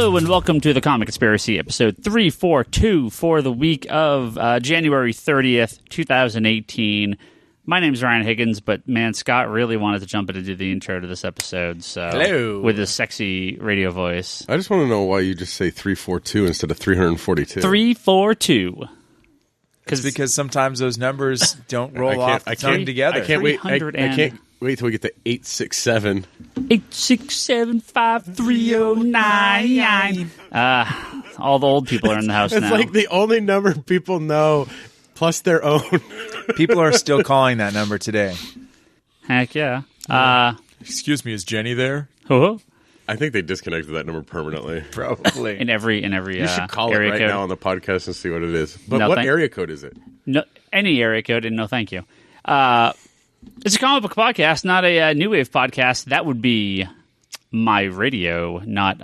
Hello and welcome to the Comic Conspiracy, episode 342 for the week of January 30th, 2018. My name's Ryan Higgins, but man, Scott really wanted to jump in and do the intro to this episode. So, hello. With his sexy radio voice. I just want to know why you just say 342 instead of 342. 342. Because sometimes those numbers don't roll off the tongue together. I can't wait till we get to 867. 867-5309. All the old people are in the house now. It's like the only number people know, plus their own. People are still calling that number today. Heck yeah. Excuse me, is Jenny there? Hello? I think they disconnected that number permanently. Probably. In every You should call it area right code. now on the podcast and see what it is. But No, what area code is it? No, any area code, and no thank you. It's a comic book podcast, not a new wave podcast. That would be my radio, not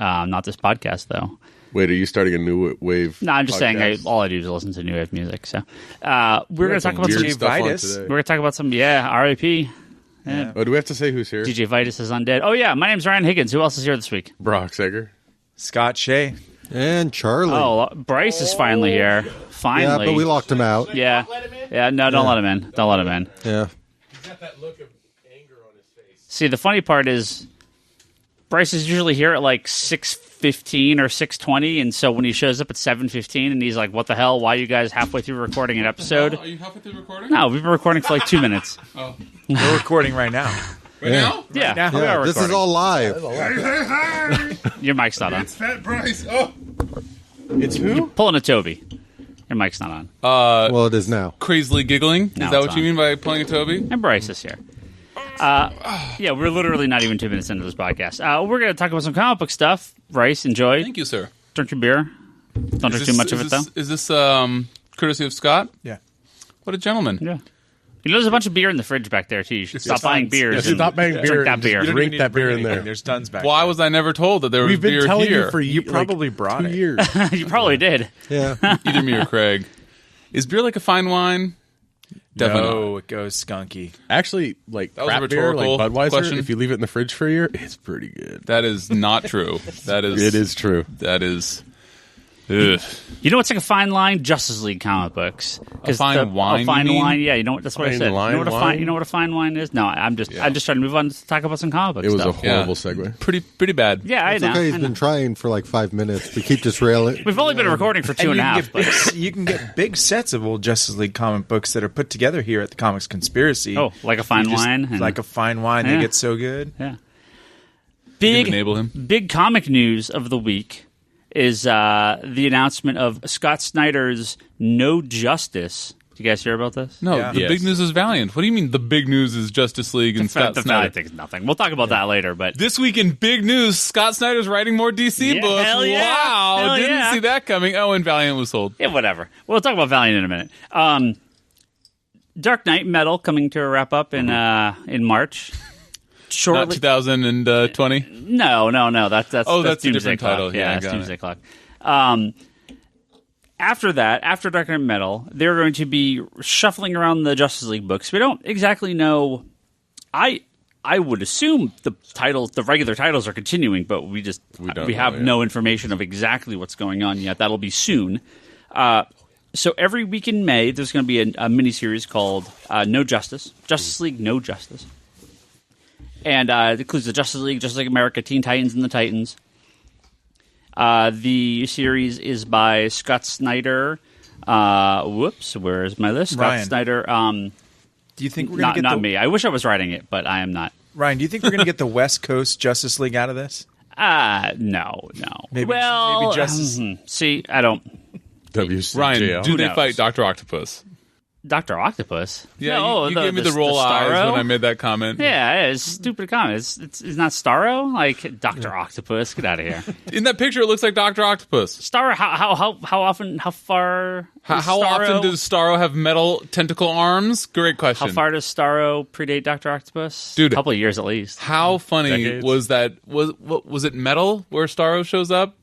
this podcast, though. Wait, are you starting a new wave? No, I'm just podcast? saying all I do is listen to new wave music. So we're going to talk about some weird stuff on today. We're going to talk about some R.I.P. Yeah. Oh, do we have to say who's here? DJ Vitus is undead. Oh yeah, my name's Ryan Higgins. Who else is here this week? Brock Sager. Scott Shea. And Charlie. Oh, Bryce is finally here. Finally. Yeah, but we locked him out. Yeah. Yeah, no, don't let him in. Don't let him in. Yeah. He's got that look of anger on his face. See, the funny part is Bryce is usually here at like 6:15 or 6:20, and so when he shows up at 7:15 and he's like, what the hell? Why are you guys halfway through recording an episode? Are you halfway through recording? No, we've been recording for like 2 minutes. Oh. We're recording right now. Right now? Yeah, now? we are This is recording. all live. Hey. Your mic's not on. It's Fat Bryce. Oh. It's who? Pulling a Toby. Your mic's not on. Well, it is now. Crazily giggling. Now Is that it's what you on. mean by pulling a Toby? And Bryce is here. Yeah, we're literally not even 2 minutes into this podcast. We're going to talk about some comic book stuff. Bryce, enjoy. Thank you, sir. Drink your beer. Don't drink too much of it, though. Is this courtesy of Scott? Yeah. What a gentleman. Yeah. You know, there's a bunch of beer in the fridge back there, too. You should stop buying beers. Yeah, stop buying and beer Drink that and beer. just drink that beer in there. There's tons back Why there. was I never told that there was We've been beer telling here? you for You probably brought 2 it. years. You probably did. Yeah. Either me or Craig. Is beer like a fine wine? Definitely. No, it goes skunky. Actually, like That was a crap beer, like rhetorical Budweiser, question. if you leave it in the fridge for a year, it's pretty good. That is not true. That is. It is true. That is. Ugh. You know what's like a fine line? Justice League comic books. 'Cause A fine wine, A fine you mean? wine. Yeah, you know what? That's what I Fine said. You line know what a wine? fine. You know what a fine wine is? No, I'm just trying to move on to talk about some comic book It was stuff. a horrible segue. Pretty bad. Yeah, I It's know. okay. He's I know. been trying for like 5 minutes. We keep just railing. We've only been recording for two and a half. But You can get big sets of old Justice League comic books that are put together here at the Comics Conspiracy. oh, like a fine You just- wine. and- Like a fine wine. Yeah. They get so good. yeah. You Big can enable him. big comic news of the week is the announcement of Scott Snyder's No Justice. Did you guys hear about this? No, Yeah. the Yes. big news is Valiant. What do you mean the big news is Justice League and Scott The Snyder? Valiant thing is nothing. We'll talk about that later. But This week in big news, Scott Snyder's writing more DC Yeah, books. hell yeah. Wow, Hell didn't yeah. see that coming. Oh, and Valiant was sold. yeah, whatever. We'll talk about Valiant in a minute. Dark Knight Metal coming to a wrap up in March. Not Shortly. 2020. No. That's Oh, that's a Doomsday different Clock. title. Yeah, that's got Doomsday it. Clock. After that, after Dark Knight Metal, they're going to be shuffling around the Justice League books. We don't exactly know. I would assume the regular titles are continuing, but we don't have know, yeah. no information of exactly what's going on yet. That'll be soon. So every week in May, there's going to be a miniseries called No Justice, Justice League No Justice. And it includes the Justice League America, Teen Titans, and the Titans. The series is by Scott Snyder. Where's my list? Scott Ryan. Snyder. Do you think we're going to get Not me. I wish I was writing it, but I am not. Ryan, do you think we're going to get the West Coast Justice League out of this? No. Maybe Justice. See, I don't. WCJL. Ryan, do Who they knows? fight Dr. Octopus? Dr. Octopus. Yeah, no, you gave me the roll eyes Starro? when I made that comment. Yeah, it's a stupid comment. It's not Starro, like Dr. Octopus. Get out of here. In that picture, it looks like Dr. Octopus. Starro. How often? How far? How often does Starro have metal tentacle arms? Great question. How far does Starro predate Dr. Octopus? Dude. A couple of years at least. How funny Decades. was that? Was it Metal where Starro shows up?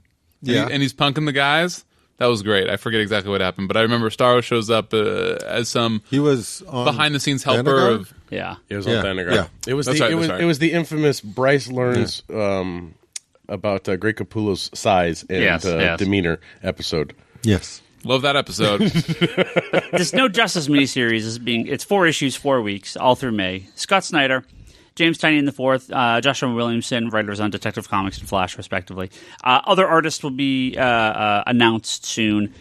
Yeah. and he's punking the guys. That was great. I forget exactly what happened, but I remember Starro shows up as some He was on behind the scenes helper Thanagar? of. Yeah. It was Yeah, on Thanagar. yeah. It was That's right, that's right. it was the infamous Bryce Larsen's about Greg Capullo's size and Yes. demeanor episode. Yes. Love that episode. This No Justice miniseries it's 4 issues, 4 weeks, all through May. Scott Snyder, James Tynion IV, Joshua Williamson, writers on Detective Comics and Flash, respectively. Other artists will be announced soon.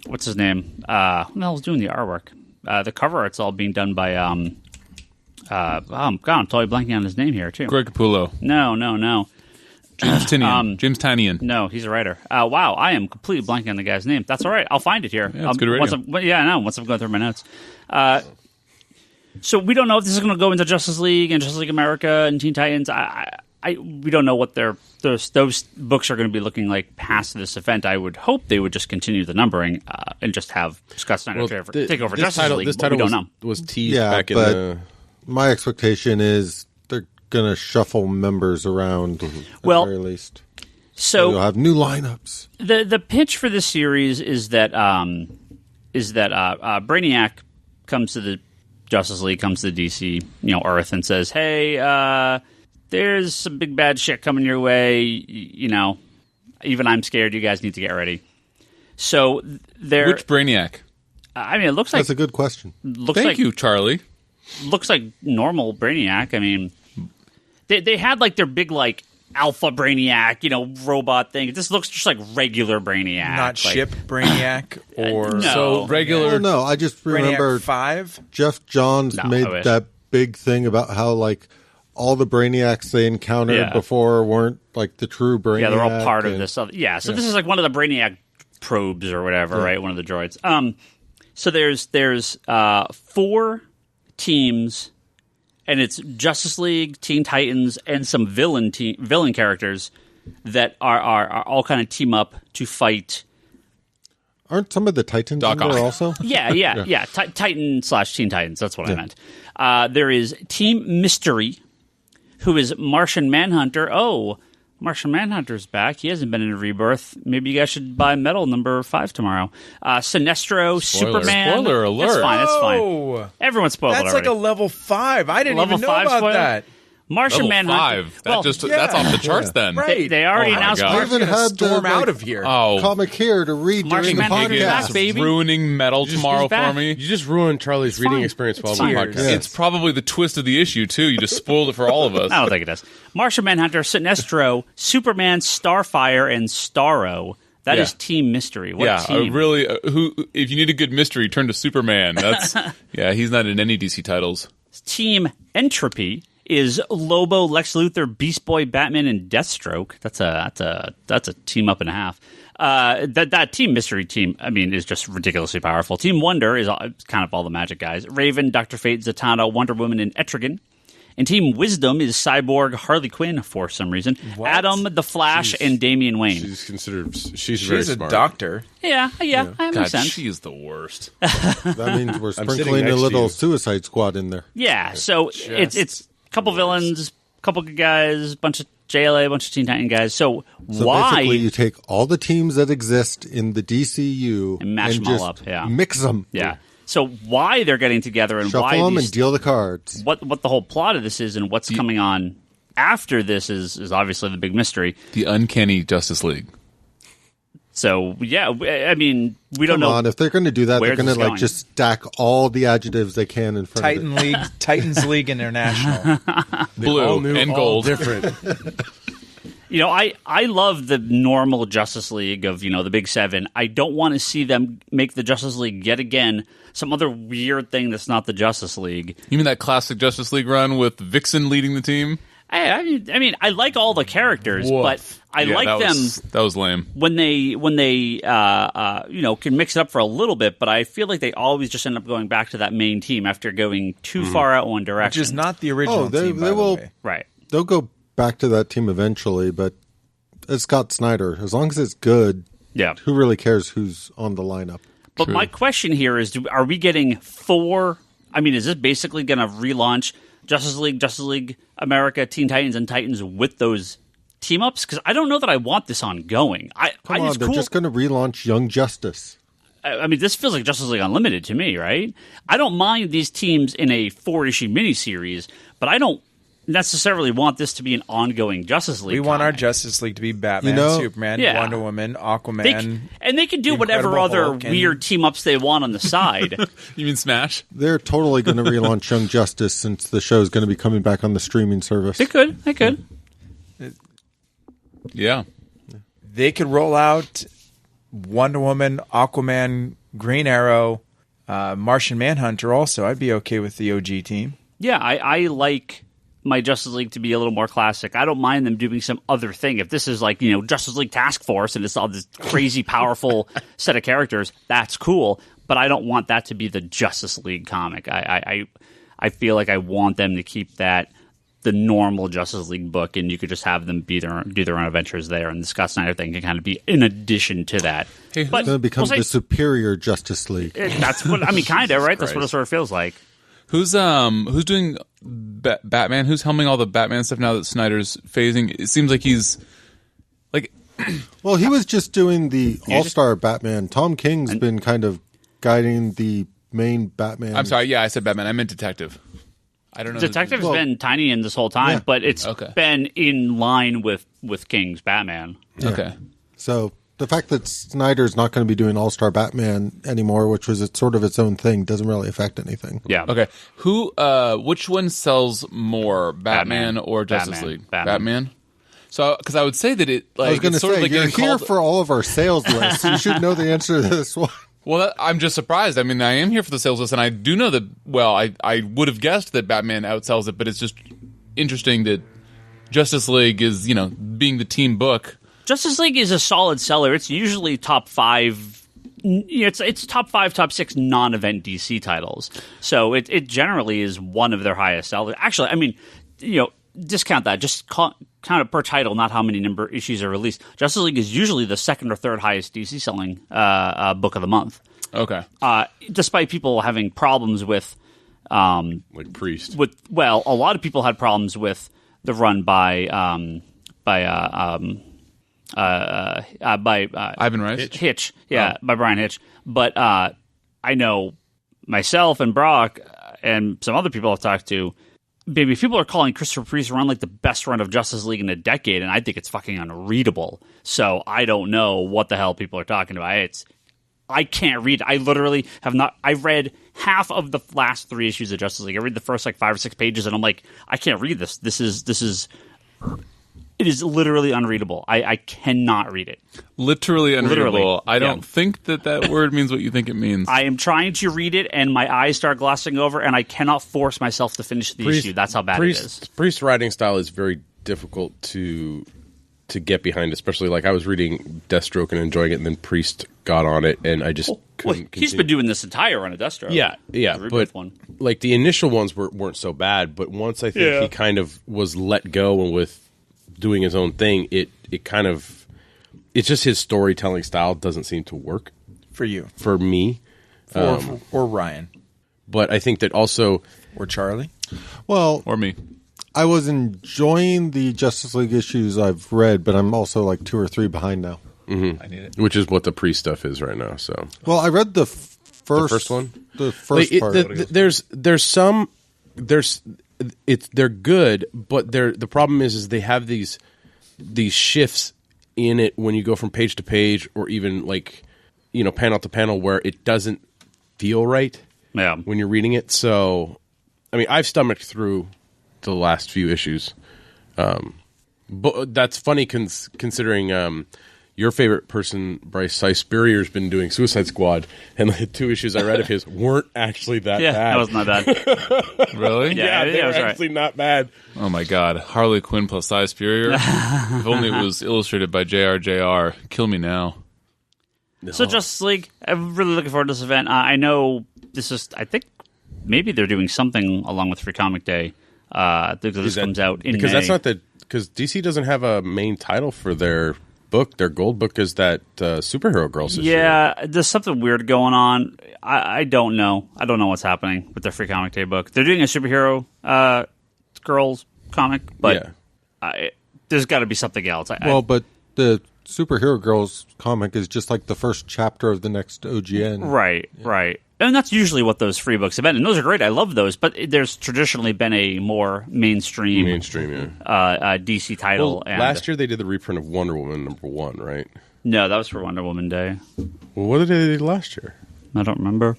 What's his name? Who the hell's doing the artwork? The cover art's all being done by God, I'm totally blanking on his name here too. Greg Capullo. No. James Tynion. James Tynion. No, he's a writer. Wow, I am completely blanking on the guy's name. That's all right. I'll find it here. Yeah, it's good radio. Once I'm going through my notes. So we don't know if this is going to go into Justice League and Justice League America and Teen Titans. We don't know what those books are going to be looking like past this event. I would hope they would just continue the numbering and just have Scott Snyder take over Justice League. This but title we don't know. was teased Yeah, back in but the... my expectation is they're going to shuffle members around at Well, the very least. So You'll have new lineups. the pitch for this series is that Brainiac comes to the Justice League, comes to the DC, Earth, and says, "Hey, there's some big bad shit coming your way. Even I'm scared. You guys need to get ready." So Which Brainiac? it looks like That's a good question. Thank you, Charlie. looks like normal Brainiac. I mean, they had like their big like alpha Brainiac, robot thing. This looks just like regular Brainiac, Not like, ship Brainiac or no. So regular. Oh, no, I just remember Brainiac 5. Jeff Johns No, I made wish. that big thing about how like all the Brainiacs they encountered Yeah. before weren't like the true Brainiac. Yeah, they're all part of and- this other. Yeah, so this is like one of the Brainiac probes or whatever, right? One of the droids. So there's 4 teams, and it's Justice League, Teen Titans, and some villain characters that are all kind of team up to fight. Aren't some of the Titans Doc in there Ock. also? Yeah. Titan/Teen Titans. That's what I meant. There is Team Mystery, who is Martian Manhunter. Oh, Martian Manhunter's back. He hasn't been in a rebirth. Maybe you guys should buy Metal number 5 tomorrow. Sinestro, Spoiler. Superman. Spoiler alert. That's fine. Oh, Everyone spoiled that's it like already. a level 5. I didn't Level even know 5 about spoiler? that. Martian Level Manhunter. 5. Well, That's off the charts then. Right. They already Oh my announced God. Martian. Even Gonna had the, storm out like, of here. Oh, comic here to read Martian during the Manhunter's podcast. back, baby. ruining Metal tomorrow back. for me. You just ruined Charlie's reading fine. experience while It's we fine. podcast. Yeah. It's probably the twist of the issue too. You just spoiled it for all of us. I don't think it is. Martian Manhunter, Sinestro, Superman, Starfire, and Starro. That is Yeah. Team Mystery. What Yeah, team? really. Who? If you need a good mystery, turn to Superman. That's he's not in any DC titles. Team Entropy is Lobo, Lex Luthor, Beast Boy, Batman, and Deathstroke. That's a team up and a half. That Team Mystery team, is just ridiculously powerful. Team Wonder is kind of all the magic guys. Raven, Dr. Fate, Zatanna, Wonder Woman, and Etrigan. And Team Wisdom is Cyborg, Harley Quinn for some reason. Adam, The Flash, and Damian Wayne. She's very She's a smart. doctor. Yeah, that God, makes sense. she is the worst. That means we're sitting sprinkling next a to little you. Suicide Squad in there. Yeah, so it's a couple villains, couple good guys, bunch of JLA, bunch of Teen Titan guys. So why? Basically, you take all the teams that exist in the DCU And mash them all just up, yeah. mix them. Yeah. So why they're getting together and Shuffle why them these, and deal the cards. what the whole plot of this is and what's coming on after this is obviously the big mystery. The Uncanny Justice League. So yeah, we don't Come know. on, if they're going to do that, where they're going this to is like going. just stack all the adjectives they can in front of it. Titans League International. Blue all new, and all gold. different. I love the normal Justice League of the Big Seven. I don't want to see them make the Justice League yet again some other weird thing that's not the Justice League. You mean that classic Justice League run with Vixen leading the team? I like all the characters, Woof. but I Yeah, like them that was lame. when they can mix it up for a little bit. But I feel like they always just end up going back to that main team after going too far out one Which direction. is not the original they team, by will- the way. right. They'll go back to that team eventually, but it's Scott Snyder. As long as it's good, Yeah. who really cares who's on the lineup? But my question here is: are we getting 4? Is this basically going to relaunch Justice League America, Teen Titans, and Titans with those team ups? Because I don't know that I want this ongoing. Come on, they're just going to relaunch Young Justice. This feels like Justice League Unlimited to me, right? I don't mind these teams in a 4-issue miniseries, but I don't necessarily want this to be an ongoing Justice League. We want our comic. Justice League to be Batman, Superman, Yeah. Wonder Woman, Aquaman. They can do whatever Incredible other Hulk and- weird team ups they want on the side. You mean Smash? They're totally going to relaunch Young Justice since the show is going to be coming back on the streaming service. They could. Yeah. They could roll out Wonder Woman, Aquaman, Green Arrow, Martian Manhunter also. I'd be okay with the OG team. Yeah, I like my Justice League to be a little more classic. I don't mind them doing some other thing. If this is like, Justice League Task Force and it's all this crazy, powerful set of characters, that's cool. But I don't want that to be the Justice League comic. I feel like I want them to keep that the normal Justice League book, and you could just have them do their own adventures there. And the Scott Snyder thing can kind of be in addition to that. Hey, But It's going to become we'll the say- superior Justice League. that's what I mean, kind of right. That's what it sort of feels like. Who's doing Batman? Who's helming all the Batman stuff now that Snyder's phasing? It seems like he's like Well, he was just doing the All-Star Batman. Tom King's been kind of guiding the main Batman. I'm sorry, yeah, I said Batman. I meant Detective. I don't know. Detective's been tiny in this whole time, Yeah. but it's Okay. been in line with King's Batman. Okay. So the fact that Snyder's not going to be doing All-Star Batman anymore, which was sort of its own thing, doesn't really affect anything. Yeah. Okay. Which one sells more, Batman or Justice Batman. League? Batman. So, because I would say that it like I was going to it's sort of say, like you're getting here called. for all of our sales lists. You should know the answer to this one. Well, I'm just surprised. I mean, I am here for the sales list, and I do know that. Well, I would have guessed that Batman outsells it, but it's just interesting that Justice League is being the team book. Justice League is a solid seller. It's usually top 5. It's top 5, top 6 non-event DC titles. So it generally is one of their highest sellers. Actually, I mean, discount that. Just count it per title, not how many number issues are released. Justice League is usually the second or third highest DC selling book of the month. Okay. Despite people having problems with Like Priest. a lot of people had problems with the run by Ivan Rice. Hitch, by Brian Hitch. But I know myself and Brock and some other people I've talked to, maybe people are calling Christopher Priest's run like the best run of Justice League in a decade, and I think it's fucking unreadable. So I don't know what the hell people are talking about. I can't read. I literally have not. I read half of the last 3 issues of Justice League. I read the first 5 or 6 pages, and I'm like, I can't read this. It is literally unreadable. I cannot read it. Literally unreadable. Literally, I don't yeah. think that word means what you think it means. I am trying to read it, and my eyes start glossing over, and I cannot force myself to finish the issue. That's how bad it is. Priest's writing style is very difficult to get behind, especially like I was reading Deathstroke and enjoying it, and then Priest got on it, and I just couldn't He's continue. been doing this entire run of Deathstroke. Yeah, The but Rebirth one. like the initial ones weren't so bad, but once I think he kind of was let go and with doing his own thing, it's just his storytelling style doesn't seem to work For you. for me. Or Ryan. But I think that also Or Charlie. Well, or me. I was enjoying the Justice League issues I've read, but I'm also like 2 or 3 behind now. I need it. which is what the Priest stuff is right now. So Well, I read the first one? The first Like, part. they're good, but the problem is they have these shifts in it when you go from page to page, or even like panel to panel, where it doesn't feel right Yeah. when you're reading it. So, I mean, I've stomached through the last few issues, but that's funny considering your favorite person, Bryce Larsen, has been doing Suicide Squad, and the 2 issues I read of his weren't actually that Yeah, bad. that was not bad. Really? Yeah, they it were was all right. actually not bad. Oh my God, Harley Quinn plus Cy Superior. If only it was illustrated by JR. Kill me now. So Justice League, I'm really looking forward to this event. I know this is, I think maybe they're doing something along with Free Comic Day. This comes out in because May. that's not because DC doesn't have a main title for their book. Their gold book is that Superhero Girls issue. Yeah, there's something weird going on. I don't know. I don't know what's happening with their Free Comic Day book. They're doing a Superhero Girls comic, but there's got to be something else. well, but the Superhero Girls comic is just like the first chapter of the next OGN. Right. And that's usually what those free books have been. And those are great. I love those. But there's traditionally been a more mainstream DC title. Well, last year they did the reprint of Wonder Woman #1, right? No, that was for Wonder Woman Day. Well, what did they do last year? I don't remember.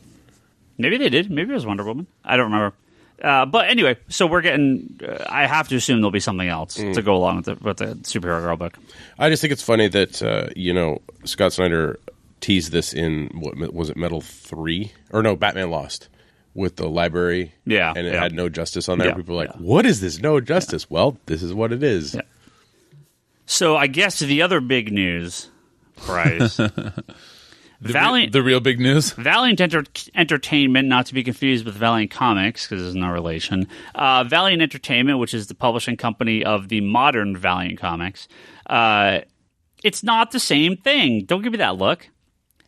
Maybe they did. Maybe it was Wonder Woman. I don't remember. But anyway, so we're getting. I have to assume there'll be something else to go along with the Superhero Girl book. I just think it's funny that Scott Snyder teased this in what was it, Metal 3 or no, Batman Lost with the library. Yeah, and it had No Justice on there. Yeah, People were like, "What is this No Justice?" Yeah. Well, this is what it is. Yeah. So I guess the other big news, Bryce. The real big news. Valiant Entertainment, not to be confused with Valiant Comics, because there's no relation. Valiant Entertainment, which is the publishing company of the modern Valiant Comics, it's not the same thing. Don't give me that look.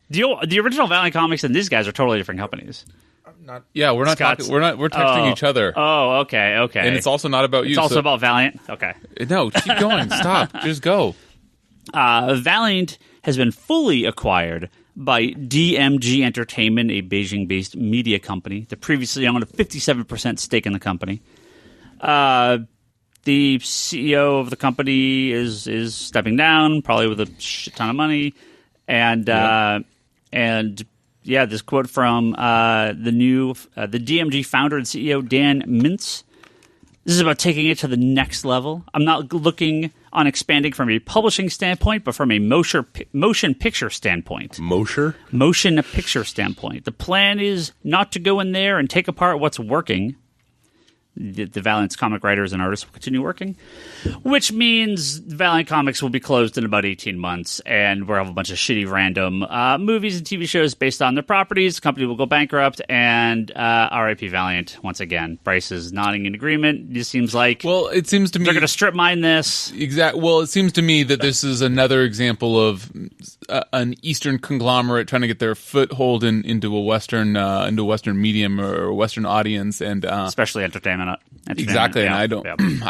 The original Valiant Comics and these guys are totally different companies. Yeah, we're not talking. We're texting each other. Oh, okay. And it's also not about you. It's also about Valiant. Okay. No, keep going. Stop. Just go. Valiant has been fully acquired by DMG Entertainment, a Beijing-based media company that previously owned a 57% stake in the company. The CEO of the company is stepping down, probably with a shit ton of money, and this quote from the DMG founder and CEO Dan Mintz. This is about taking it to the next level. I'm not looking on expanding from a publishing standpoint, but from a motion picture standpoint. Motion picture standpoint. The plan is not to go in there and take apart what's working. The Valiant's comic writers and artists will continue working, which means Valiant Comics will be closed in about 18 months, and we'll have a bunch of shitty random movies and TV shows based on their properties. The company will go bankrupt, and R.I.P. Valiant once again. Bryce is nodding in agreement. It seems like it seems to me they're going to strip mine this. Well, it seems to me that this is another example of an Eastern conglomerate trying to get their foothold into a Western medium or a Western audience, and especially entertainment. Exactly, and I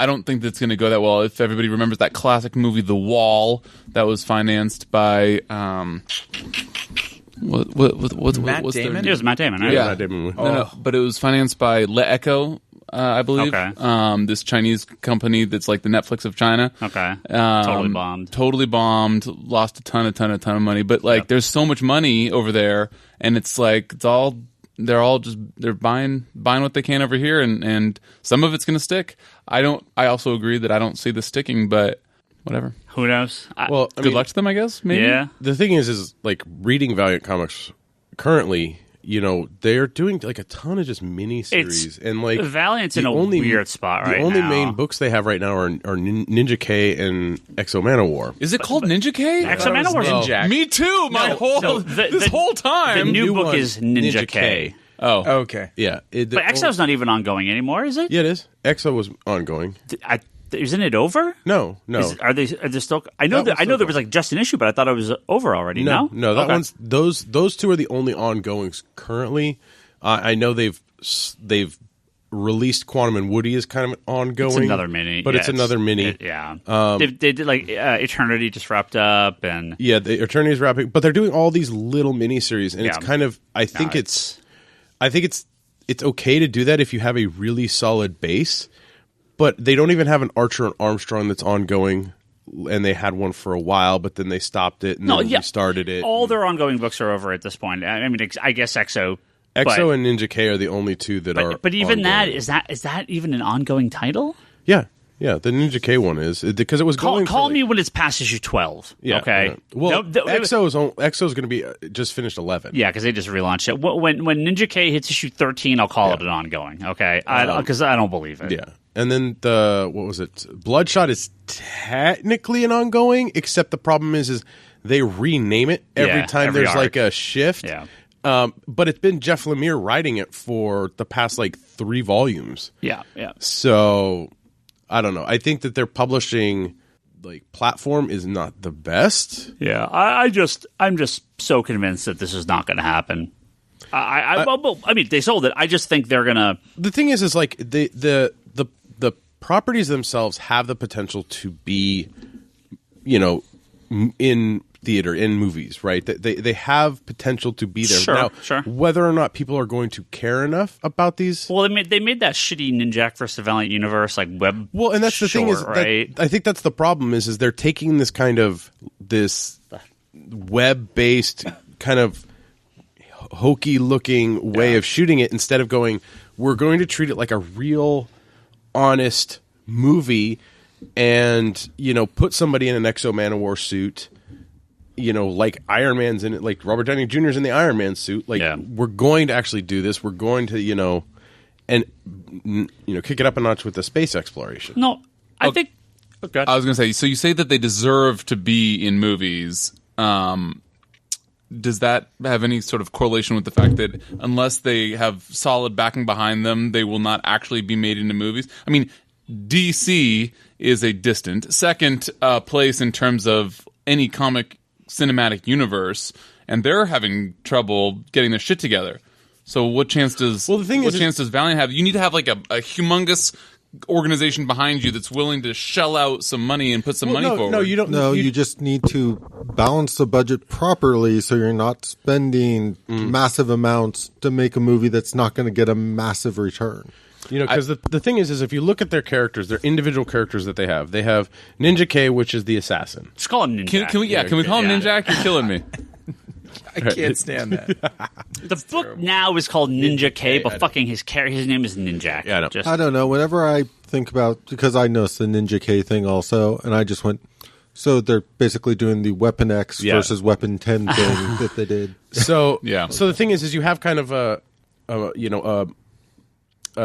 don't think that's going to go that well. If everybody remembers that classic movie, The Wall, that was financed by what's Matt Damon? It was Matt Damon, right? Yeah, Matt Damon. No, but it was financed by Le Echo, I believe. Okay. This Chinese company that's like the Netflix of China. Okay. Totally bombed. Lost a ton of money. But there's so much money over there, and it's like they're buying what they can over here, and some of it's going to stick. I also agree that I don't see this sticking, but whatever. Who knows? Good luck to them, I guess. Maybe. Yeah. The thing is like reading Valiant Comics currently. They're doing like a ton of just miniseries, and like Valiant's in a weird spot right now. The only main books they have right now are Ninja K and Exo Manowar. Is it called Ninja K? Exo Manowar Ninja. Me too. This whole time. The new book is Ninja K. Oh, Okay. Yeah, but Exo's not even ongoing anymore, is it? Yeah, it is. Exo was ongoing. Isn't it over? No. Are they still? I know there was like just an issue, but I thought it was over already. No. That one's those two are the only ongoings currently. I know they've released Quantum and Woody as kind of ongoing. It's another mini, but it's another mini. They did like Eternity just wrapped up, and the Eternity's wrapping, but they're doing all these little miniseries, and it's kind of I think it's okay to do that if you have a really solid base. But they don't even have an Archer and Armstrong that's ongoing, and they had one for a while, but then they stopped it and then restarted it. All their ongoing books are over at this point. I mean, I guess Exo and Ninja K are the only two that are. But even ongoing. that is that even an ongoing title? Yeah. The Ninja K one is because it was going. Call me when it's past issue 12. Yeah. Okay. Yeah. Well, Exo is going to be just finished 11. Yeah, because they just relaunched it. When Ninja K hits issue 13, I'll call it an ongoing. Okay, because I don't believe it. Yeah. And then Bloodshot is technically an ongoing, except the problem is they rename it every time there's arc. Like a shift. Yeah. But it's been Jeff Lemire writing it for the past like 3 volumes. Yeah. So I don't know. I think that their publishing like platform is not the best. Yeah. I'm just so convinced that this is not going to happen. I mean, they sold it. I just think they're gonna. The thing is like the properties themselves have the potential to be, in theater, in movies, right? They have potential to be there. Sure, Now, sure. whether or not people are going to care enough about these. Well, they made that shitty Ninjak versus the Valiant Universe web. Well, and that's the thing is, right? I think that's the problem is they're taking this kind of this web-based kind of hokey-looking way of shooting it instead of going, we're going to treat it like a real, honest movie and, put somebody in an Exo Man of War suit, like Iron Man's in it, like Robert Downey Jr.'s in the Iron Man suit. Like, we're going to actually do this. We're going to, kick it up a notch with the space exploration. No, I think... Okay. I was going to say, so you say that they deserve to be in movies. Does that have any sort of correlation with the fact that unless they have solid backing behind them, they will not actually be made into movies? I mean, DC is a distant second place in terms of any comic cinematic universe, and they're having trouble getting their shit together. So what chance does does Valiant have? You need to have like a humongous organization behind you that's willing to shell out some money and put some money forward. No, you don't. No, you just need to balance the budget properly so you're not spending massive amounts to make a movie that's not going to get a massive return. Because the thing is if you look at their characters, their individual characters that they have Ninja K, which is the assassin. Just call him Ninjak. Can we call him Ninjak? You're killing me. I can't stand that. The book now is called Ninja K, but fucking his name is Ninjak. Yeah, I know. I don't know. Whenever I think about, because I noticed the Ninja K thing also, and I just went, so they're basically doing the Weapon X versus Weapon 10 thing that they did. So So the thing is you have kind of a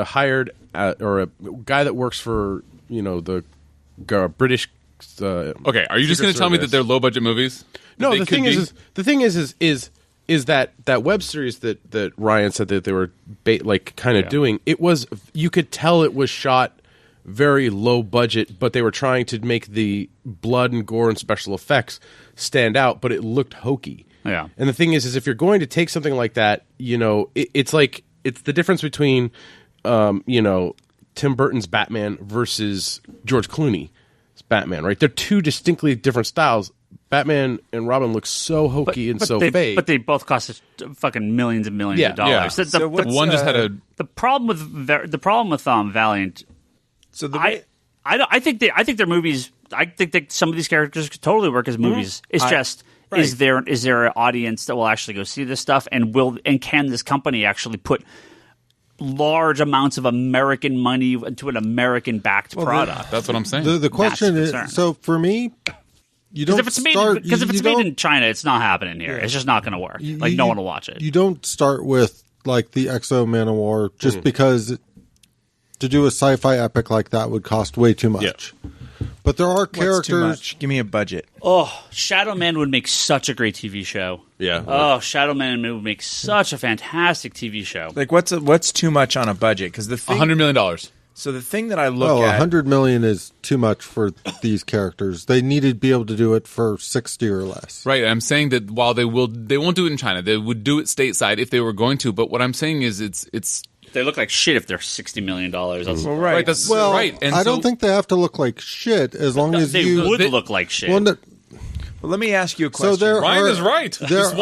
hired or a guy that works for the British. Okay, are you just going to tell me that they're low budget movies? No, the thing is that web series that Ryan said that they were doing. It was, you could tell it was shot very low budget, but they were trying to make the blood and gore and special effects stand out, but it looked hokey. Yeah. And the thing is if you're going to take something like that, it's the difference between Tim Burton's Batman versus George Clooney's Batman, right? They're two distinctly different styles. Batman and Robin look so hokey and so fake. But they both cost us fucking millions and millions of dollars. Yeah. One just had the problem with Valiant. So I think their movies. I think that some of these characters could totally work as movies. It's just is there an audience that will actually go see this stuff, and can this company actually put large amounts of American money into an American backed product? That's what I'm saying. The question is, so for me, you don't if it's made in China, it's not happening here. It's just not going to work. No one will watch it. You don't start with like the Exo Man of War just because to do a sci-fi epic like that would cost way too much. Yeah. But there are characters. What's too much? Give me a budget. Oh, Shadow Man would make such a great TV show. Yeah. Oh, Shadow Man would make such a fantastic TV show. Like what's too much on a budget? Because $100 million. So the thing that I look at, $100 million is too much for these characters. They need to be able to do it for 60 or less. Right. I'm saying that while they won't do it in China. They would do it stateside if they were going to. But what I'm saying is it's. They look like shit if they're $60 million. That's right. That's well, right. And I don't think they have to look like shit as long as they would look like shit. Well, well, let me ask you a question. So Ryan is right. This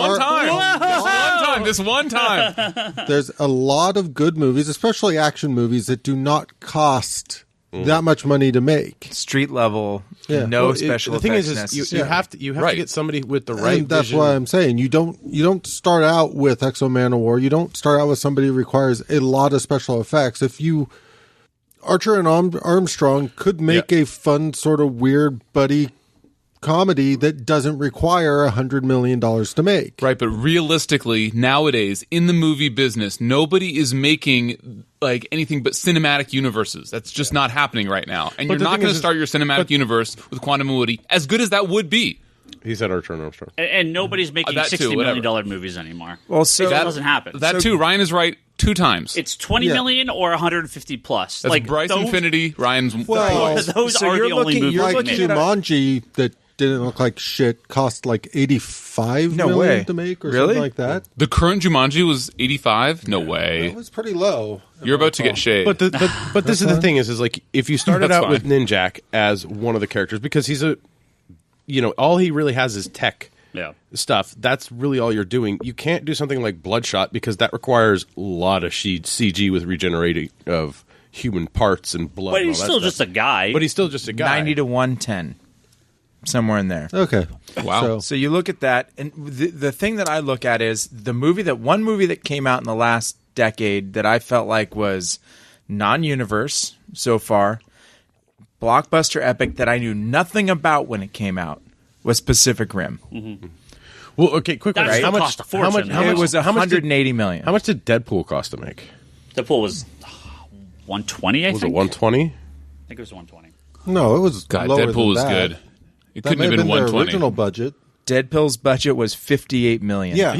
one time. There's a lot of good movies, especially action movies, that do not cost that much money to make. Street level, special the thing effects is necessary. you have to get somebody with the right and that's vision. why I'm saying you don't start out with Exo Man of War. You don't start out with somebody who requires a lot of special effects. If you Archer and Armstrong could make a fun sort of weird buddy comedy that doesn't require $100 million to make. Right, but realistically, nowadays, in the movie business, nobody is making like anything but cinematic universes. That's just not happening right now. And you're not going to start your cinematic universe with Quantum Woody, as good as that would be. He said Archer and Armstrong. And nobody's making $60 million movies anymore. Well, so that doesn't happen. That too, Ryan is right 2 times. It's 20 million or 150 plus. That's like Bryce Infinity, Ryan's those are the only movies. Like Jumanji that didn't look like shit cost like $85 million to make or something like that. The current Jumanji was 85? No way. That was pretty low. You're about to get Shea. But this is the thing is like if you started out with Ninjak as one of the characters because he's a all he really has is tech Yeah. stuff. That's really all you're doing. You can't do something like Bloodshot because that requires a lot of CG with regenerating of human parts and blood. But and he's all that still stuff. just a guy. But he's still just a guy. 90 to 110, somewhere in there. Okay. Wow. So you look at that, and the thing that I look at is one movie that came out in the last decade that I felt like was non-universe so far, blockbuster epic that I knew nothing about when it came out, was Pacific Rim. Mm-hmm. Well, okay, quick That one. still How much? cost a fortune. It was how much did- $180 million. How much did Deadpool cost to make? Deadpool was 120, I Was think. it 120? I think it was 120. No, it was God, lower Deadpool than was that. good. It That couldn't may have been their 120. original budget. Deadpool's budget was $58 million. Yeah.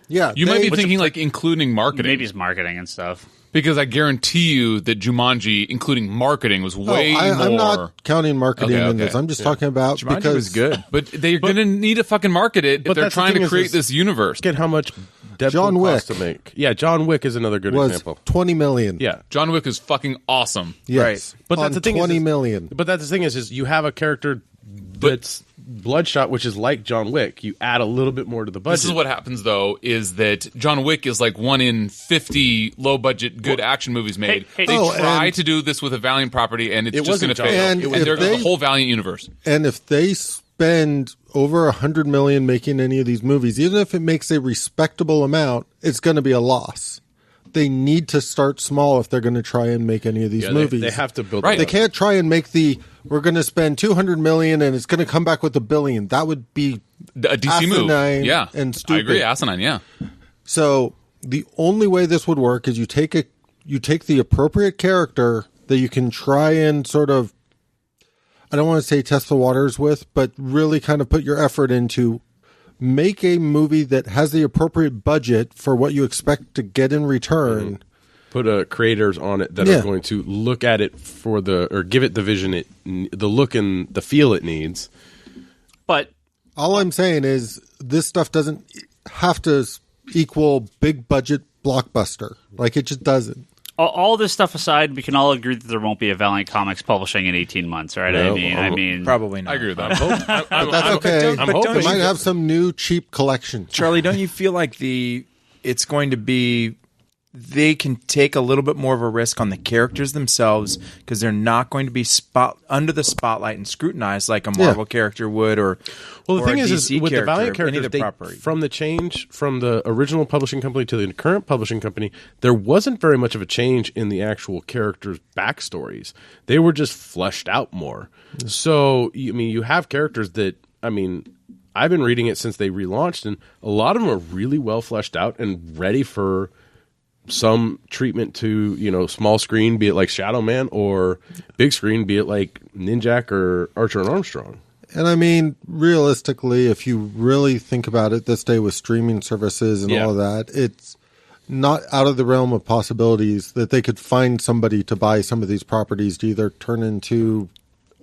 Yeah. You might be thinking like including marketing. Maybe it's marketing and stuff. Because I guarantee you that Jumanji, including marketing, was way more. I'm not counting marketing Okay, in this. okay. I'm just talking about Jumanji because was good. But they're going to need to fucking market it if But they're that's the trying thing to is create this universe. Look at how much Deadpool John cost Wick to make. Yeah, John Wick is another good was example. 20 million. Yeah. John Wick is fucking awesome. Yes. But that's on the thing 20 is, million. But that's the thing is you have a character that's Bloodshot, which is like John Wick. You add a little bit more to the budget. This is what happens, though, is that John Wick is like 1 in 50 low-budget, good action movies made. Hey, they Oh, try and- to do this with a Valiant property, and it's It just wasn't going to John fail. Wick. And And there if goes the they- whole Valiant universe. And if they spend over 100 million making any of these movies, even if it makes a respectable amount, it's going to be a loss. They need to start small if they're going to try and make any of these Yeah, movies. They have to build Right. it They up. can't try and make we're going to spend 200 million and it's going to come back with $1 billion. That would be A DC move. asinine Yeah. and I stupid. agree. Asinine, yeah. So the only way this would work is you take the appropriate character that you can try and sort of, I don't want to say test the waters with, but really kind of put your effort into make a movie that has the appropriate budget for what you expect to get in return. Put creators on it that Yeah. are going to look at it or give it the vision the look and the feel it needs. But All I'm saying is this stuff doesn't have to equal big budget blockbuster. Like it just doesn't. all this stuff aside, we can all agree that there won't be a Valiant Comics publishing in 18 months, right? No, I mean, Probably not. I agree with that. That's okay. I'm But hoping. They might have some new cheap collection. Charlie, don't you feel like it's going to be they can take a little bit more of a risk on the characters themselves because they're not going to be under the spotlight and scrutinized like a Marvel character would or Well, the or thing a is DC with the character Valiant of any characters, of the property. from the change from the original publishing company to the current publishing company, there wasn't very much of a change in the actual characters' backstories. They were just fleshed out more. So, I mean, you have characters that, I mean, I've been reading it since they relaunched, and a lot of them are really well fleshed out and ready for some treatment to, small screen, be it like Shadow Man, or big screen, be it like Ninjak or Archer and Armstrong. And I mean, realistically, if you really think about it, this day with streaming services and all of that, it's not out of the realm of possibilities that they could find somebody to buy some of these properties to either turn into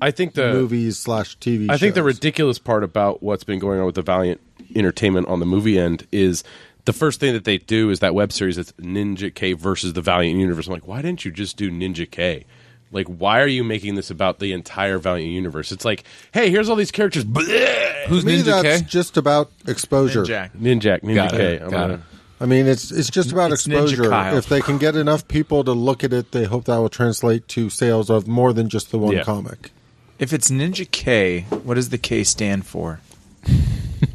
I think movies/TV I think the shows. ridiculous part about what's been going on with the Valiant Entertainment on the movie end is the first thing that they do is that web series that's Ninja K versus the Valiant Universe. I'm like, why didn't you just do Ninja K? Like, why are you making this about the entire Valiant Universe? It's like, hey, here's all these characters. Bleh! Who's To me, Ninja that's K? just about exposure. Jack. Ninja Got K. it. Got it. I mean, it's just about It's Ninja exposure. Kyle. If they can get enough people to look at it, they hope that will translate to sales of more than just the one Yeah. comic. If it's Ninja K, what does the K stand for?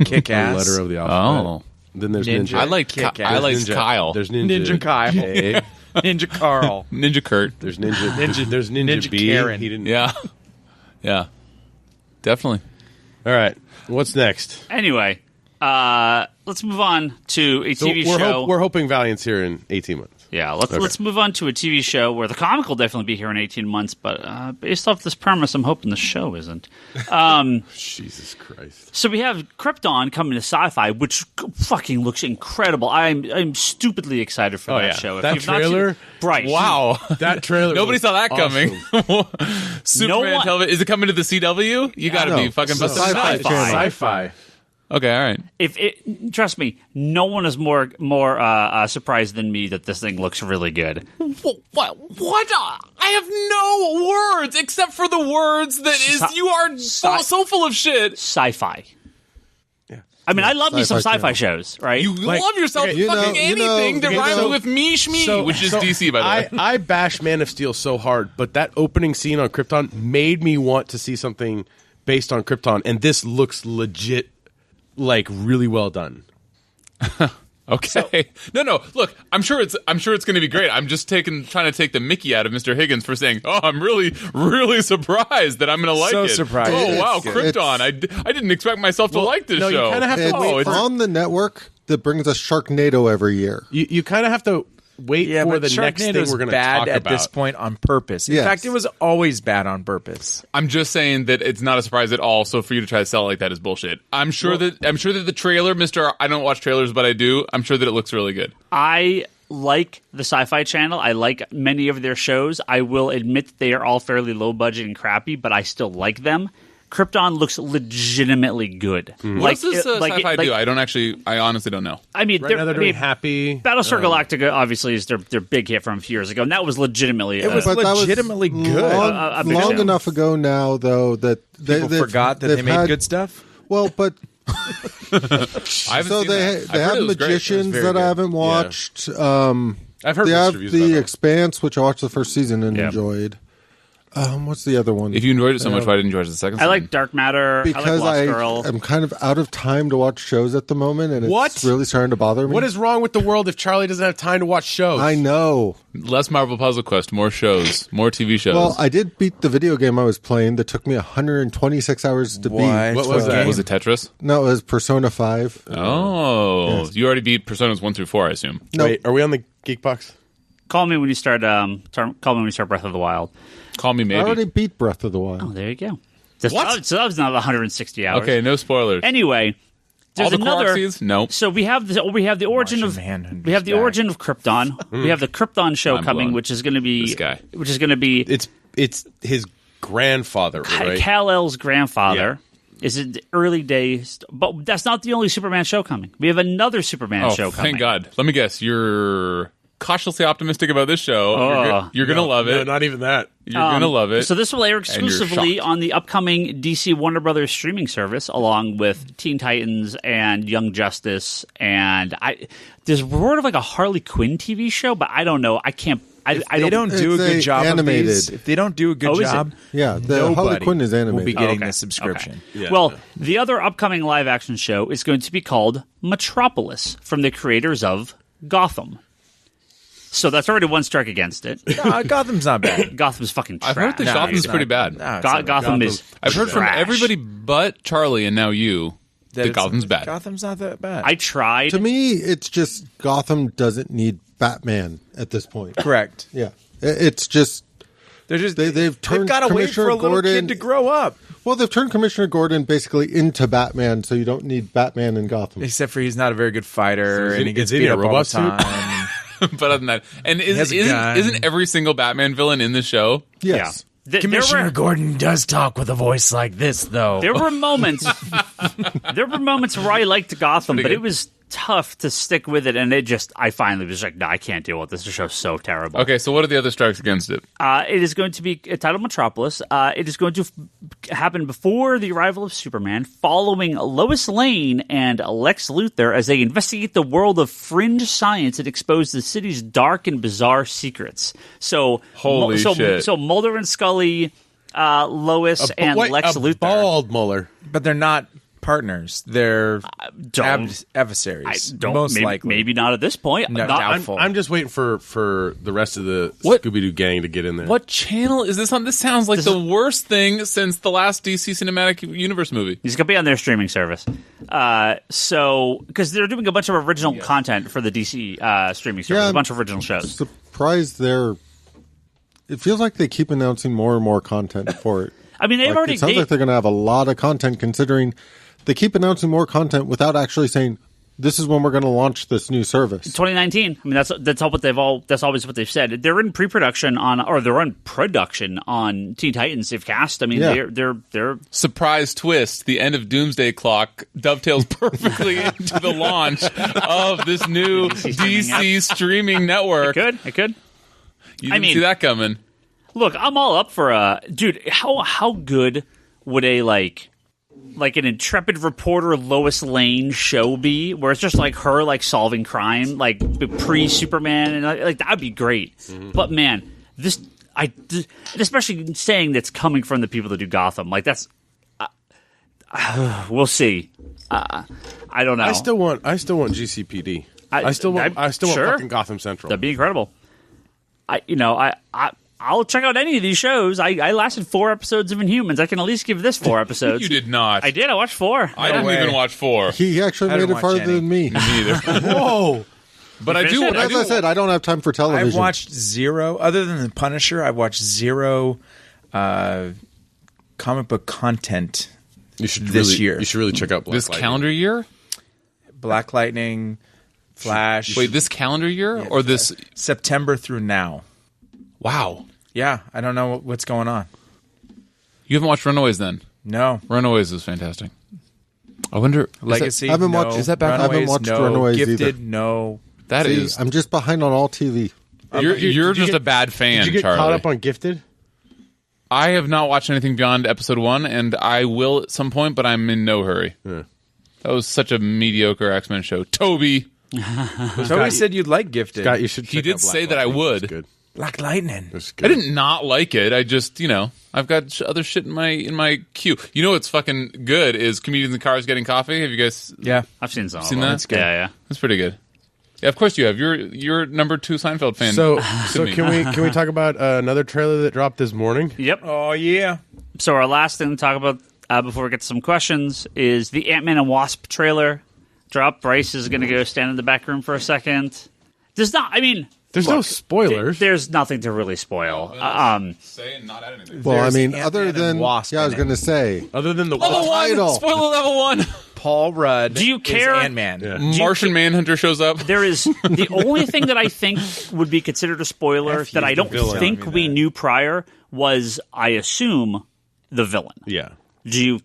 Kick The ass. letter of the alphabet. Oh. Then there's Ninja. Ninja. I like Kick-ass. I like Ninja. Kyle. There's Ninja. Ninja Kyle. K. Ninja Carl. Ninja Kurt. There's Ninja. There's Ninja, Ninja B. Karen. He didn't. Yeah. Yeah. Definitely. All right. What's next? anyway, let's move on to a TV show. We're hoping Valiant's here in 18 months. Yeah, let's move on to a TV show where the comic will definitely be here in 18 months, but based off this premise, I'm hoping the show isn't. Jesus Christ. So we have Krypton coming to Sci-Fi, which fucking looks incredible. I'm stupidly excited for that show. If That you've not seen- trailer? Bryce. Wow. That trailer. Nobody was saw that awesome. coming. Superman one- television. Is it coming to the CW? You got to No, be fucking busting Sci-Fi nuts. channel. Sci-fi. Okay, all right. Trust me, no one is more surprised than me that this thing looks really good. What? I have no words except for the words that is. You are so full of shit. Sci-fi. I mean, I love me some sci-fi shows, right? You love yourself fucking anything that rhymes with me, which is DC, by the way. I bash Man of Steel so hard, but that opening scene on Krypton made me want to see something based on Krypton, and this looks legit, like really well done. Okay. No. Look, I'm sure it's going to be great. I'm just trying to take the Mickey out of Mr. Higgins for saying, "Oh, I'm really, really surprised that I'm going to like it." So surprised. Oh wow, Krypton! I didn't expect myself to like this show. You kind of have to wait It's on the network that brings us Sharknado every year. You kind of have to wait for the next thing we're going to talk bad at about. this point on purpose. In fact, it was always bad on purpose. I'm just saying that it's not a surprise at all. So for you to try to sell it like that is bullshit. I'm sure that the trailer, Mr. I don't watch trailers, but I do. I'm sure that it looks really good. I like the Sci-Fi Channel. I like many of their shows. I will admit they are all fairly low budget and crappy, but I still like them. Krypton looks legitimately good. What does this Sci-Fi do? I honestly don't know. I mean, Right now they're doing Happy. Battlestar Galactica obviously is their big hit from a few years ago, and that was legitimately It was But that was legitimately good. Long enough ago now, though, that People forgot that they made good stuff. Well, but I haven't so seen they that. they I've heard have it was great. Magicians very that good. I haven't watched. I've heard They mixed have reviews about The that. Expanse, which I watched the first season and Yeah. enjoyed. What's the other one? If you enjoyed it so much, why didn't you watch the second I season? like Dark Matter. Because I like Lost Girl. I'm kind of out of time to watch shows at the moment, and it's What? really starting to bother me. What is wrong with the world if Charlie doesn't have time to watch shows? I know. Less Marvel Puzzle Quest, more shows, more TV shows. Well, I did beat the video game I was playing that took me 126 hours to beat. What was that? Was it Tetris? No, it was Persona 5. Oh, you already beat Personas 1 through 4, I assume. No. Wait, are we on the Geek Box? Call me when you start. Call me when you start Breath of the Wild. Call me I maybe. already beat Breath of the Wild. Oh, there you go. So that was not 160 hours. Okay, no spoilers. Anyway, there's All the another. Korok Nope. So we have the origin of Manhunter's we have the back. origin of Krypton. We have the Krypton show I'm coming, blown. which is going to be This guy. which is going to be It's his grandfather, right? Kal-El's grandfather. Is it early days? But that's not the only Superman show coming. We have another Superman show coming. Thank God. Let me guess. You're cautiously optimistic about this show. You're going to love No, it. not even that. You're going to love it. So this will air you're exclusively shocked. on the upcoming DC Warner Brothers streaming service, along with Teen Titans and Young Justice. And there's word of like a Harley Quinn TV show, but I don't know. I can't. They don't do a It's good a job animated. of these. If they don't do a good Oh, is it? job, Yeah, the Harley nobody Quinn is will animated. be getting Okay. the subscription. Okay. Yeah. Well, the other upcoming live action show is going to be called Metropolis, from the creators of Gotham. So that's already one strike against it. No, Gotham's not bad. Gotham's fucking trash. I've heard that No, Gotham's it's pretty not- bad. no, it's not Gotham bad. is. I've heard from trash. everybody but Charlie and now you that It's- Gotham's bad. Gotham's not that bad. I tried. To me, it's just Gotham doesn't need Batman at this point. Correct. Yeah, it's just They're just they've turned got to wait Commissioner for a little Gordon kid to grow up. Well, they've turned Commissioner Gordon basically into Batman, so you don't need Batman in Gotham. Except for he's not a very good fighter, So and he gets is he beat a up all robot the suit? time. But other than that, and has a gun. isn't every single Batman villain in the show? Yes. There Gordon does talk with a voice like this, though. were moments. There were moments where I liked Gotham, Pretty but good. it was tough to stick with it, and I finally was like, no, I can't deal with this. The show's so terrible. Okay, so what are the other strikes against it? It is going to be titled Metropolis. It is going to happen before the arrival of Superman, following Lois Lane and Lex Luthor as they investigate the world of fringe science and expose the city's dark and bizarre secrets. So, Holy shit. So Mulder and Scully, Lois, and Lex a Luthor. bald Mueller. But they're not partners. They're adversaries. Most likely. Maybe not at this point. No, Not- doubtful. I'm just waiting for the rest of the What? Scooby-Doo gang to get in there. What channel is this on? This sounds like the worst thing since the last DC Cinematic Universe movie. He's going to be on their streaming service. So, because they're doing a bunch of original content for the DC streaming service, Yeah, a bunch of original shows. Surprised it feels like they keep announcing more and more content for it. I mean, they've Like, already. it sounds like they're going to have a lot of content, considering they keep announcing more content without actually saying this is when we're going to launch this new service. 2019. I mean, that's always what they've said. They're in production on Teen Titans. They've cast. I mean, they're surprise twist. The end of Doomsday Clock dovetails perfectly into the launch of this new DC streaming network. It could. You didn't see that coming. Look, I'm all up for dude. How good would a like an intrepid reporter Lois Lane show be, where it's just like her like solving crime, like pre-Superman, and like that'd be great. Mm-hmm. But man, especially saying that's coming from the people that do Gotham, like that's we'll see. I don't know. I still want GCPD. I still want fucking Gotham Central. That'd be incredible. I'll check out any of these shows. I lasted 4 episodes of Inhumans. I can at least give this 4 episodes. You did not. I did. I watched 4. I didn't even watch 4. He actually made it farther than me. Me neither. Whoa. But I do. As I said, I don't have time for television. I've watched 0, other than The Punisher, I've watched 0 comic book content this year. You should really check out this calendar year? Black Lightning, Flash. Wait, this calendar year or this September through now? Wow. Yeah, I don't know what's going on. You haven't watched Runaways then? No. Runaways is fantastic. I wonder. Legacy. I haven't watched. Is that back? I haven't watched Runaways Gifted, either. No. That See, is. I'm just behind on all TV. You're just a bad fan, Did you get Charlie. caught up on Gifted? I have not watched anything beyond episode 1, and I will at some point, but I'm in no hurry. Yeah. That was such a mediocre X-Men show. Toby. Toby said you'd like Gifted. Scott, you should. He check did out Black say that I Lightning. would. It's good. Black Lightning. It's I good. didn't not like it. I just, I've got other shit in my queue. You know what's fucking good is Comedians in Cars Getting Coffee. Have you guys Yeah. I've seen some. seen of them. that? That's good. Yeah. That's pretty good. Yeah, of course you have. You're number 2 Seinfeld fan. So to me. can we talk about another trailer that dropped this morning? Yep. Oh, yeah. So our last thing to talk about before we get to some questions is the AntMan and Wasp trailer drop. Bryce is going to go stand in the back room for a second. There's No spoilers. There's nothing to really spoil. Say and not add anything. Well, I mean, Ant-Man other and than Wasp I was in going to say, Other than the Level 1! title. Spoiler level 1! Paul Rudd. Do you care? Is Ant-Man. Yeah. Martian Manhunter shows up. There is the only thing that I think would be considered a spoiler F that you, I the don't villain. think Tell me we that. knew prior was, I assume, the villain. Yeah. Do you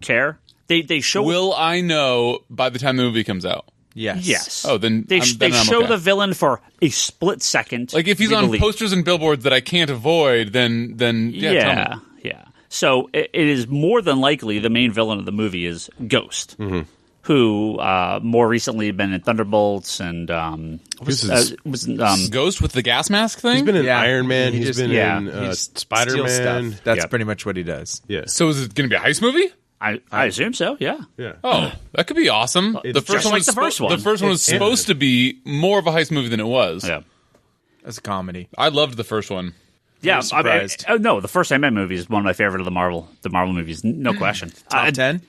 care? They show Will I know by the time the movie comes out? Yes. yes. Oh, then they then I'm show okay. the villain for a split second. Like if he's we on believe. posters and billboards that I can't avoid, then yeah, tell me. Yeah. So it is more than likely the main villain of the movie is Ghost, Mm-hmm. who more recently been in Thunderbolts and Ghost with the gas mask thing. He's been in Yeah. Iron Man. He He's just- been yeah. in He just Spider steals Man. stuff. That's Yep. pretty much what he does. Yeah. So is it going to be a heist movie? I assume so. Yeah. Yeah. Oh, that could be awesome. The just first one like was the first one. The first one was supposed to be more of a heist movie than it was. Yeah. That's a comedy. I loved the first one. Yeah, surprised. no, the first Ant-Man movie is one of my favorite of the Marvel movies, no question. Top 10?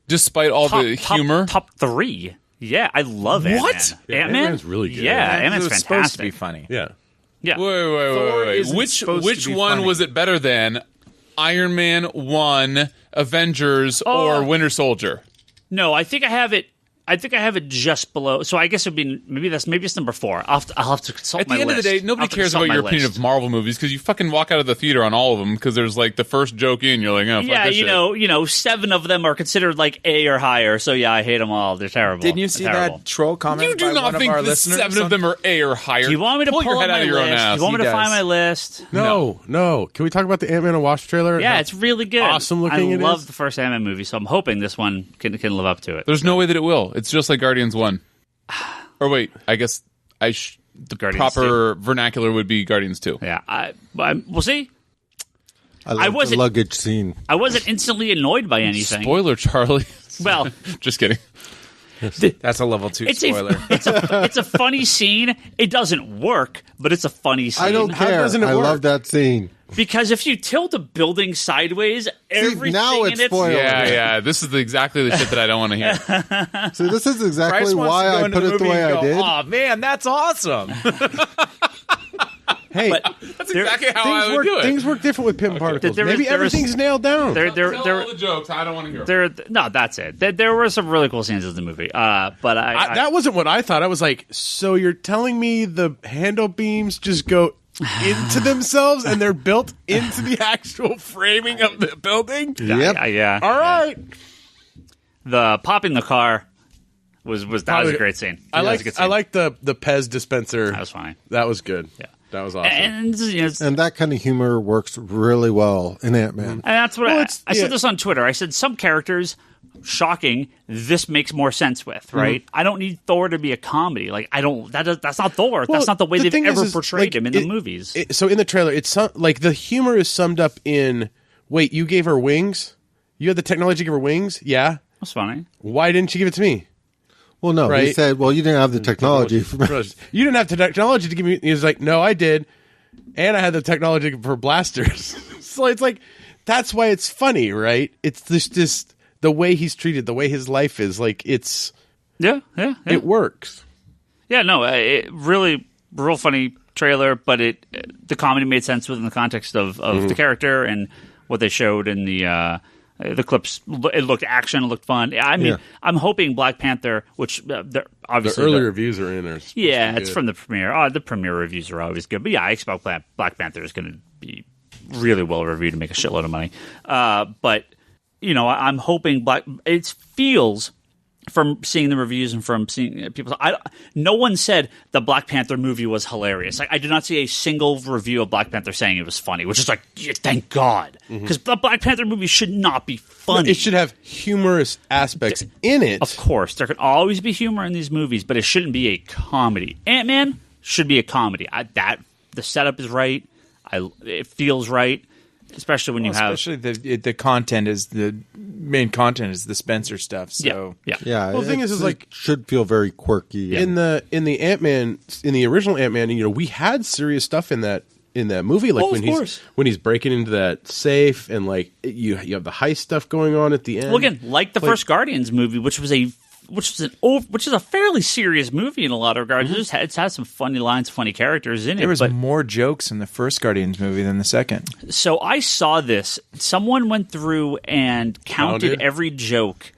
Despite all the humor. top 3. Yeah, I love Ant-Man. What? Yeah, Ant-Man? Ant-Man's really good. Yeah, It Ant-Man's was fantastic. supposed to be funny. Yeah. Yeah. Wait. isn't supposed Which to be one funny. was it better than? Iron Man 1, Avengers, or Winter Soldier? No, I think I have it just below. So I guess it'd be maybe it's number 4. I'll have to consult At my the end list. of the day, I'll nobody have to cares consult about my your opinion list. of Marvel movies because you fucking walk out of the theater on all of them because there's like the first joke in, you're like, oh, fuck Yeah, this you shit. know, 7 of them are considered like A or higher. So yeah, I hate them all. They're terrible. Didn't you see They're terrible. that troll comment You do by not one think of our the listeners? 7 of them are A or higher. Do you want me to pull your pull head up out my of your own list? ass? Do you want me He to find does. my list? No. Can we talk about the Ant-Man and Wasp trailer? Yeah, How it's really good. awesome looking I it love is? the first Ant-Man movie, so I'm hoping this one can live up to it. There's no way that it will. It's just like Guardians 1. Or wait, I guess the Guardians proper vernacular would be Guardians 2. Yeah, we'll see. I love wasn't- the luggage scene. I wasn't instantly annoyed by anything. Spoiler, Charlie. Well, Just kidding. That's a level 2 it's spoiler. it's a funny scene. It doesn't work, but it's a funny scene. I don't care. doesn't it I work? love that scene. Because if you tilt a building sideways, everything now in it's it's spoiled. Yeah. This is exactly the shit that I don't want to hear. So this is Bryce exactly wants why to go I into put it the movie way and I go, did. Oh man, that's awesome. Hey, That's exactly how I would do it. things work different with pin particles. There Maybe was- there was- everything's nailed down. There Tell all the jokes. I don't want to hear them. no, that's it. There were some really cool scenes in the movie. But That wasn't what I thought. I was like, so you're telling me the handle beams just go into themselves and they're built into the actual framing of the building? Yep. yeah. All right. The popping the car was a great scene. I That was a good scene. like the Pez dispenser. That was funny. That was good. Yeah. That was awesome. And, And that kind of humor works really well in Ant-Man. And that's what I yeah. said this on Twitter. I said some characters, shocking, this makes more sense with, right? I don't need Thor to be a comedy. Like that's not Thor. Well, that's not the way they've thing ever is, portrayed like, him in the movies. So in the trailer, it's like the humor is summed up in, wait, you gave her wings? You had the technology to give her wings? Yeah. That's funny. Why didn't you give it to me? Well, no, he Right. said, well, you didn't have the technology. You didn't have the technology to give me. He was like, no, I did. And I had the technology for blasters. So it's like, that's why it's funny, right? It's just the way he's treated, the way his life is. Like, Yeah. it works. Yeah, no, it really real funny trailer, but the comedy made sense within the context of the character and what they showed in the clips. It looked action, it looked fun. I mean, Yeah. I'm hoping Black Panther, which The obviously early reviews are in there. yeah, it's from the premiere. Oh, the premiere reviews are always good, but yeah, I expect Black Panther is going to be really well reviewed and make a shitload of money. But I'm hoping it feels. From seeing the reviews and from seeing people, no one said the Black Panther movie was hilarious. Like, I did not see a single review of Black Panther saying it was funny, which is like, yeah, thank God, because the Black Panther movie should not be funny. It should have humorous aspects in it. Of course, there can always be humor in these movies, but it shouldn't be a comedy. Ant-Man should be a comedy. The setup is right. It feels right. Especially when you have, especially the content is the main content is the Spencer stuff. So yeah. Yeah. Well, the thing is it like should feel very quirky. in the Ant-Man, in the original Ant-Man, we had serious stuff in that movie, like Oh, of course. when he's breaking into that safe and like you have the heist stuff going on at the end. Well, again, like the first Guardians movie, which is a fairly serious movie in a lot of regards. It's had some funny lines, funny characters in it. there was but, more jokes in the first Guardians movie than the second. so I saw this. Someone went through and counted Counted? every joke.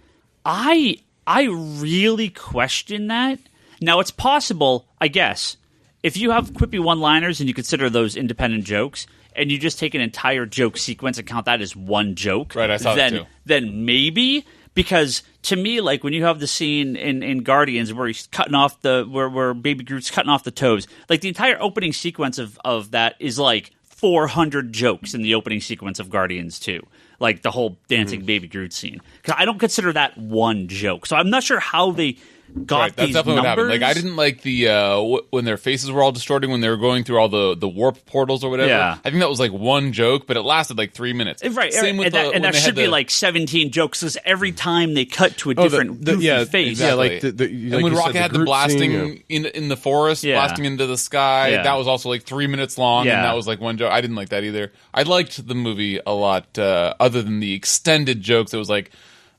I really question that. Now, it's possible, I guess, if you have quippy one-liners and you consider those independent jokes, and you just take an entire joke sequence and count that as one joke, Right, I saw that too. Then maybe. Because to me, like when you have the scene in Guardians where he's cutting off where Baby Groot's cutting off the toes, like the entire opening sequence of that is like 400 jokes in the opening sequence of Guardians 2. Like the whole dancing Baby Groot scene. Because I don't consider that one joke. So I'm not sure how they got Right, that's these definitely what numbers. happened. Like, I didn't like the when their faces were all distorting when they were going through all the warp portals or whatever. Yeah. I think that was like one joke, but it lasted like 3 minutes. Right, Same with and that should be like 17 jokes because every time they cut to a different goofy face. exactly. Yeah, like and like when you said, Rocket the had the Groot blasting scene, in the forest, Yeah. blasting into the sky, Yeah. that was also like 3 minutes long, Yeah. and that was like one joke. I didn't like that either. I liked the movie a lot, other than the extended jokes. It was like,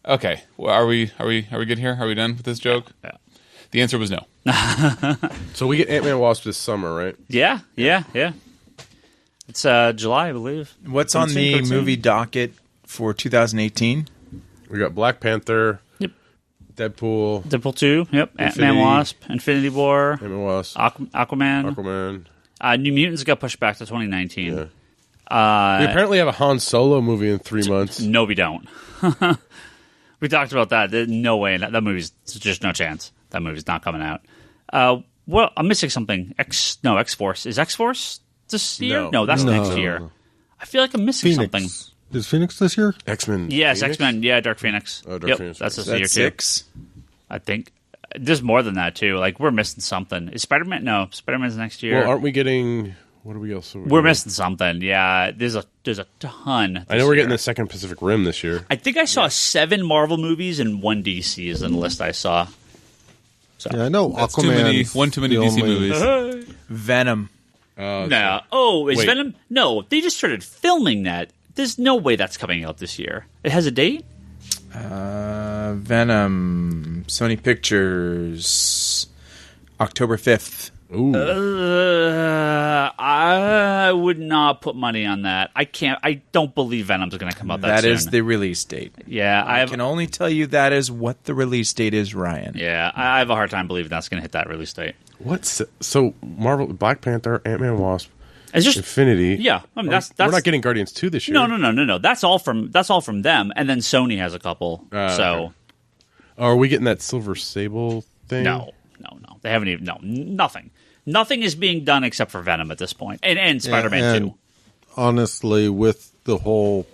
okay, well, are we good here? Are we done with this joke? Yeah. The answer was no. So we get Ant-Man and Wasp this summer, right? Yeah. It's July, I believe. What's on the movie docket for 2018? We got Black Panther, Yep. Deadpool, Deadpool 2, yep. Ant-Man, Wasp, Infinity War, Ant-Man and Wasp, Aquaman. Aquaman. New Mutants got pushed back to 2019. Yeah. We apparently have a Han Solo movie in 3 months. No, we don't. We talked about that. There's no way. That movie's just no chance. That movie's not coming out. Well, I'm missing something. X-Force. Is X-Force this year? No, that's next year. I feel like I'm missing something. Phoenix. Is Phoenix this year? X-Men. Yes, Phoenix? X-Men. Yeah, Dark Phoenix. Oh, Dark Phoenix. That's this That's year, 6. too. I think. There's more than that, too. Like, we're missing something. Is Spider-Man? No, Spider-Man's next year. Well, aren't we getting... What are we else? We're missing something. Yeah, there's a ton. I know we're getting the. the second Pacific Rim this year. I think I saw 7 Marvel movies and 1 DC is in the list I saw. So. Yeah, I know That's Aquaman. one too many DC movies. Venom. No. Oh, is Wait. Venom? No, they just started filming that. There's no way that's coming out this year. It has a date? Venom. Sony Pictures. October 5th. I would not put money on that. I don't believe Venom's going to come out that soon. That is the release date. Yeah, I can only tell you that is what the release date is, Ryan. Yeah, I have a hard time believing that's going to hit that release date. So Marvel, Black Panther, Ant-Man and Wasp, It's just Infinity. Yeah, I mean that's we're not getting Guardians 2 this year. No. That's all from them, and then Sony has a couple. Okay. Are we getting that Silver Sable thing? No. They haven't even. No, nothing. Nothing is being done except for Venom at this point, and Spider-Man 2. Honestly, with the whole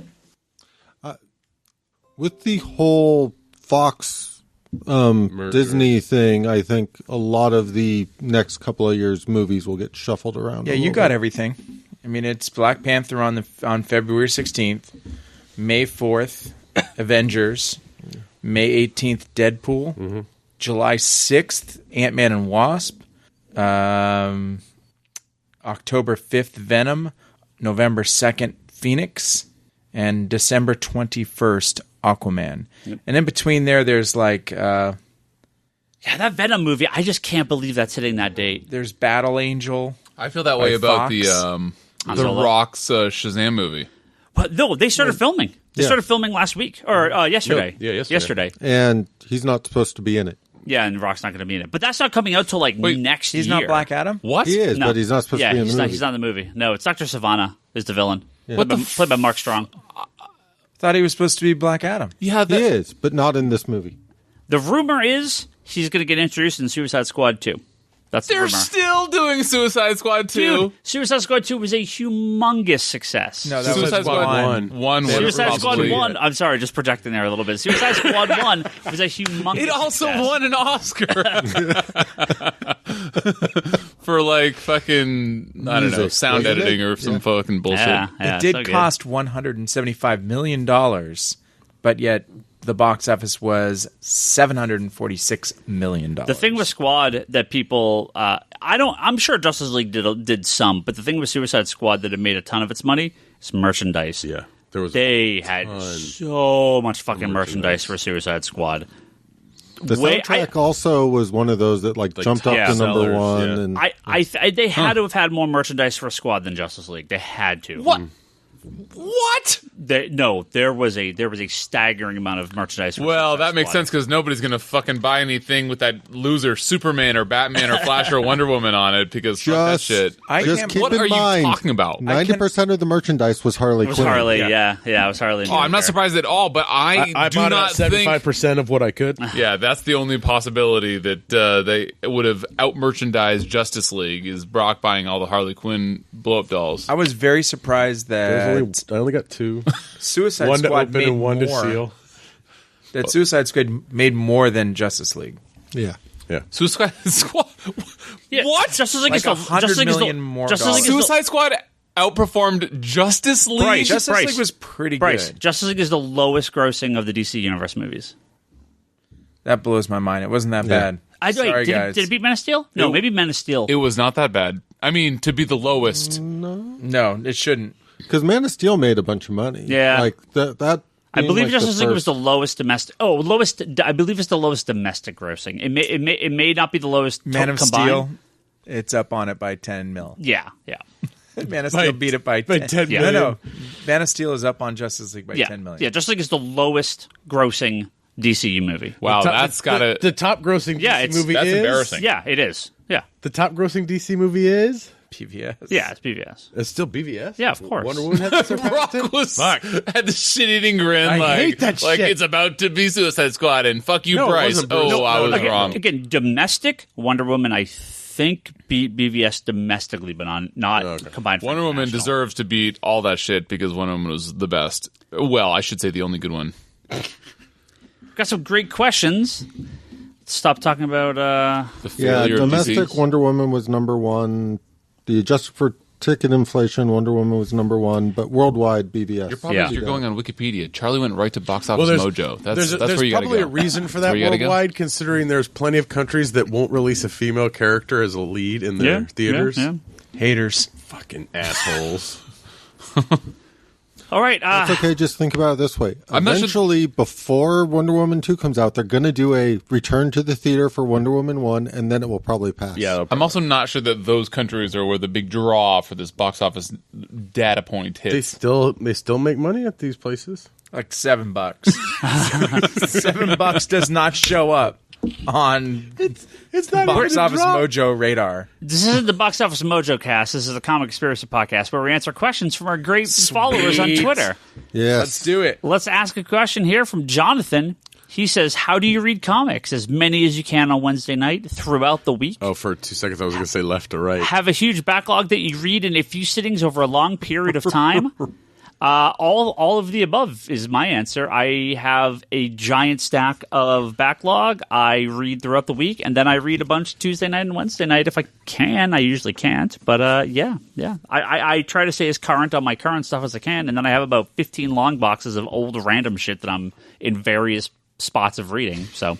Fox Disney thing, I think a lot of the next couple of years' movies will get shuffled around. Yeah, you got everything. I mean, it's Black Panther on February 16th, May 4th, Avengers, May 18th, Deadpool, July 6th, Ant-Man and Wasp, October 5th, Venom, November 2nd, Phoenix, and December 21st, Aquaman. Yep. And in between there's like... that Venom movie, I just can't believe that's hitting that date. There's Battle Angel. I feel that way about Fox. the Rock's Shazam movie. But no, they started filming. They started filming last week, or yesterday. Yesterday. And he's not supposed to be in it. Yeah, and Rock's not going to be in it. But that's not coming out till next year. He's not Black Adam? What? He is, but he's not supposed to be in the movie. He's not in the movie. No, it's Dr. Savannah is the villain. Yeah. Played by Mark Strong. Thought he was supposed to be Black Adam. Yeah, he is, but not in this movie. The rumor is he's going to get introduced in Suicide Squad 2. That's the They're rumor. still doing Suicide Squad 2. Dude, Suicide Squad 2 was a humongous success. No, that Suicide was Squad 1. Suicide Squad probably. 1, I'm sorry, just projecting there a little bit. Suicide Squad 1 was a humongous It also success. won an Oscar for like fucking Music, sound wasn't it? editing or some fucking bullshit. Yeah, It did so good. cost $175 million, but yet the box office was $746 million. The thing with Squad that people, I'm sure Justice League did some, but the thing with Suicide Squad that it made a ton of its money is merchandise. Yeah. They had so much fucking merchandise for Suicide Squad. The soundtrack also was one of those that jumped up to number sellers, one. yeah. And They had to have had more merchandise for Squad than Justice League. They had to. What? What? There was a staggering amount of merchandise. For Well, Suicide that makes Squad. sense because nobody's going to fucking buy anything with that loser Superman or Batman or Flash or Wonder Woman on it because fuck that shit. just keep What in are you mind, talking about? 90% of the merchandise was Harley It was Quinn. Harley, yeah, it was Harley. Oh, I'm not surprised at all, but I do bought not out think... 75% of what I could. Yeah, that's the only possibility that they would have out-merchandised Justice League is Brock buying all the Harley Quinn blow-up dolls. I was very surprised that I only got 2. Suicide One to Squad open made and one more. to seal. That Suicide Squad made more than Justice League. Yeah. Yeah. Suicide Squad... Yeah, What? Justice League Like is the $100 million more Justice League is the- Suicide Squad outperformed Justice League? Justice League was pretty Bryce, good. Justice League is the lowest grossing of the DC Universe movies. That blows my mind. It wasn't that bad. Sorry, guys. Did it beat Man of Steel? No, maybe Man of Steel. It was not that bad. I mean, to be the lowest. No, it shouldn't. Because Man of Steel made a bunch of money. Yeah. That I believe being, Justice the League was first- the lowest domestic. I believe it's the lowest domestic grossing. It may not be the lowest. Man of combined. Steel, it's up on it by 10 mil. Yeah. Man of Steel beat it by 10. 10 Yeah. million. No. Man of Steel is up on Justice League by 10 million. Yeah, Justice League is the lowest grossing DCU movie. Wow, that's got to... The top grossing Yeah, DC movie that's is... embarrassing. Yeah, it is. Yeah. The top grossing DC movie is... PVS. Yeah, it's PBS. It's still BVS. Yeah, of course. Wonder Woman has to surpass it. Rock was had the shit-eating grin I hate that like shit. it's about to be Suicide Squad and fuck you, No, it Bryce. wasn't, Bruce. Oh, I was Again, wrong. Again, domestic Wonder Woman, I think beat BVS domestically, but not combined. For Wonder Woman international. deserves to beat all that shit because Wonder Woman was the best. Well, I should say the only good one. Got some great questions. Let's stop talking about. The Yeah, failure of domestic DC. Wonder Woman was number one. The adjusted for ticket inflation, Wonder Woman was number one, but worldwide, BVS. Your problem is you're going on Wikipedia. Charlie went right to Box Well, Office there's, Mojo. there's That's where you got to probably go. a reason for That's that where you gotta go. worldwide, considering there's plenty of countries that won't release a female character as a lead in their theaters. Yeah. Haters. Fucking assholes. All right. It's okay. Just think about it this way. I'm not sure- Eventually, before Wonder Woman 2 comes out, they're going to do a return to the theater for Wonder Woman 1, and then it will probably pass. Yeah, I'm also not sure that those countries are where the big draw for this box office data point hits. they still make money at these places. Like $7. $7 does not show up on It's not Box even a Office drop. Mojo radar. This isn't the Box Office Mojo cast. This is the Comic Conspiracy Podcast where we answer questions from our great followers on Twitter. Yes. Let's do it. Let's ask a question here from Jonathan. He says, how do you read comics? As many as you can on Wednesday night throughout the week. Oh, for 2 seconds I was going to say left or right. Have a huge backlog that you read in a few sittings over a long period of time. All of the above is my answer. I have a giant stack of backlog. I read throughout the week, and then I read a bunch Tuesday night and Wednesday night if I can. I usually can't, but yeah. I try to stay as current on my current stuff as I can, and then I have about 15 long boxes of old random shit that I'm in various spots of reading. So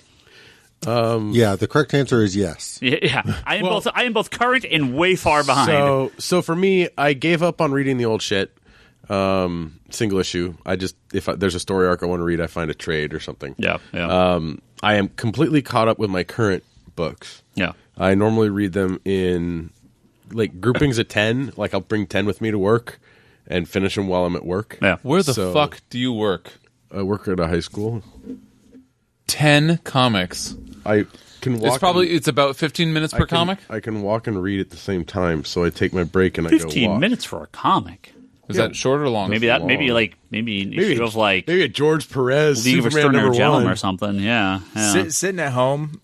Yeah, the correct answer is yes. yeah, I am both current and way far behind. So for me, I gave up on reading the old shit. Single issue. I just if there's a story arc I want to read, I find a trade or something. Yeah. I am completely caught up with my current books. Yeah. I normally read them in like groupings of 10. Like I'll bring 10 with me to work and finish them while I'm at work. Yeah. Where the So- fuck do you work? I work at a high school. 10 comics. I can walk. It's about 15 minutes per comic. I can walk and read at the same time, so I take my break and I go 15 walk. minutes for a comic. Is that short or long? Maybe long. maybe an issue of like maybe a George Perez League of Superman Extraordinary Gentlemen #1. or something. Yeah. Sitting at home,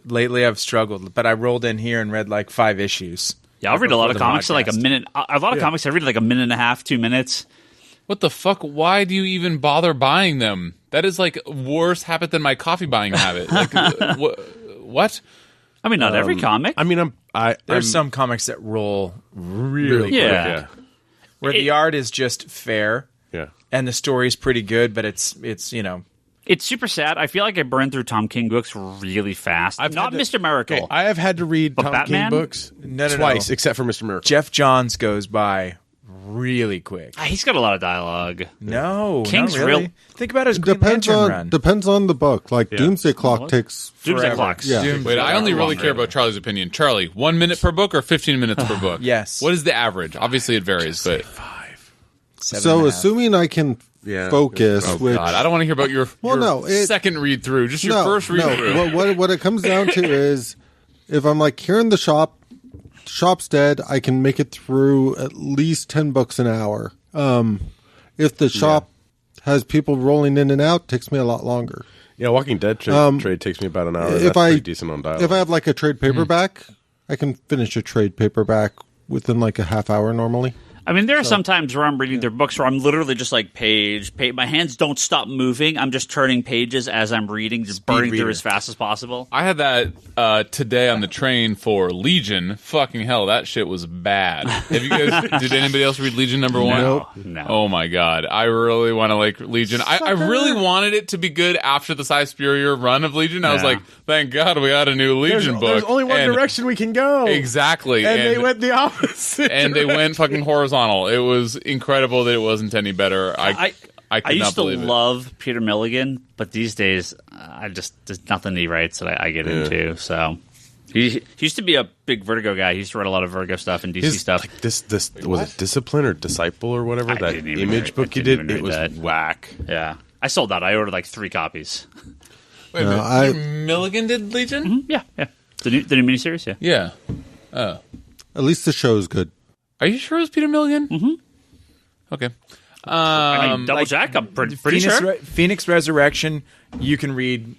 lately I've struggled, but I rolled in here and read like 5 issues. Yeah, I'll read a lot of Before the comics in like a podcast. minute. A lot of comics I read in like a minute and a half, 2 minutes. What the fuck? Why do you even bother buying them? That is like worse habit than my coffee buying habit. Like, what? I mean, not every comic. I mean, There's some comics that roll really quick, Yeah. where the art is just fair yeah. and the story's pretty good, but it's It's super sad. I feel like I burned through Tom King books really fast. I've Not had to- Mr. Miracle. Okay, I have had to read Tom Batman? King books No, twice, except for Mr. Miracle. Jeff Johns goes by really quick. He's got a lot of dialogue. No, King's not really. real- Think about his Green Depends Lantern on run. depends on the book. Like Doomsday Clock takes Doomsday Forever. Clocks. Yeah. Wait, I only really care about Charlie's opinion. Charlie, 1 minute per book or 15 minutes per book? Yes. What is the average? Obviously, it varies, but 7 So and a half. assuming I can Yeah. focus, oh which god, I don't want to hear about your second read through. Just your first read through. What it comes down to is if I'm like here in the shop's dead, I can make it through at least 10 books an hour. If the shop has people rolling in and out, it takes me a lot longer. Yeah, Walking Dead trade takes me about an hour. That's pretty decent on dialogue. If I have like a trade paperback, I can finish a trade paperback within like a half hour normally. I mean, there are some times where I'm reading their books where I'm literally just like page. My hands don't stop moving. I'm just turning pages as I'm reading, just burning through reader. as fast as possible. I had that today on the train for Legion. Fucking hell, that shit was bad. Have you guys? Did anybody else read Legion number 1? No. Oh my god, I really want to like Legion. I really wanted it to be good after the Cy Spurrier run of Legion. I was Yeah. like, thank God we got a new Legion book. There's only one And- direction we can go. Exactly, And they went the opposite. and they went fucking horizontal. It was incredible that it wasn't any better. I could used not to believe it. love Peter Milligan, but these days, there's nothing he writes that I get into. So he used to be a big Vertigo guy. He used to write a lot of Vertigo stuff and DC stuff. Like this was it Discipline or Disciple or whatever I that didn't even image read- book I you didn't did. even It was read that. whack. Yeah, I sold that. I ordered like 3 copies. Wait a No, minute. Milligan did Legion? Yeah. The new miniseries. Yeah. Yeah. At least the show is good. Are you sure it was Peter Milligan? Mm-hmm. Okay. I mean, double check. I'm pretty sure. Phoenix Resurrection, you can read.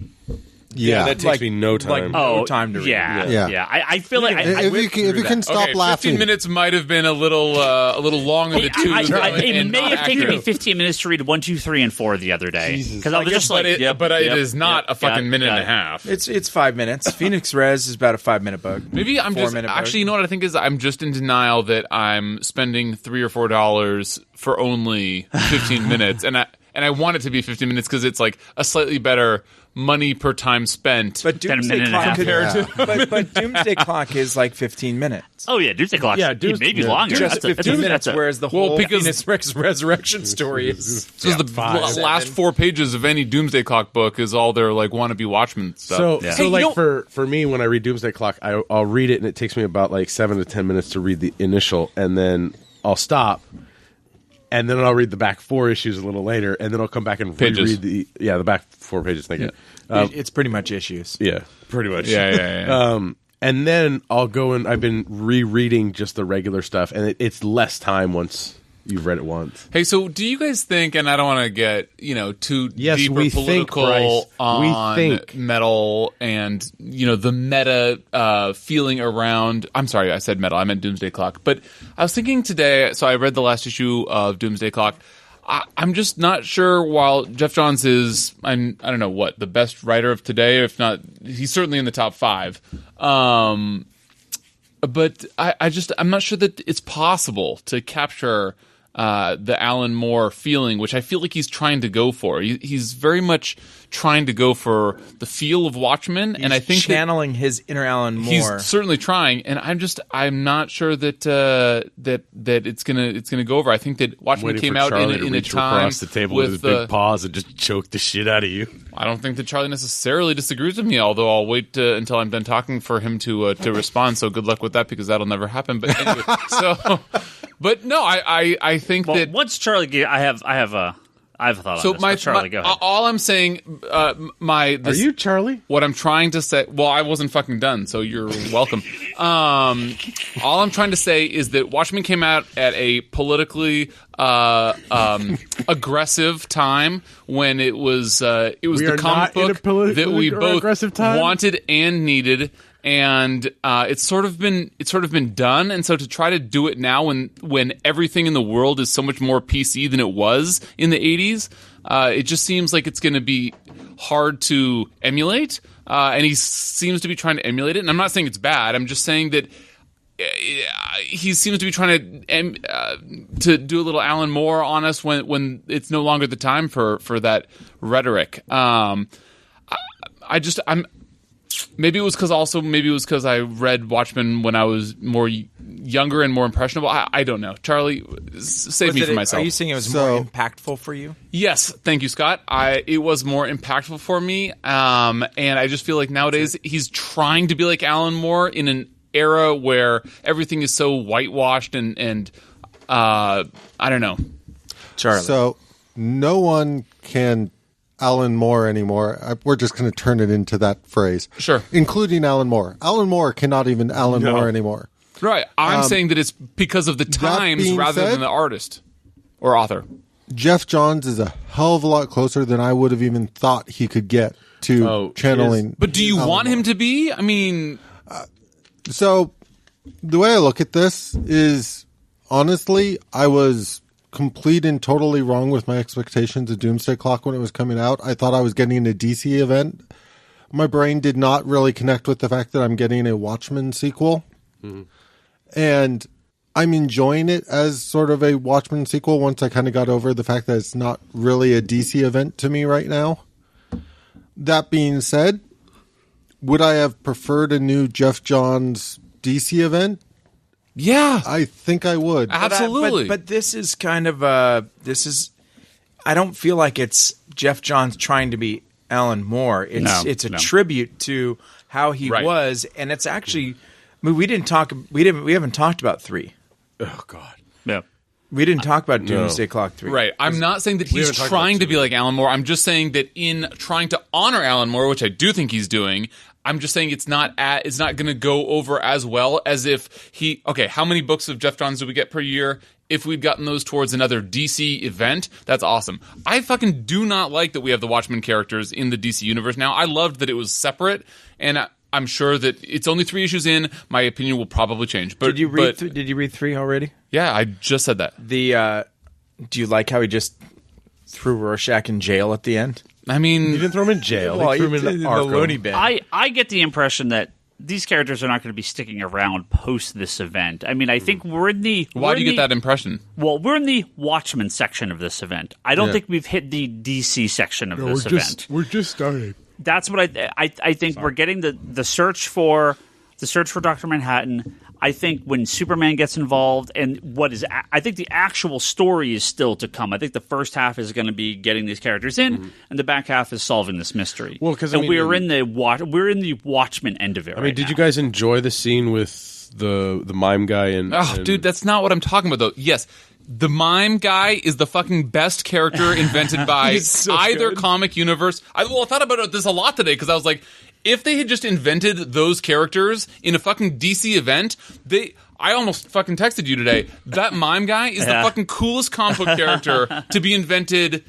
Yeah. that takes me no time. no time to read. Yeah. I feel like if you can stop Okay, 15 laughing. minutes might have been a little long in the tooth. it may have taken me accurate. 15 minutes to read 1, 2, 3, and 4 the other day because I was just like, it is not a fucking minute and a half. It's 5 minutes. Phoenix Res is about a 5-minute book. Maybe I'm just 4-minute actually. book. You know what I think is? I'm just in denial that I'm spending $3 or $4 for only 15 minutes, and and I want it to be 15 minutes because it's like a slightly better money per time spent. But Doomsday minute and a half. Clock but Doomsday Clock is like 15 minutes. Oh yeah, Doomsday Clock. Yeah, Maybe longer. Just 15 minutes, whereas the whole because- Phoenix Rex resurrection story is So the last 4 pages of any Doomsday Clock book is all their like wannabe Watchmen stuff. So, Yeah. so Hey, like for me, when I read Doomsday Clock, I'll read it, and it takes me about like 7 to 10 minutes to read the initial, and then I'll stop, and then I'll read the back 4 issues a little later, and then I'll come back and Pages. reread the back 4 pages. Thank you. it's pretty much issues. Yeah, pretty much. yeah. And then I'll go and I've been rereading just the regular stuff, and it's less time once you've read it once. Hey, so do you guys think, and I don't want to get, too Yes, deeper we think, political Bryce. on We think. metal and, the meta feeling around, I'm sorry, I said metal, I meant Doomsday Clock. But I was thinking today, so I read the last issue of Doomsday Clock. I'm just not sure, while Jeff Johns is, I don't know what, the best writer of today, if not, he's certainly in the top 5. But I'm not sure that it's possible to capture the Alan Moore feeling, which I feel like he's trying to go for. He's very much trying to go for the feel of Watchmen, and I think channeling his inner Alan Moore. he's certainly trying. And I'm not sure that it's gonna go over. I think that Watchmen Waiting came for out Charlie in to a reach time across the table with his big paws and just choke the shit out of you. I don't think that Charlie necessarily disagrees with me, although I'll wait until I'm done talking for him to respond. So good luck with that, because that'll never happen. But anyway, but no, I think that once Charlie, I have a thought so on this. Charlie, go ahead. all I'm saying, Are you Charlie? what I'm trying to say. Well, I wasn't fucking done, so you're welcome. All I'm trying to say is that Watchmen came out at a politically aggressive time when it was We the are comic not in a book politically that we both aggressive time? wanted and needed. And it's sort of been done, and so to try to do it now when everything in the world is so much more PC than it was in the 80s, it just seems like it's going to be hard to emulate. And he seems to be trying to emulate it. And I'm not saying it's bad. I'm just saying that he seems to be trying to do a little Alan Moore on us when it's no longer the time for that rhetoric. Maybe it was because I read Watchmen when I was more younger and more impressionable. I don't know. Charlie, save me from myself. Are you saying it was more impactful for you? Yes, thank you, Scott. It was more impactful for me, and I just feel like nowadays he's trying to be like Alan Moore in an era where everything is so whitewashed and I don't know. Charlie. So no one can Alan Moore anymore. We're just going to turn it into that phrase. Sure. Including Alan Moore. Alan Moore cannot even Alan Moore anymore. Right. I'm saying that it's because of the times being rather said, than the artist or author. Jeff Johns is a hell of a lot closer than I would have even thought he could get to channeling. But do you Alan want him Moore. to be? I mean, So the way I look at this is, honestly, I was complete and totally wrong with my expectations of Doomsday Clock when it was coming out. I thought I was getting a DC event. My brain did not really connect with the fact that I'm getting a Watchmen sequel. Mm-hmm. And I'm enjoying it as sort of a Watchmen sequel once I kind of got over the fact that it's not really a DC event to me right now. That being said, would I have preferred a new Jeff Johns DC event? yeah. I think I would. Absolutely. But this is kind of I don't feel like it's Jeff Johns trying to be Alan Moore. It's a tribute to how he was, and it's actually. I mean, we haven't talked about 3. Oh God. Yeah. We didn't talk about Doomsday Clock 3. Right. I'm not saying that he's trying to be like Alan Moore. I'm just saying that in trying to honor Alan Moore, which I do think he's doing, I'm just saying it's not going to go over as well as if he. Okay, how many books of Jeff Johns do we get per year? If we'd gotten those towards another DC event, that's awesome. I fucking do not like that we have the Watchmen characters in the DC universe now. I loved that it was separate, and I'm sure that it's only 3 issues in. My opinion will probably change. But Did you read 3 already? Yeah, I just said that. Do you like how he just threw Rorschach in jail at the end? I mean, You didn't throw him in jail. Well, he threw him he in did the the loony bin. I get the impression that these characters are not going to be sticking around post this event. I mean, I think we're in the... Why do you get that impression? Well, we're in the Watchmen section of this event. I don't think we've hit the DC section of this event. We're just starting. That's what I think. We're getting the search for Dr. Manhattan. I think when Superman gets involved, and I think the actual story is still to come. I think the first half is going to be getting these characters in, and the back half is solving this mystery. Well, because we're in the Watchmen end of it. I mean, did you guys enjoy the scene with the mime guy and? Dude, that's not what I'm talking about, though. Yes. The mime guy is the fucking best character invented by either comic universe. I thought about this a lot today because I was like, if they had just invented those characters in a fucking DC event, I almost fucking texted you today. That mime guy is the fucking coolest comic book character to be invented.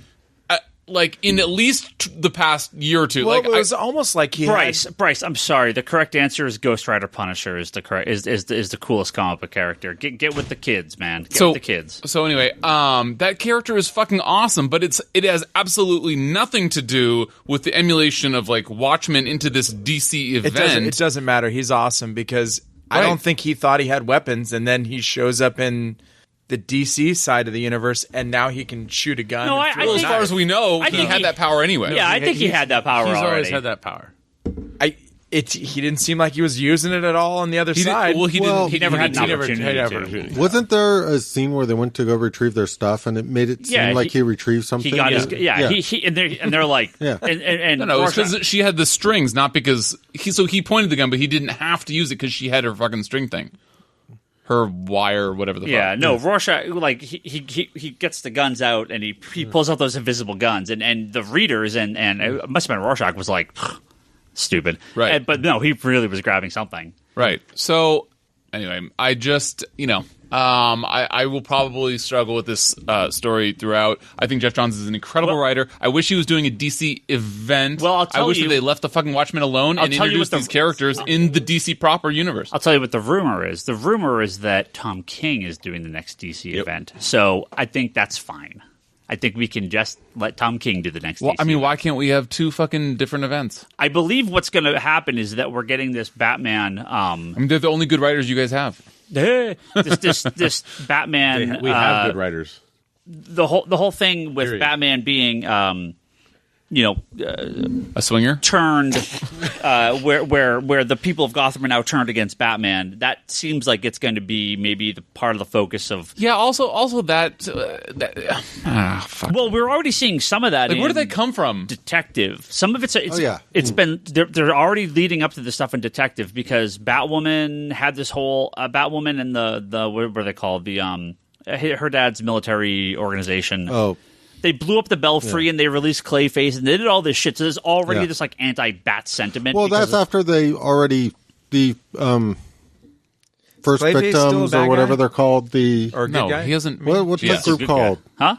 Like in at least the past year or two. Well, like it was almost like Bryce. I'm sorry. The correct answer is Ghost Rider Punisher is the coolest comic book character. Get with the kids, man. Get with the kids. So anyway, that character is fucking awesome, but it has absolutely nothing to do with the emulation of like Watchmen into this DC event. It doesn't matter. He's awesome because I don't think he thought he had weapons, and then he shows up in the DC side of the universe, and now he can shoot a gun. No, as far as we know, he had that power anyway. Yeah, I think he had that power already. He's always had that power. He didn't seem like he was using it at all on the other side. He never had an opportunity to. Wasn't there a scene where they went to go retrieve their stuff, and it made it seem like he retrieved something? He got his and they're like, and no, it's because she had the strings, not because he pointed the gun, but he didn't have to use it because she had her fucking string thing. Her wire, whatever the fuck. Yeah, no, Rorschach, like, he gets the guns out, and he pulls out those invisible guns, and the readers, and it must have been Rorschach, was like, stupid. Right. But no, he really was grabbing something. Right. So, anyway, I just, I will probably struggle with this story throughout. I think Jeff Johns is an incredible writer. I wish he was doing a DC event. Well, I'll tell you. I wish that they left the fucking Watchmen alone and introduced these characters in the DC proper universe. I'll tell you what the rumor is. The rumor is that Tom King is doing the next DC event. So I think that's fine. I think we can just let Tom King do the next DC event. Why can't we have two fucking different events? I believe what's going to happen is that we're getting this Batman... they're the only good writers you guys have. This Batman... we have good writers. The whole thing with Batman being... a swinger turned, where the people of Gotham are now turned against Batman. That seems like it's going to be maybe the part of the focus of. Yeah. Also that. Fuck. Well, we're already seeing some of that. Like, where did they come from? Detective. Some of it's been they're already leading up to the stuff in Detective because Batwoman had this whole Batwoman and the what were they called her dad's military organization. Oh. They blew up the Belfry and they released Clayface and they did all this shit. So there's already this like anti-Bat sentiment. Well, that's after they already the first Clayface victims or whatever they're called. He hasn't. What's that group called? Huh?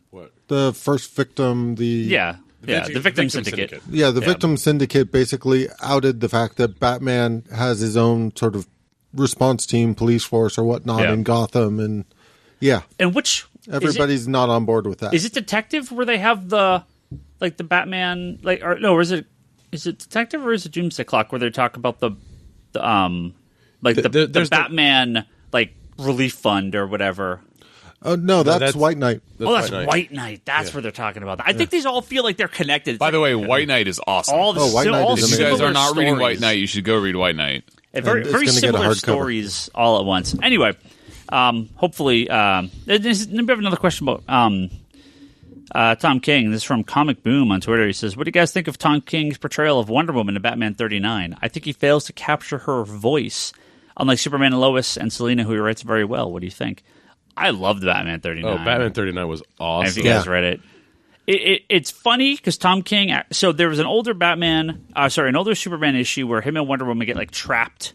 What? The first victim. The Victim Syndicate. Yeah, the Victim Syndicate basically outed the fact that Batman has his own sort of response team, police force or whatnot in Gotham, and and which. Everybody's not on board with that. Is it Detective where they have the Batman or is it Detective or is it Doomsday Clock where they talk about the Batman relief fund or whatever? No, that's White Knight. That's White Knight. That's where they're talking about that. I think these all feel like they're connected. By the way, White Knight is awesome. White Knight is if you guys are not reading stories. White Knight, you should go read White Knight. Very similar stories all at once. Anyway. Hopefully, we have another question about Tom King. This is from Comic Boom on Twitter. He says, what do you guys think of Tom King's portrayal of Wonder Woman in Batman 39? I think he fails to capture her voice, unlike Superman and Lois and Selina, who he writes very well. What do you think? I loved Batman 39. Oh, Batman 39 was awesome. Have you guys read it? It's funny because Tom King... So there was an older an older Superman issue where him and Wonder Woman get trapped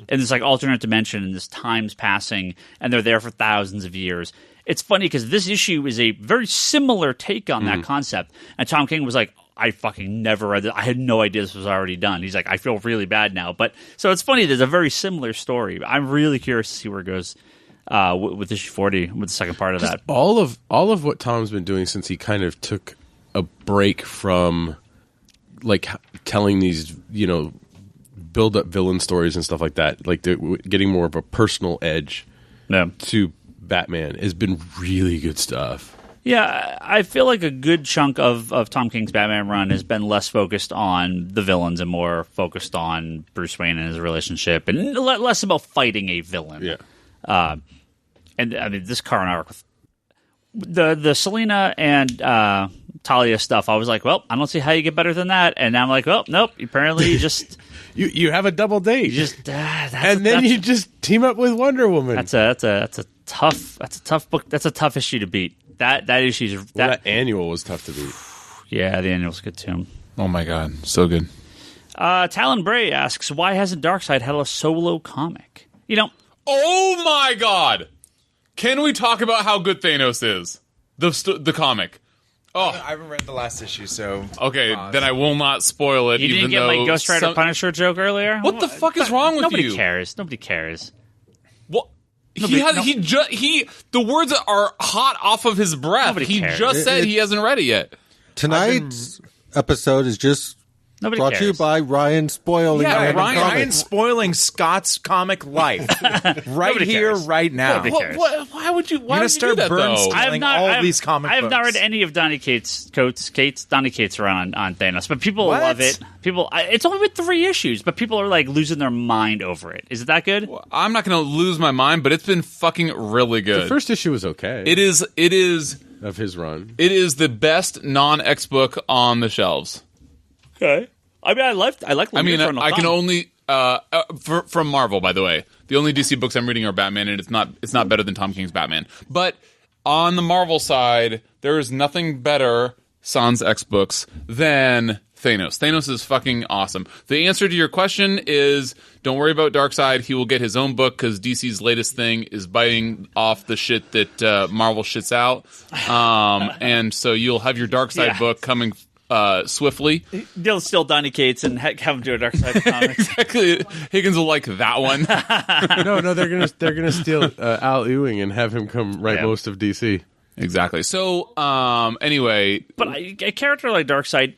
in this alternate dimension, and this time's passing, and they're there for thousands of years. It's funny because this issue is a very similar take on that concept. And Tom King was like, I fucking never read this. I had no idea this was already done. He's like, I feel really bad now. But so it's funny. There's a very similar story. I'm really curious to see where it goes with issue 40, with the second part of that. All of what Tom's been doing since he kind of took a break from telling these build up villain stories and stuff like that, like they're getting more of a personal edge to Batman, has been really good stuff. Yeah, I feel like a good chunk of Tom King's Batman run has been less focused on the villains and more focused on Bruce Wayne and his relationship, and less about fighting a villain. Yeah. And I mean, this current arc with the Selina and Talia stuff, I was like, well, I don't see how you get better than that. And now I'm like, well, nope. Apparently, you just you have a double date, you just you just team up with Wonder Woman. That's a tough book. That's a tough issue to beat. That issue that annual was tough to beat. Yeah, the annual's good too. Oh my god, so good. Talon Bray asks, why hasn't Darkseid had a solo comic? Oh my god! Can we talk about how good Thanos is? The comic. Oh, I haven't read the last issue, so okay. Then I will not spoil it. You didn't get my Ghost Rider Punisher joke earlier. What the fuck is wrong with Nobody you? cares. Nobody cares. What? The words are hot off of his breath. Nobody he cares. just said he hasn't read it yet. Tonight's episode is just Nobody brought cares. to you by Ryan spoiling. Yeah, Ryan spoiling Scott's comic life right Nobody here, cares. right now. Nobody cares. Why would you? Why gonna would you do start that though? Bernstein- all these comic I have not books. read any of Donny Cates' run on Thanos, but people What? love it. It's only been 3 issues, but people are like losing their mind over it. Is it that good? I'm not going to lose my mind, but it's been fucking really good. The first issue was okay. It is of his run. It is the best non-X book on the shelves. Okay. I mean, I like. I mean, I can only from Marvel, by the way. The only DC books I'm reading are Batman, and it's not better than Tom King's Batman. But on the Marvel side, there is nothing better sans X books than Thanos. Thanos is fucking awesome. The answer to your question is, don't worry about Darkseid. He will get his own book because DC's latest thing is biting off the shit that Marvel shits out, and so you'll have your Darkseid book coming swiftly. They'll steal Donny Cates and have him do a Darkseid comic. Exactly. Higgins will like that one. No, they're gonna steal Al Ewing and have him come write most of DC. Exactly. So, anyway, but a character like Darkseid,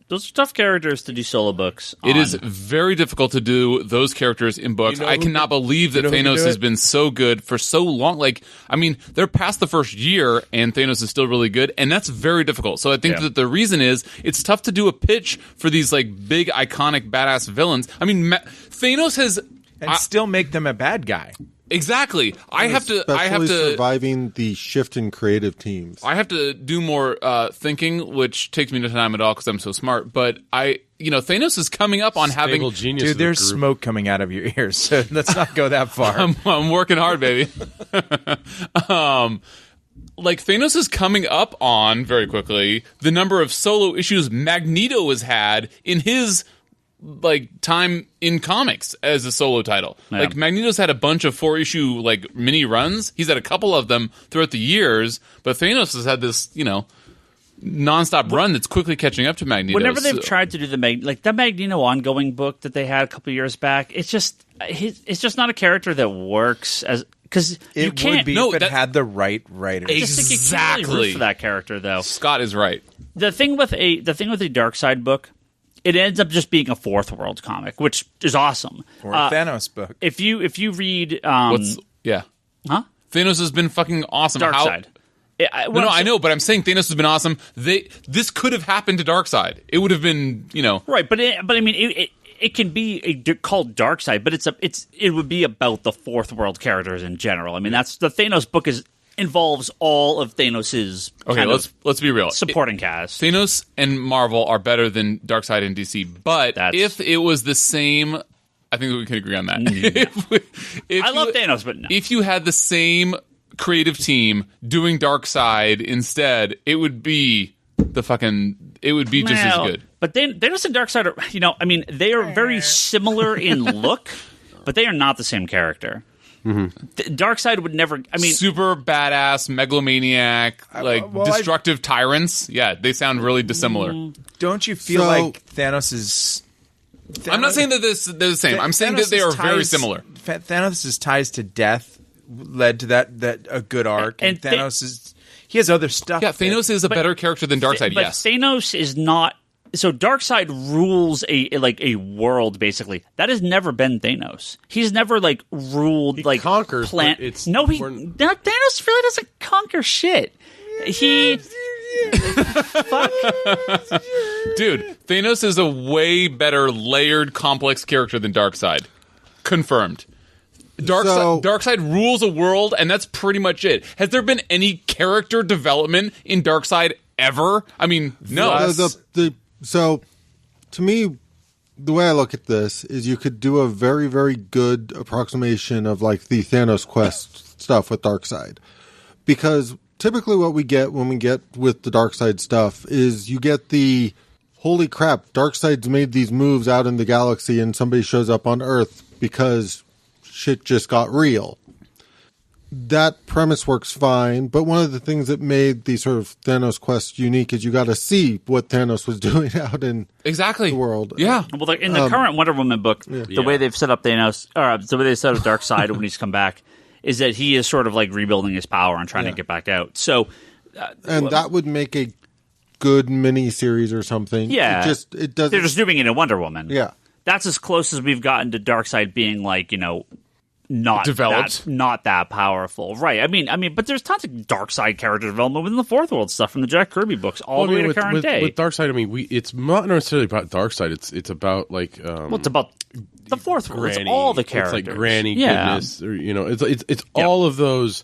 those are tough characters to do solo books on. It is very difficult to do those characters in books. I cannot believe that Thanos has been so good for so long. Like, I mean, they're past the first year, and Thanos is still really good, and that's very difficult. So I think that the reason is it's tough to do a pitch for these like big, iconic, badass villains. I mean, Thanos has still make them a bad guy. Exactly. I have to surviving the shift in creative teams. I have to do more thinking, which takes me no time at all because I'm so smart. But Thanos is coming up on having genius. Dude, there's smoke coming out of your ears, so let's not go that far. I'm working hard, baby. Like Thanos is coming up on very quickly the number of solo issues Magneto has had in his time in comics as a solo title. Yeah. Like Magneto's had a bunch of 4-issue mini runs. He's had a couple of them throughout the years, but Thanos has had this, nonstop run that's quickly catching up to Magneto. Whenever they've tried to do the Magneto ongoing book that they had a couple years back, it's just not a character that works as because you can't. Would be if it had the right writer. I just think you can't really root for that character though. Scott is right. The thing with a Darkseid book, it ends up just being a Fourth World comic, which is awesome. Or a Thanos book. If you read, Thanos has been fucking awesome. Darkseid. I know, but I'm saying Thanos has been awesome. This could have happened to Darkseid. It would have been, right. But I mean, it can be called Darkseid, but it would be about the Fourth World characters in general. I mean, that's the Thanos book involves all of Thanos's let's be real. Supporting cast. Thanos and Marvel are better than Darkseid and DC, but if it was the same, I think we can agree on that. I love Thanos, but no. If you had the same creative team doing Darkseid instead, it would be just as good. But Thanos and Darkseid are, they are very similar in look, but they are not the same character. Mm-hmm. Darkseid would never. Super badass, megalomaniac, destructive tyrants. Yeah, they sound really dissimilar. Don't you feel like Thanos is? I'm not saying that they're the same. I'm saying that they are very similar. Thanos' ties to death led to that a good arc, and Thanos he has other stuff. Yeah, Thanos is a better character than Darkseid. But yes, Thanos is not. So Darkseid rules a world basically. That has never been Thanos. He's never ruled He conquers, plant. but it's No, Thanos really doesn't conquer shit. He fuck. Dude, Thanos is a way better layered, complex character than Darkseid. Confirmed. Darkseid rules a world, and that's pretty much it. Has there been any character development in Darkseid ever? I mean, no. So, to me, the way I look at this is you could do a very, very good approximation of the Thanos quest stuff with Darkseid. Because typically what we get when we get with the Darkseid stuff is you get the, holy crap, Darkseid's made these moves out in the galaxy and somebody shows up on Earth because shit just got real. That premise works fine, but one of the things that made the sort of Thanos quest unique is you got to see what Thanos was doing out in the world. Yeah. Well, in the current Wonder Woman book, the way they've set up Thanos, or the way they set up Darkseid when he's come back, is that he is sort of rebuilding his power and trying to get back out. So, and that would make a good mini series or something. Yeah, it doesn't. They're just doing it in Wonder Woman. Yeah, that's as close as we've gotten to Darkseid being not developed, not that powerful, right? I mean, but there's tons of Darkseid character development within the Fourth World stuff from the Jack Kirby books all the way to current day. With Darkseid, I mean, it's not necessarily about Darkseid. It's about it's about the Fourth World. It's all the characters. It's Granny goodness, or it's all of those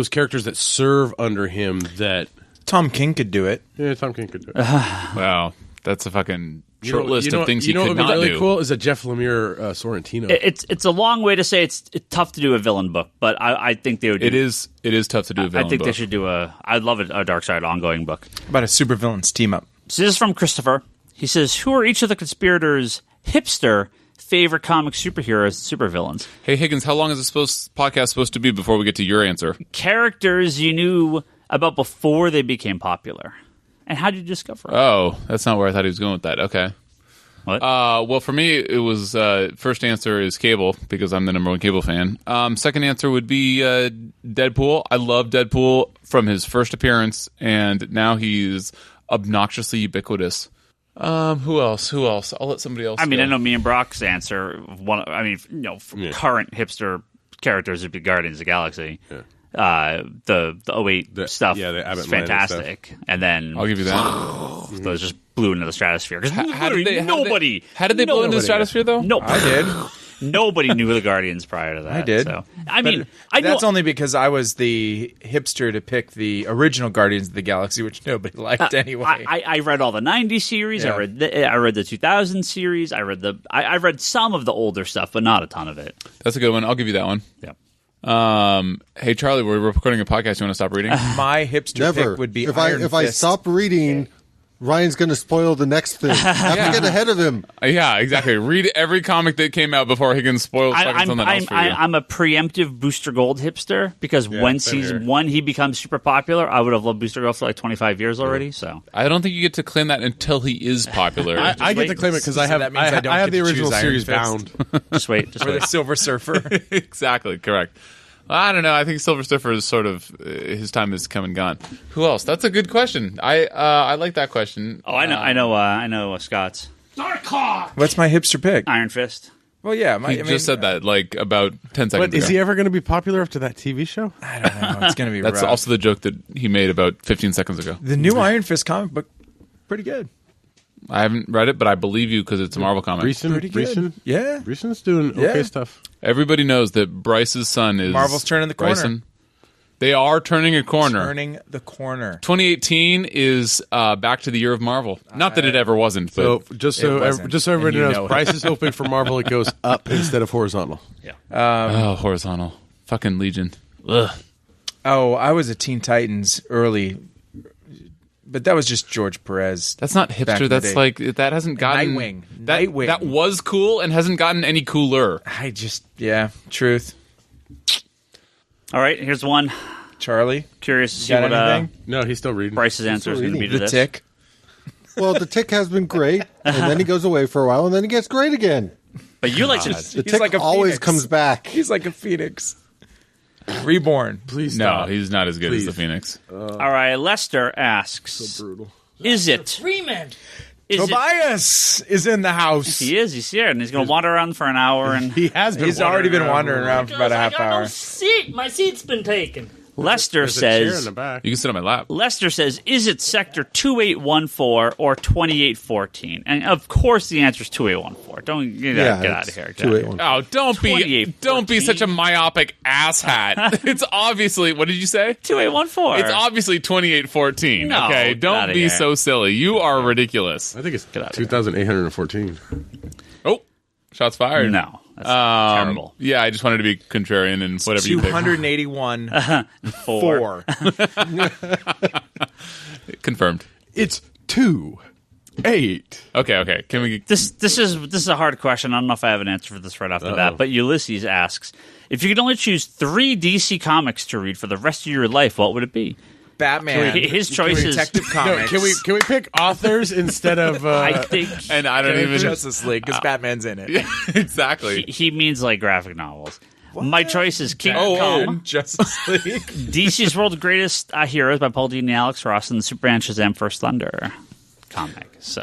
characters that serve under him. That Tom King could do it. Yeah, Tom King could do it. Wow, that's a fucking short list of things he could not do. What would be really cool is a Jeff Lemire Sorrentino. It's a long way to say it's tough to do a villain book, but I think they would. It is tough to do a villain book. I think they should do I'd love a Darkseid ongoing book about a supervillains team up. So this is from Christopher. He says, "Who are each of the conspirators' hipster favorite comic superheroes, supervillains?" Hey Higgins, how long is this podcast supposed to be before we get to your answer? Characters you knew about before they became popular. And how did you discover it? Oh, that's not where I thought he was going with that. Okay. What? Well, for me, it was first answer is Cable because I'm the number one Cable fan. Second answer would be Deadpool. I love Deadpool from his first appearance, and now he's obnoxiously ubiquitous. Who else? I'll let somebody else. I mean, go. I know me and Brock's answer. Current hipster characters would be Guardians of the Galaxy. Yeah. The 08 stuff is fantastic, and then I'll give you that. Those just blew into the stratosphere. How did they blow into the stratosphere though? No, I did. Nobody knew the Guardians prior to that. I did. So. I mean, I that's know, only because I was the hipster to pick the original Guardians of the Galaxy, which nobody liked anyway. I read all the '90s series. Yeah. I read the 2000 series. I read some of the older stuff, but not a ton of it. That's a good one. I'll give you that one. Yeah. Hey Charlie, we're recording a podcast. You want to stop reading? My hipster pick would be if Iron Fist. I stop reading, Ryan's going to spoil the next thing. I have to get ahead of him. Yeah, exactly. Read every comic that came out before Higgins spoils something else for you. I'm a preemptive Booster Gold hipster because when season 1 he becomes super popular, I would have loved Booster Gold for 25 years already. So I don't think you get to claim that until he is popular. I get to claim it because I have the original series bound. Just wait. Or the Silver Surfer. Exactly, correct. I don't know. I think Silver Surfer is sort of his time has come and gone. Who else? That's a good question. I like that question. Oh, I know Scott's What's my hipster pick? Iron Fist. Well, yeah, He just said that about 10 seconds ago. Is he ever going to be popular after that TV show? I don't know. It's going to be That's rough. also the joke that he made about 15 seconds ago. The new Iron Fist comic book, pretty good. I haven't read it, but I believe you because it's a Marvel comic. Pretty good. Yeah. Reason's doing okay stuff. Everybody knows that Bryce's son is Marvel's turning the corner. Bryson. They are turning a corner. Turning the corner. 2018 is back to the year of Marvel. Not that it ever wasn't, but So just so everybody knows, Bryce is hoping for Marvel. It goes up instead of horizontal. Yeah. horizontal. Fucking Legion. Ugh. Oh, I was a Teen Titans early, but that was just George Perez. That's not back in hipster. the That's day. like that hasn't gotten Nightwing. That was cool and hasn't gotten any cooler. Truth. All right, here's one. Charlie, Curious to see got what anything? No, he's still reading. Bryce's answer is going to be to The this. Tick. Well, the Tick has been great, and then he goes away for a while, and then he gets great again. But you like The He's Tick like a always phoenix. comes back. He's like a phoenix. Reborn. Please No, stop. he's not as good as the Phoenix. All right, Lester asks, Brutal. is it Freeman. Tobias is in the house. He is. He's here, and he's going to wander around for an hour. And He has been. He's already been wandering around for about a half I got hour. no seat. My seat's been taken. Lester There's a chair in says, the back. You can sit on my lap. Lester says, is it Sector 2814 or 2814? And of course the answer is 2814. Don't get out of here. Get out of here. 281. Oh, don't be such a myopic asshat. It's obviously, what did you say? 2814. It's obviously 2814. No, okay, get don't outta be here. so silly. You are ridiculous. I think it's out of here. 2,814. Oh, shots fired. No, that's terrible. Yeah, I just wanted to be contrarian and whatever you pick. 281 4. Confirmed. It's 2, 8. Okay. Can we? This is a hard question. I don't know if I have an answer for this right off the bat. But Ulysses asks, if you could only choose 3 DC comics to read for the rest of your life, what would it be? Batman. His choices. Detective Comics. Can we pick authors instead of? I think And I don't even. Justice League because Batman's in it. Exactly. he means like graphic novels. My choice is Kingdom Come, Justice League. DC's World's Greatest Heroes by Paul Dini and Alex Ross, and the Superman Shazam First Thunder comic. So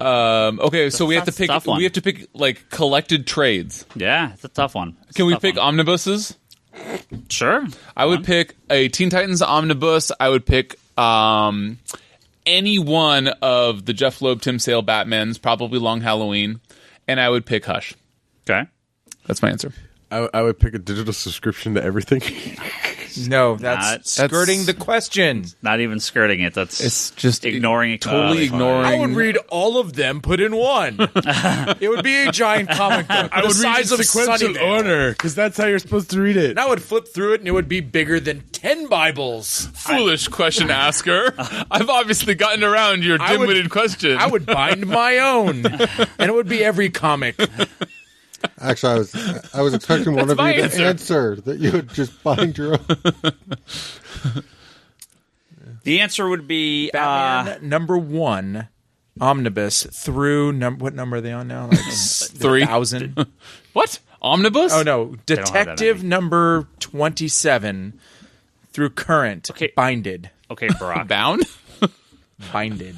Okay, so we have to That's a pick. tough one. We have to pick like collected trades. yeah, it's a tough one. It's Can a we tough pick one. omnibuses? Sure. I would pick a Teen Titans omnibus. I would pick any one of the Jeff Loeb, Tim Sale Batmans, probably Long Halloween, and I would pick Hush. Okay. That's my answer. I would pick a digital subscription to everything. No, that's skirting the question. Not even skirting it. That's It's just ignoring it. totally ignoring. I would read all of them put in one. It would be a giant comic book. I the would read size in of sequential Sunnydale. order because that's how you're supposed to read it. And I would flip through it, and it would be bigger than 10 Bibles. Foolish question asker. I've obviously gotten around your I would- dim-witted question. I would bind my own, and it would be every comic. Actually, I was expecting one of my you answer. to answer that you would just bind your own. The answer would be Batman number 1 omnibus through what number are they on now? Like 3,000. What? Omnibus? Oh no, don't have that Detective many. number 27 through current. Okay. Binded. okay, Barack. Bound? Binded.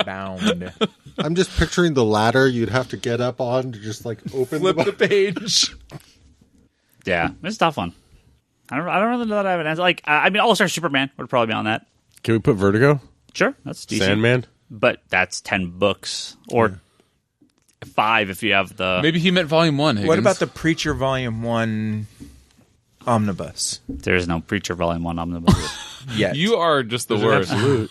Bound. I'm just picturing the ladder you'd have to get up on to just like open Flip the the page. Yeah, it's a tough one. I don't really know that I have an answer. Like, I mean, All-Star Superman would probably be on that. Can we put Vertigo? Sure, that's decent. Sandman? But that's 10 books or 5 if you have the. Maybe he meant volume 1, Higgins. What about the Preacher Volume 1 omnibus? There's no Preacher Volume 1 omnibus. Yet. You are just the worst. Absolute.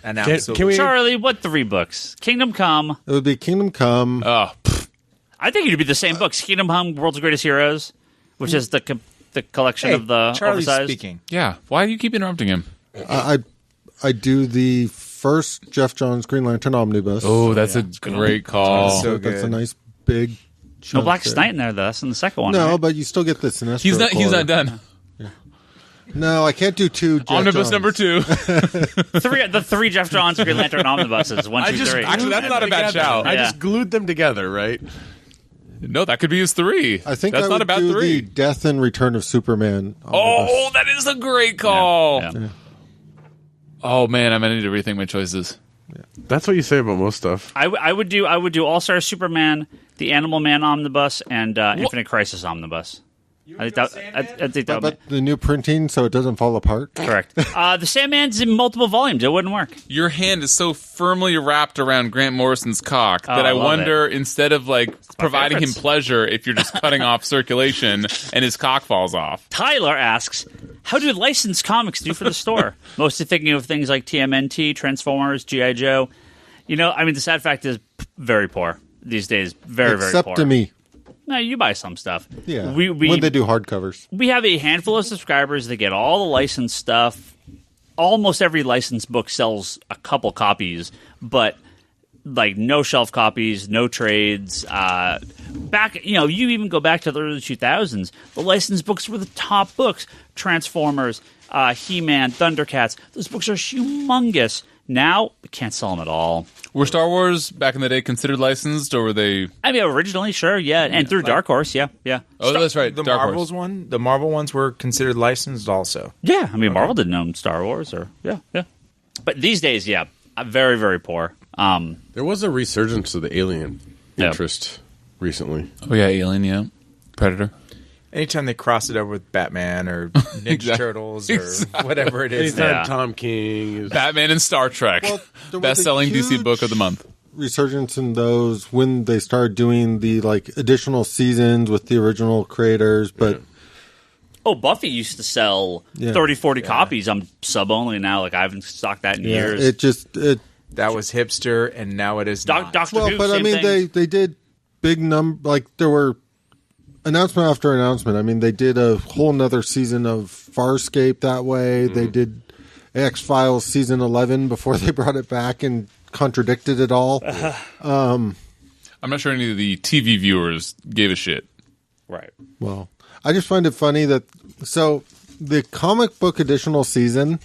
An Can absolute. we? Charlie, what 3 books? Kingdom Come. It would be Kingdom Come. Oh, I think it'd be the same books. Kingdom Come, World's Greatest Heroes, which is the collection Hey, of the Charlie's oversized. speaking. yeah. Why do you keep interrupting him? I do the first Jeff Johns Green Lantern omnibus. Oh, that's a great call. So that's a good. nice big. No chunk Black there. Knight in there, though. That's in the second one. No, right? but you still get the Sinestro. He's not core. done. No, I can't do 2. Jeff Omnibus Johns. number 2. the three Jeff Johns Green Lantern omnibuses. 1, 2, 3. actually, that's not a bad shout. I Yeah. just glued them together, right? No, that could be his 3. I think that's I not would a bad do 3. the Death and Return of Superman. Oh, that is a great call. Yeah. Oh man, I'm gonna need to rethink my choices. That's what you say about most stuff. I would do All Star Superman, the Animal Man omnibus, and Infinite Crisis omnibus. I think that would But the new printing, so it doesn't fall apart. correct. The Sandman's in multiple volumes. It wouldn't work. Your hand is so firmly wrapped around Grant Morrison's cock that I I love wonder, instead of like providing him favorites. pleasure, if you're just cutting off circulation and his cock falls off. Tyler asks, how do licensed comics do for the store? Mostly thinking of things like TMNT, Transformers, G.I. Joe. You know, I mean, the sad fact is very poor these days. Very, very Except poor. to me. No, you buy some stuff. Yeah. We when they do hardcovers. we have a handful of subscribers that get all the licensed stuff. Almost every licensed book sells a couple copies, but like no shelf copies, no trades. Back, you even go back to the early 2000s. The licensed books were the top books. Transformers, He-Man, Thundercats. Those books are humongous. Now, we can't sell them at all. Were Star Wars back in the day considered licensed, or were they? I mean, originally, sure, yeah. And through Dark Horse, yeah. Oh, that's right. The Dark Marvels Horse. one, the Marvel ones were considered licensed also. Yeah, I mean, Marvel didn't own Star Wars, or yeah. But these days, yeah, very, very poor. There was a resurgence of the alien Yeah. interest recently. Oh yeah, Alien, yeah, Predator. Anytime they cross it over with Batman or Ninja Turtles or whatever it is. Anytime Yeah. Tom King is Batman and Star Trek, Well, there was a best-selling DC huge book of the month. resurgence in those when they started doing the like additional seasons with the original creators, but Oh, Buffy used to sell Yeah. 30, 40 copies on sub only. Now, like I haven't stocked that in years. That was hipster, and now it is not. Doctor well, Who, but I same mean thing. they did big like there were announcement after announcement. I mean they did a whole nother season of Farscape that way. They did X-Files season 11 before they brought it back and contradicted it all. I'm not sure any of the TV viewers gave a shit. Right. Well, I just find it funny that so the comic book additional season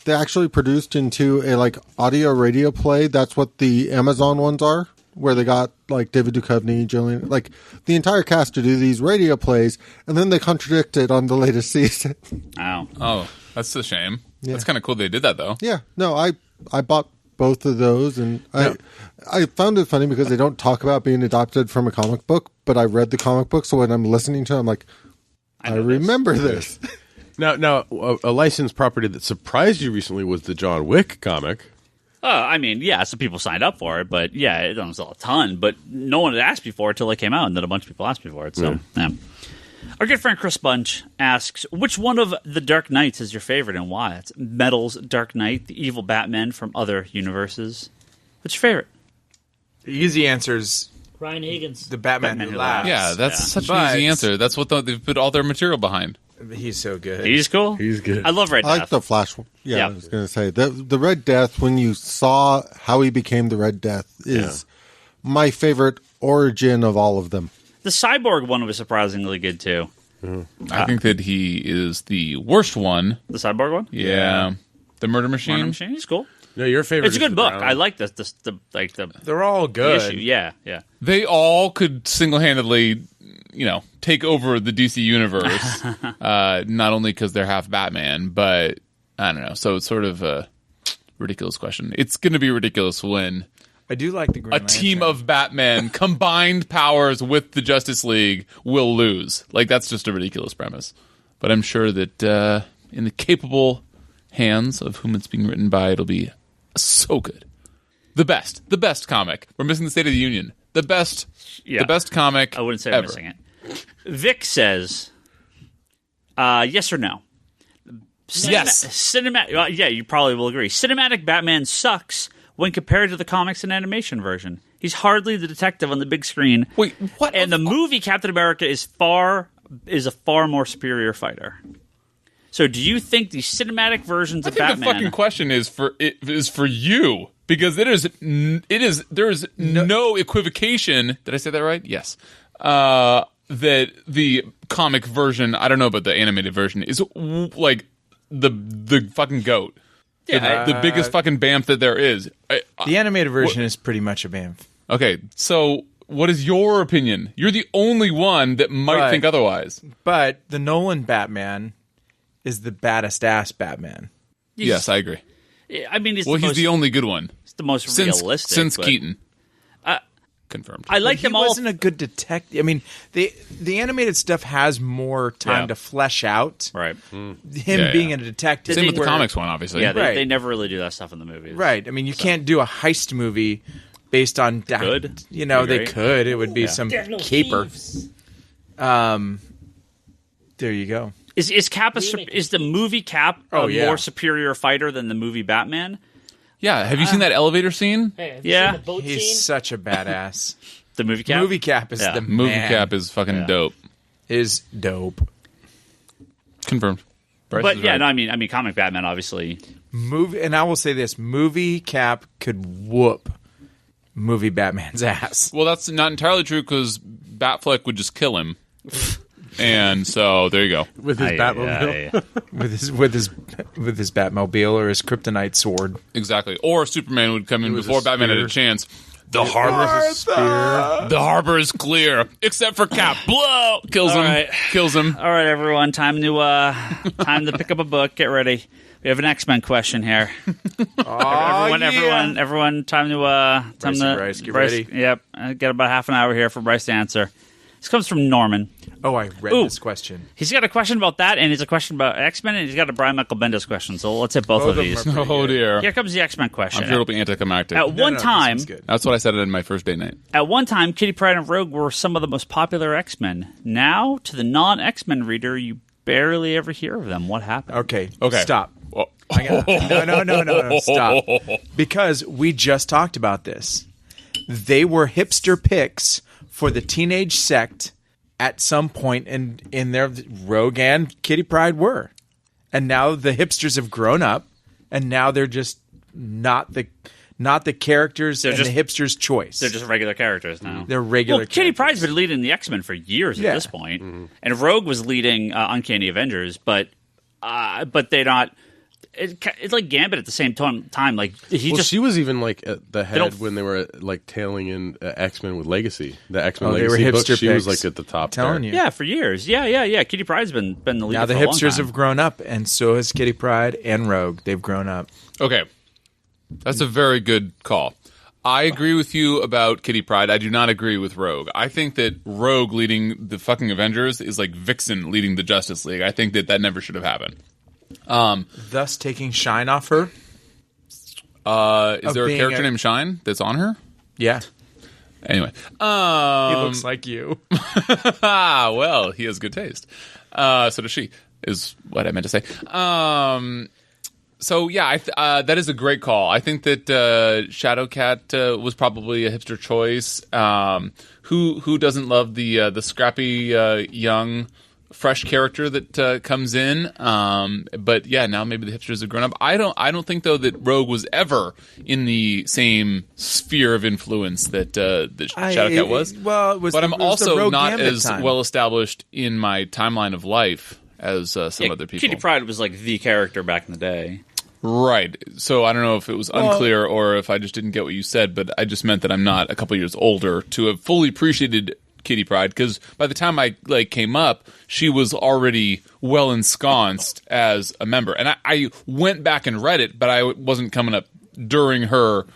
they actually produced into a like audio radio play. That's what the Amazon ones are, where they got like David Duchovny, Jillian, like the entire cast to do these radio plays, and then they contradicted on the latest season. Wow. Oh, that's a shame. Yeah. That's kind of cool they did that though. Yeah, no, I bought both of those, and I found it funny because they don't talk about being adopted from a comic book, but I read the comic book, so when I'm listening to it, I'm like, I remember this. now a licensed property that surprised you recently was the John Wick comic. I mean, yeah, some people signed up for it, but yeah, it doesn't sell a ton. But no one had asked me for it until it came out, and then a bunch of people asked me for it. So, yeah. Our good friend Chris Bunch asks, which one of the Dark Knights is your favorite and why? It's Metal's Dark Knight, the evil Batman from other universes. What's your favorite? The easy answer is Ryan Higgins. the Batman Who Laughs. Yeah, that's such an But- easy answer. That's what they've put all their material behind. He's so good. He's cool. He's good. I love Red I like Death. the Flash one. Yeah, Yeah. I was going to say the Red Death. When you saw how he became the Red Death, is my favorite origin of all of them. The Cyborg one was surprisingly good, too. I think that he is the worst one. The Cyborg one? Yeah. The Murder Machine. Murder Machine? He's cool. No, your favorite. It's a is good the book. Brown. I like the They're all good. issue. Yeah, yeah. They all could single-handedly, take over the DC universe. Not only because they're half Batman, but I don't know. So it's sort of a ridiculous question. It's going to be ridiculous when I do like the Green a Lantern. team of Batman combined powers with the Justice League will lose. Like, that's just a ridiculous premise. But I'm sure that in the capable hands of whom it's being written by, it'll be so good. The best comic. We're missing the State of the Union. The best comic. I wouldn't say ever. I'm missing it. Vic says, yes or no? Yes. Yeah, you probably will agree. Cinematic Batman sucks when compared to the comics and animation version. He's hardly the detective on the big screen. Wait, what? And the movie Captain America is a far more superior fighter. So, do you think the cinematic versions I of think Batman? the fucking question is for you, because there is no equivocation. Did I say that right? Yes. That the comic version, I don't know about the animated version, is like the fucking goat. Yeah, the biggest fucking bamf that there is. The animated version is pretty much a BAMF. Okay, so what is your opinion? You're the only one that might Right. think otherwise. But the Nolan Batman is the baddest ass Batman. Yes, I agree. I mean, Well, he's the only good one it's the most realistic. since but Keaton. Confirmed. I like He them all. wasn't a good detective. I mean, the animated stuff has more time Yeah. to flesh out Right. him Yeah, being yeah. a detective. Same with the where- comics one, obviously. Yeah, Right. they never really do that stuff in the movies. Right. I mean, you can't do a heist movie based on could. You know, Be they great. could. It would be Yeah. some There's no caper. thieves. There you go. Is Cap Remake. is the movie Cap Oh, a yeah. more superior fighter than the movie Batman? Yeah, have you seen that elevator scene? Hey, have Yeah. you seen the boat He's scene? such a badass. The movie Cap. Movie Cap is Yeah. the Movie man. Cap is fucking dope. is dope. Confirmed. Bryce But is yeah, right. no, I mean comic Batman obviously. Movie, and I will say this: Movie Cap could whoop movie Batman's ass. Well, that's not entirely true because Batfleck would just kill him. And so there you go. with his Batmobile. with his Batmobile or his kryptonite sword. Exactly. Or Superman would come in was before a Batman had a spear. chance. The harbor is clear, except for Cap. Blow! Kills him. right. Kills him. All right, everyone, time to pick up a book. Get ready. We have an X-Men question here. Everyone, time to Bryce, get ready. Yep, get about half an hour here for Bryce to answer. This comes from Norman. Oh, I read this question. He's got a question about that, and he's a question about X-Men, and he's got a Brian Michael Bendis question. So let's hit both of them these. are pretty Oh, dear. Here comes the X-Men question. I'm sure it'll be anticlimactic. At one time, this one's good. That's what I said in my first date night. At one time, Kitty Pryde and Rogue were some of the most popular X-Men. Now, to the non-X-Men reader, you barely ever hear of them. What happened? Okay. Okay. Stop. Oh. No. Stop. Because we just talked about this. They were hipster picks for the teenage sect at some point in their Rogue and Kitty Pryde were. And now the hipsters have grown up, and now they're just not the characters and just- the hipsters' choice. They're just regular characters now. They're regular Well, Kitty characters. Pryde's been leading the X-Men for years Yeah. at this point. And Rogue was leading Uncanny Avengers, but they're not. It's like Gambit at the same time. Like She was even like at the head don't- when they were like tailing in X-Men with Legacy. The X-Men They were Legacy book, hipster she was picks. like at the top. I'm telling there. you. yeah, for years. Yeah. Kitty Pryde's been the leader Now the for a long hipsters time. have grown up, and so has Kitty Pryde and Rogue. They've grown up. Okay. That's a very good call. I agree with you about Kitty Pryde. I do not agree with Rogue. I think that Rogue leading the fucking Avengers is like Vixen leading the Justice League. I think that never should have happened. Thus taking shine off her. Is there a being character a- named Shine that's on her? Yeah. Anyway. He looks like you. Well, he has good taste. So does she, is what I meant to say. So yeah, that is a great call. I think that Shadowcat was probably a hipster choice. Who doesn't love the scrappy young fresh character that comes in? But yeah, now maybe the hipsters have grown up. I don't think though that Rogue was ever in the same sphere of influence that Shadowcat was. Well, it was. But the, I'm it was the also Rogue not Gambit as time. well established in my timeline of life as some other people. Kitty Pryde was like the character back in the day. Right. So I don't know if it was unclear or if I just didn't get what you said, but I just meant that I'm not a couple years older to have fully appreciated Kitty Pryde, because by the time I came up, she was already well ensconced as a member. And I went back and read it, but I wasn't coming up during her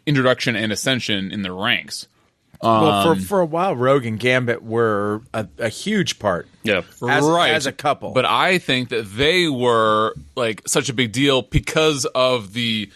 introduction and ascension in the ranks. Well, for a while, Rogue and Gambit were a huge part. Yeah. As a couple. But I think that they were like such a big deal because of the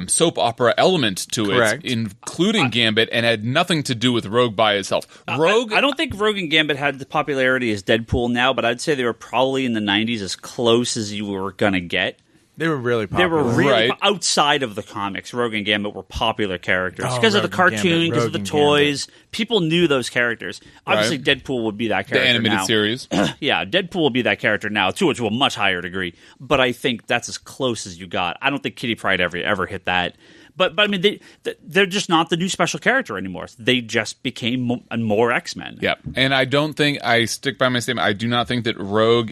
soap opera element to Correct. it, including Gambit, and had nothing to do with Rogue by itself. Rogue, I don't think Rogue and Gambit had the popularity as Deadpool now, but I'd say they were probably in the 90s as close as you were going to get. They were really They popular. were really Right. outside of the comics. Rogue and Gambit were popular characters Oh, because of the Rogue and Gambit, cartoon, because of Rogue the and toys. People knew those characters. Obviously, Right. Deadpool would be that the character animated now. series. Yeah, Deadpool will be that character now, to a much higher degree. But I think that's as close as you got. I don't think Kitty Pryde ever hit that. But I mean, they're just not the new special character anymore. They just became more X-Men. Yeah, and I don't think I stick by my statement. I do not think that Rogue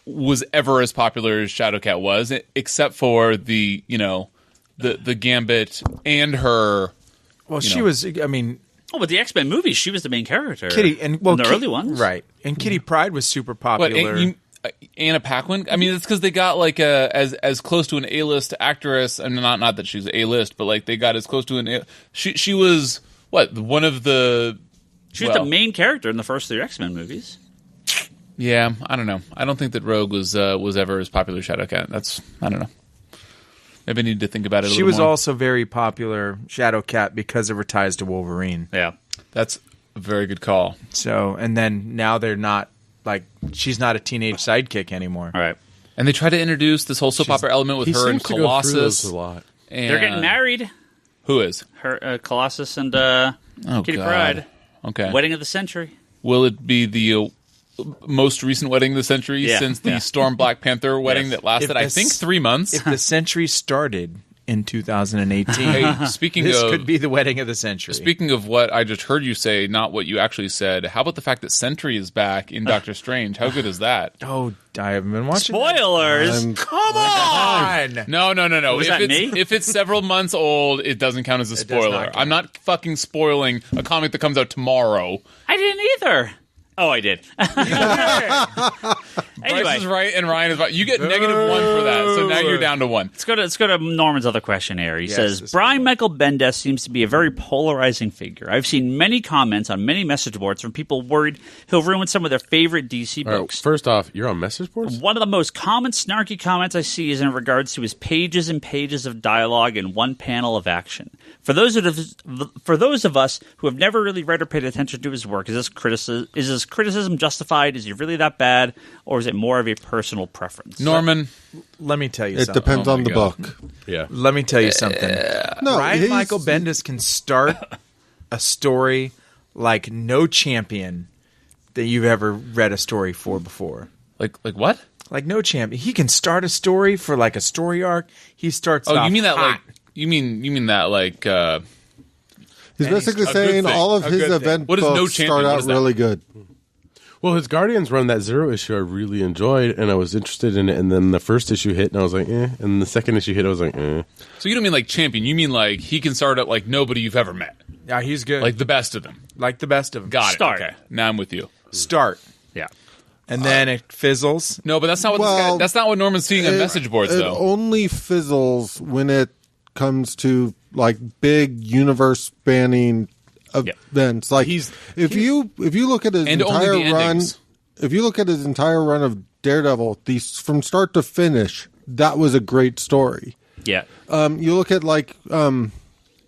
was ever as popular as Shadowcat was, except for the Gambit and her. Well, she was. I mean, Oh, but the X-Men movies, she was the main character. Kitty and in the Ki- early ones, right? And Kitty Pryde was super What popular. Anna Paquin? I mean, it's because they got like as close to an A-list actress, and not that she's A-list, but like they got as close to an. She was what, one of the. She was the main character in the first 3 X-Men movies. Yeah, I don't know. I don't think that Rogue was ever as popular as Shadowcat. I don't know. Maybe I need to think about it a She little was more. also very popular, Shadowcat, because of her ties to Wolverine. Yeah. That's a very good call. So, and then now they're not she's not a teenage sidekick anymore. All right. And they try to introduce this whole soap opera element with He her and seems to go through those Colossus. a lot. And They're getting married. Who is? Her Colossus and Kitty God. Pryde. Okay. Wedding of the century. Will it be the most recent wedding of the century Yeah. since the Yeah. Storm Black Panther wedding Yes. that lasted, If I this- think, 3 months? If the century started in 2018. Hey, speaking This of could be the wedding of the century. Speaking of what I just heard you say, not what you actually said, how about the fact that Sentry is back in Doctor Strange? How good is that? Oh, I haven't been watching. Spoilers! Come on! No. Was that me? If it's several months old, it doesn't count as a spoiler. count. I'm not fucking spoiling a comic that comes out tomorrow. I didn't either. Oh, I did. Bryce is right and Ryan is right. You get -1 for that, so now you're down to 1. Let's go to Norman's other question here. He Yes, says, this Brian Michael Bendis seems to be a very polarizing figure. I've seen many comments on many message boards from people worried he'll ruin some of their favorite DC All right, books. first off, you're on message boards? One of the most common snarky comments I see is in regards to his pages and pages of dialogue and one panel of action. For those of us who have never really read or paid attention to his work, is this criticism justified? Is he really that bad? Or is it more of a personal preference? Norman, Let me tell you It something. depends Oh on my the God. book. Yeah. Let me tell you something. No, Ryan he's- Michael Bendis can start a story like no champion that you've ever read a story for before. like what? Like no champion. He can start a story for like a story arc. He starts Oh, off you mean that hot. like you mean that like He's basically a good saying thing. all of A his good thing. event What is No books Champion? start What out is that? really good. Well, his Guardians run, that 0 issue, I really enjoyed, and I was interested in it. And then the first issue hit, and I was like, eh. And the second issue hit, I was like, eh. so you don't mean like champion, you mean like he can start out like nobody you've ever met. Yeah, he's good. Like the best of them. Like the best of them. Got Start. it. Okay. Now I'm with you. Start. Yeah. And then it fizzles. No, but that's not what Well, that's not what Norman's seeing on It- message boards it though. only fizzles when it comes to like big universe spanning events. Like if you look at his And only entire the run, endings. if you look at his entire run of Daredevil, from start to finish, that was a great story. Yeah. You look at like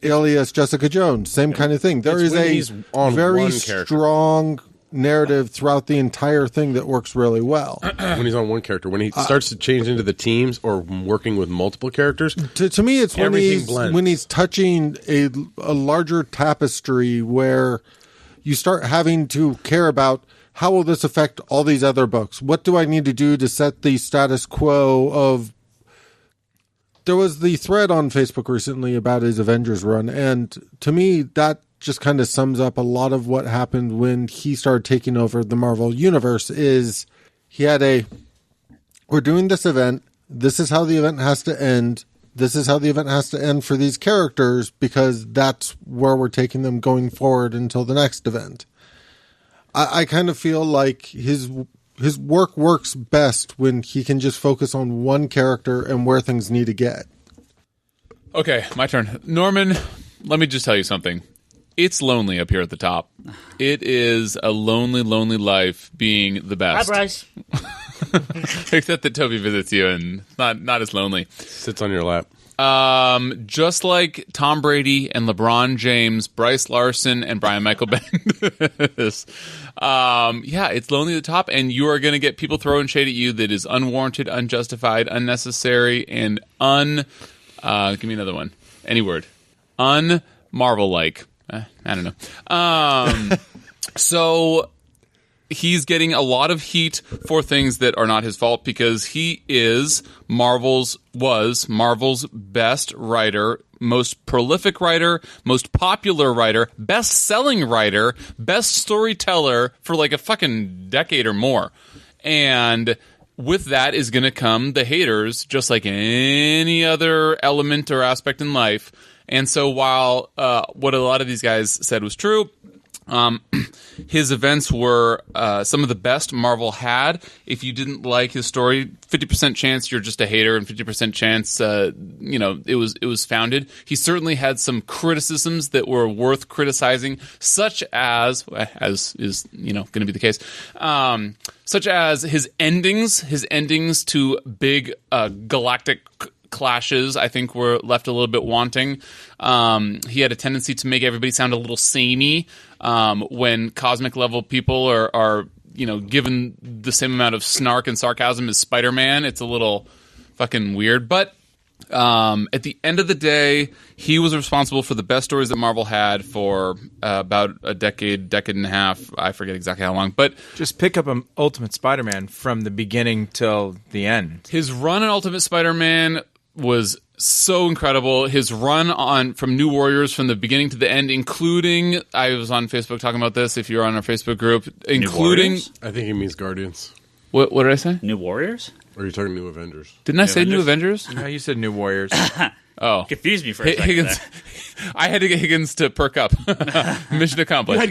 Alias Jessica Jones, same kind of thing. There It's is when a he's on very one character. strong narrative throughout the entire thing that works really well. When he's on one character. When he starts to change into the teams or working with multiple characters, To me, it's when Everything blends. when he's touching a larger tapestry where you start having to care about how will this affect all these other books? What do I need to do to set the status quo of... There was the thread on Facebook recently about his Avengers run, and to me, that just kind of sums up a lot of what happened when he started taking over the Marvel Universe. Is he had we're doing this event, this is how the event has to end, this is how the event has to end for these characters, because that's where we're taking them going forward until the next event. I kind of feel like his work works best when he can just focus on one character and where things need to get. Okay, my turn. Norman, let me just tell you something. It's lonely up here at the top. It is a lonely, lonely life being the Hi, best. Bryce. Except that Toby visits you and not as lonely. sits on your lap. Just like Tom Brady and LeBron James, Bryce Larsen and Brian Michael Bendis. Yeah, it's lonely at the top, and you are going to get people throwing shade at you that is unwarranted, unjustified, unnecessary, and give me another one. Any word. Un-Marvel-like. I don't know. So he's getting a lot of heat for things that are not his fault because he is Marvel's best writer, most prolific writer, most popular writer, best-selling writer, best storyteller for like a fucking decade or more. And with that is going to come the haters, just like any other element or aspect in life. And so while what a lot of these guys said was true, his events were some of the best Marvel had. If you didn't like his story, 50% chance you're just a hater, and 50% chance it was founded. He certainly had some criticisms that were worth criticizing, such as is going to be the case, such as his endings to big galactic clashes, I think, were left a little bit wanting. He had a tendency to make everybody sound a little samey when cosmic level people are given the same amount of snark and sarcasm as Spider-Man. It's a little fucking weird, but at the end of the day, he was responsible for the best stories that Marvel had for about a decade and a half. I forget exactly how long, but Just pick up Ultimate Spider-Man from the beginning till the end. his run on Ultimate Spider-Man was so incredible. His run on from New Warriors from the beginning to the end, including I was on Facebook talking about this. If you're on our Facebook group, including Warriors? I think he means Guardians. what did I say? New Warriors? Or are you talking New Avengers? Didn't I say New Avengers? No, you said New Warriors. Oh, Confused me for a second Higgins. there. I had to get Higgins to perk up. Mission accomplished. What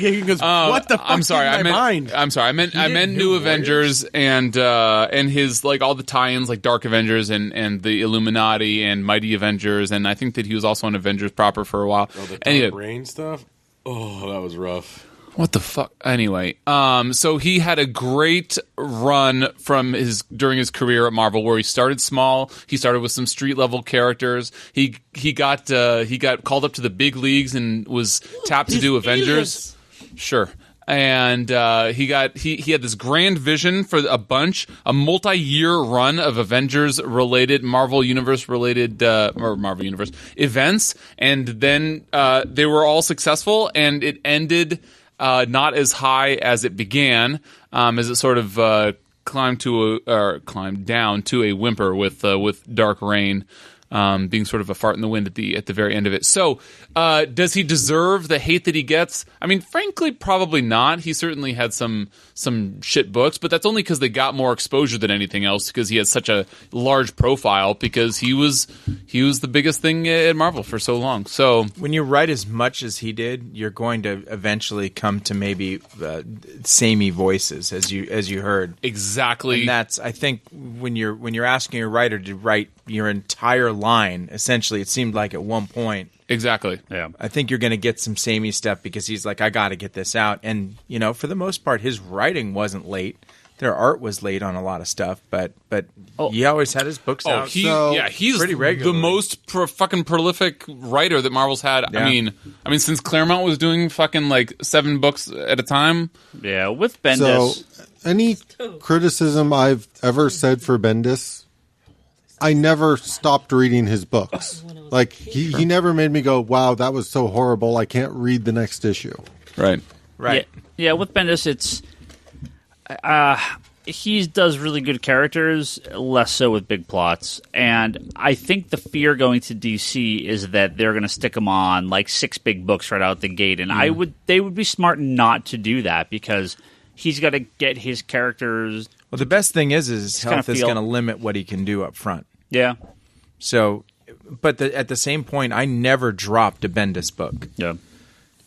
the fuck? I'm sorry. I meant. I'm sorry. I meant New Avengers and his like all the tie-ins like Dark Avengers and the Illuminati and Mighty Avengers, and I think that he was also on Avengers proper for a while. Oh, the Anyway, brain stuff? Oh, that was rough. what the fuck? Anyway, so he had a great run during his career at Marvel, where he started small. He started with some street level characters. He got called up to the big leagues and was tapped to do Avengers. Sure. And he had this grand vision for a multi-year run of Avengers-related, Marvel Universe-related, or Marvel Universe events, and then they were all successful, and it ended not as high as it began, as it sort of climbed down to a whimper with Dark Reign. Being sort of a fart in the wind at the very end of it. So, does he deserve the hate that he gets? I mean, frankly, probably not. He certainly had some shit books, but that's only because they got more exposure than anything else. Because he had such a large profile. Because he was the biggest thing at Marvel for so long. So When you write as much as he did, you're going to eventually come to maybe samey voices, as you heard. exactly. And that's, I think, when you're asking a writer to write your entire line, essentially, it seemed like at one point, Exactly. Yeah. I think you're going to get some samey stuff because he's like, I got to get this out. And, for the most part, his writing wasn't late. Their art was late on a lot of stuff, but he always had his books out. He's pretty the regularly. most fucking prolific writer that Marvel's had. Yeah. I mean, since Claremont was doing fucking like 7 books at a time. Yeah, with So, Bendis. any criticism I've ever said for Bendis, I never stopped reading his books. Like, he never made me go, wow, that was so horrible, I can't read the next issue. Right. Right. Yeah, with Bendis, it's he does really good characters, less so with big plots. And I think the fear going to DC is that they're going to stick him on like 6 big books right out the gate, and they would be smart not to do that because he's got to get his characters. Well, the best thing is his kinda health is feel- going to limit what he can do up front. Yeah, So, but at the same point, I never dropped a Bendis book. yeah.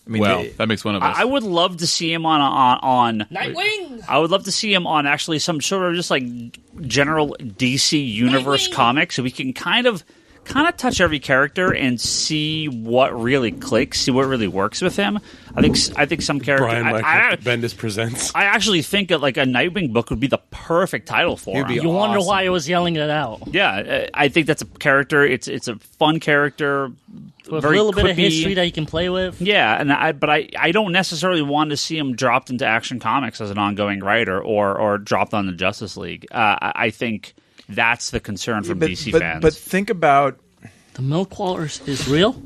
I mean, Well, that makes one of us. I would love to see him on Nightwing! I would love to see him on actually some sort of just like general DC universe Nightwing! comics, so we can kind of touch every character and see what really clicks, see what really works with him. I think some characters. Brian Michael Bendis presents. I actually think that like a Nightwing book would be the perfect title for him. You wonder why I was yelling it out. Yeah, I think that's a character. It's a fun character. With very a little bit of quippy. history that you can play with. Yeah, and I don't necessarily want to see him dropped into Action Comics as an ongoing writer or dropped on the Justice League. I think that's the concern from DC fans. But think about The milk walrus is real?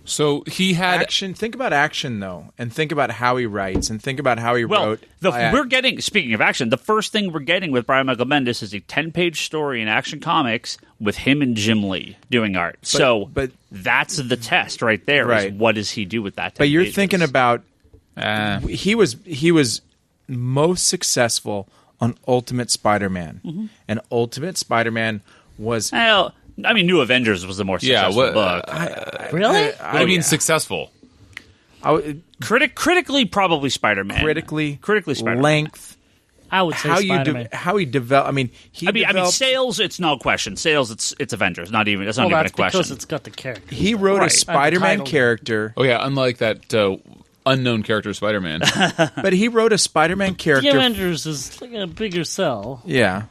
So he had action. Think about action, though, and think about how he writes, and think about how he wrote. we're getting. Speaking of action, the first thing we're getting with Brian Michael Bendis is a 10-page story in Action Comics with him and Jim Lee doing art. But that's the test right there. Right. Is what does he do with that? 10 But you're pages? thinking about he was most successful on Ultimate Spider-Man, and Ultimate Spider-Man was. Well, I mean, New Avengers was the more successful book. Really? What do you mean successful? Critically, probably Spider-Man. critically Spider-Man. length. I would say Spider-Man. How he developed. I mean, I mean, sales. It's no question. Sales. It's Avengers. That's not even That's a question. because it's got the character. he wrote Right. a Spider-Man title. character, Oh yeah, unlike that unknown character Spider-Man. but he wrote a Spider-Man The character. Avengers is like a bigger sell. Yeah,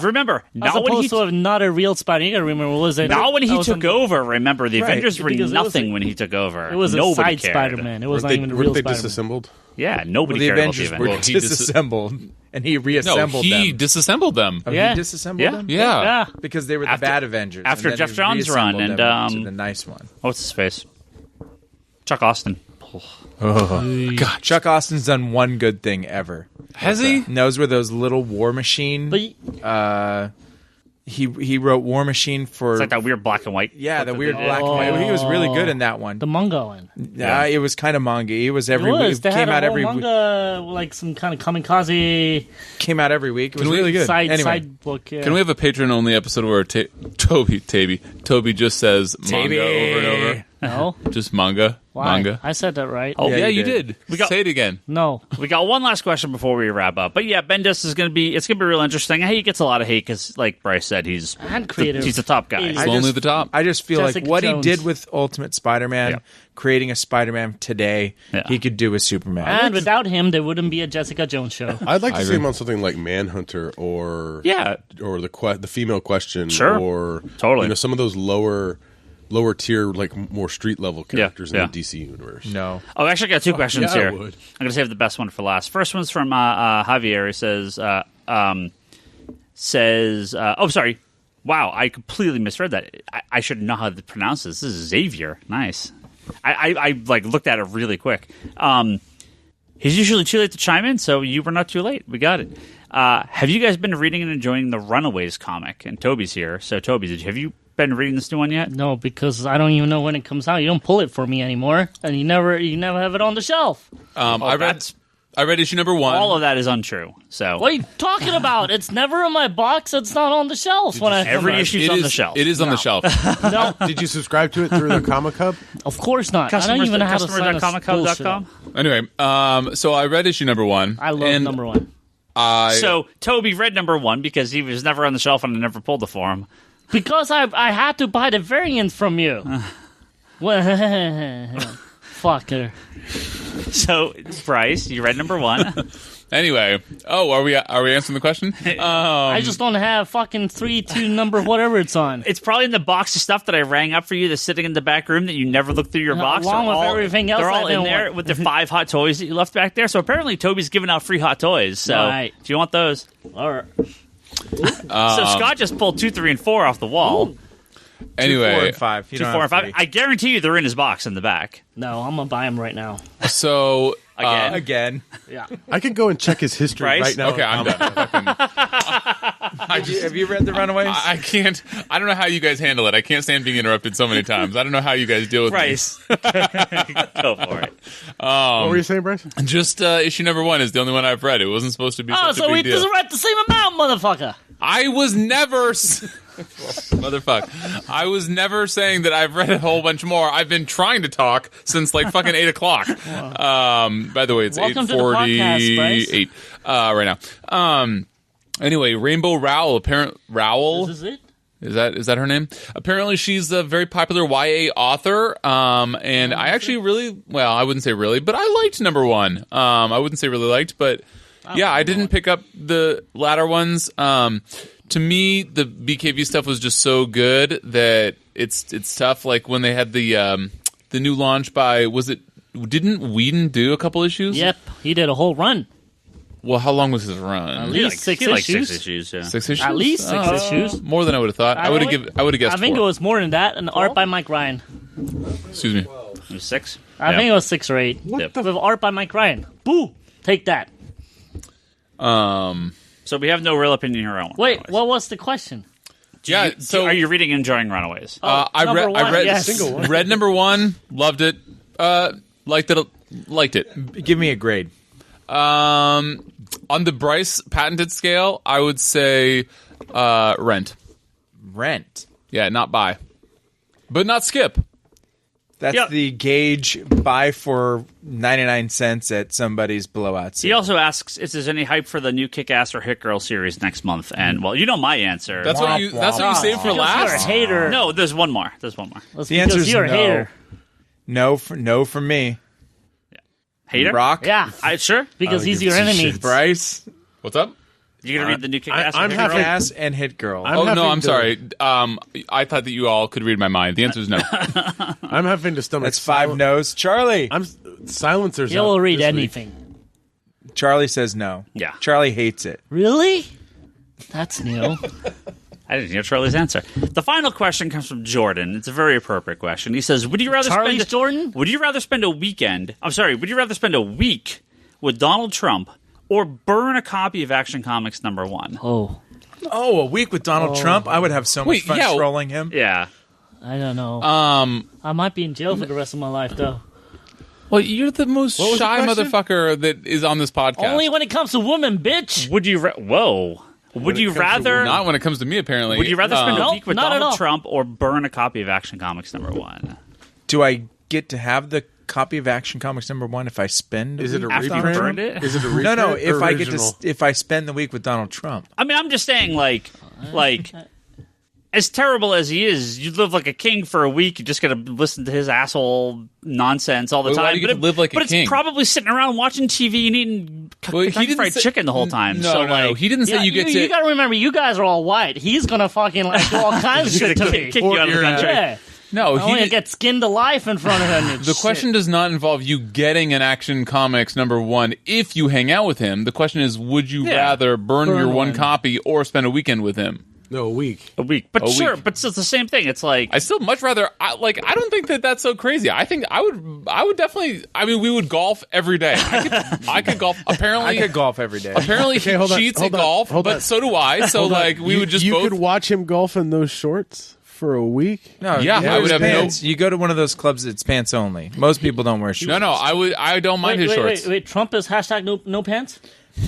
Remember, As not when opposed he to not a real Spider. You gotta remember, what was it? not when he That was took a- over. Remember, the Right, Avengers were because it was nothing a- when he took over. It was a Nobody side cared. Spider-Man. It was not even a Weren't real they Spider-Man. disassembled? Yeah, nobody the cared Avengers about were the Avengers. he disassembled, and he No, reassembled he them. disassembled them. Oh, Yeah. he disassembled Yeah. them. Yeah. Yeah. Because they were the After- bad Avengers. after and then Jeff he Johns' run, reassembled and, them into the nice one. What's his face? Chuck Austin. God, Chuck Austin's done one good thing ever. Has he? And those were those little War Machine. But He wrote War Machine for It's like that weird black and white. yeah, the weird black and white. He was really good in that one. The manga one. Yeah, it was kind of manga. It was every It was. week. They Came had out a every whole manga, like some kind of kamikaze came out every week. It was really good. side Anyway, book. Yeah. Can we have a patron-only episode where Toby just says manga over and over? No. Just manga. Why? Manga. I said that right. Oh, Yeah, yeah, you you did. did. Say it again. No. We got one last question before we wrap up. But yeah, Bendis is going to be real interesting. He gets a lot of hate because, like Bryce said, he's And creative. he's the top guy. He's I Only just- the top. I just feel Jessica like what Jones. he did with Ultimate Spider-Man, Yeah. creating a Spider-Man today, Yeah. he could do with Superman. And without him, there wouldn't be a Jessica Jones show. I'd like to I see agree. him on something like Manhunter or Yeah. or the Female Question, Sure. or Totally. some of those lower tier, like more street level characters yeah. in the DC universe. No. Oh, actually, I got two questions yeah, I here. would. I'm going to save the best one for last. First one's from Javier. He says, oh, sorry. Wow, I completely misread that. I should know how to pronounce this. This is Xavier. Nice. I like looked at it really quick. He's usually too late to chime in, so you were not too late. We got it. Have you guys been reading and enjoying the Runaways comic? And Toby's here. So, Toby, have you been reading this new one yet? No, because I don't even know when it comes out. You don't pull it for me anymore, and you never have it on the shelf. I read issue number 1. All of that is untrue. So What are you talking about? It's never in my box. It's not on the shelf when I every come issue's It on is- the shelf. It is on the shelf. back. No, Did you subscribe to it through the Comic Hub? of course not. I don't even know how to sign a bullshit. Customers.comichub.com. Anyway, so I read issue number 1. I love and number one. So Toby read number 1 because he was never on the shelf and I never pulled it for him. Because I had to buy the variant from you. Fucker. So Bryce, you read number 1. Anyway, are we answering the question? I just don't have fucking 3-2 number whatever it's on. It's probably in the box of stuff that I rang up for you that's sitting in the back room that you never looked through your box. Along with everything else They're all I in don't there want. with the 5 hot toys that you left back there. So apparently Toby's giving out free hot toys. So Right. do you want those? All right. So Scott just pulled 2, 3, and 4 off the wall. Anyway, 4 and 5. You 2, don't 4, have and 5. three. I guarantee you they're in his box in the back. No, I'm gonna buy them right now. so Again. Again. I could go and check his history Bryce? right now. okay, I'm done. Have you read The Runaways? I can't. I don't know how you guys handle it. I can't stand being interrupted so many times. I don't know how you guys deal with Bryce. Go for it. What were you saying, Bryce? this. Just issue number 1 is the only one I've read. It wasn't supposed to be Oh, such so a we big deal. just read the same amount, motherfucker. I was never, motherfuck. I was never saying that I've read a whole bunch more. I've been trying to talk since like fucking 8 o'clock. By the way, it's Welcome to the podcast, Bryce. 8:48 right now. Anyway, Rainbow Rowell. Rowell. Is this it? Is that her name? Apparently, she's a very popular YA author. And I actually I wouldn't say really, but I liked number 1. I wouldn't say really liked, but yeah, I didn't pick up the latter ones. To me, the BKV stuff was just so good that it's tough. Like when they had the new launch by, didn't Whedon do a couple issues? Yep, he did a whole run. Well, how long was his run? At least six He had issues. 6 issues, yeah. 6 issues? At least 6 issues. More than I would have thought. I would have guessed I think 4. it was more than that. And art by Mike Ryan. Excuse me. It was 6? I think it was 6 or 8. Yep. With art by Mike Ryan. Boo! Take that. So we have no real opinion here on Wait, Runaways. what was the question? Yeah. So are you reading and enjoying Runaways? I number read. I one, read. yes. Read number 1. Loved it. Liked it. Liked it. Give me a grade. On the Bryce patented scale, I would say rent. Rent. Yeah, not buy, but not skip. That's Yep. the gauge buy for 99 cents at somebody's blowout He sale. also asks if there's any hype for the new Kick-Ass or Hit Girl series next month. And, well, you know my answer. That's what you. That's what you saved for Because last. you're a hater. No, there's one more. There's one more. That's The because answer's you're a no. hater. No from me. Hater? Rock? Yeah, Sure? because he's your enemy. Bryce? What's up? You gonna read the new Kick-Ass or I'm Hit happy- Girl? Ass and Hit Girl. I'm Oh no, having I'm to- sorry. I thought that you all could read my mind. The answer is no. I'm having to stomach. That's 5 no's. Charlie. Silencers. He'll out read this week. anything. Charlie says no. Yeah. Charlie hates it. Really? That's new. I didn't hear Charlie's answer. The final question comes from Jordan. It's a very appropriate question. He says, would you rather Charlie's spend Jordan? Would you rather spend a weekend? I'm sorry. Would you rather spend a week with Donald Trump or burn a copy of Action Comics #1? Oh. Oh, a week with Donald Trump? I would have so much fun trolling him. Yeah. I don't know. I might be in jail for the rest of my life, though. Well, you're the most shy motherfucker that is on this podcast. Only when it comes to women, bitch. Would you? Would you rather? Not when it comes to me, apparently. Would you rather spend a week with not at all. Donald Trump or burn a copy of Action Comics #1? Do I get to have the copy of Action Comics #1 if I spend? Is it a After you reprint? burned it? Is it a reprint? No. If or I get original? to, if I spend the week with Donald Trump, I mean, I'm just saying, like, as terrible as he is, you live like a king for a week. You just got to listen to his asshole nonsense all the Wait, time. why do you get to live like a king? It's probably sitting around watching TV and eating Kentucky Fried Chicken the whole time. No, he didn't say you get to. You got to remember, you guys are all white. He's gonna fucking like do all kinds of shit to me. kick you out of the country. Yeah. No, I want to get skinned alive in front of him. The question does not involve you getting an Action Comics #1 if you hang out with him. The question is, would you rather burn your one copy or spend a weekend with him? No, a week. But but it's the same thing. It's like I still much rather. I don't think that that's so crazy. I think I would definitely. I mean, we would golf every day. I could golf. Apparently, I could golf every day. Apparently, he cheats at golf, but so do I. So we would just you both. could watch him golf in those shorts for a week. No, Yeah, I would have pants. You go to one of those clubs that's pants only. Most people don't wear shorts. No, I don't mind his shorts. Wait, Trump is hashtag no pants?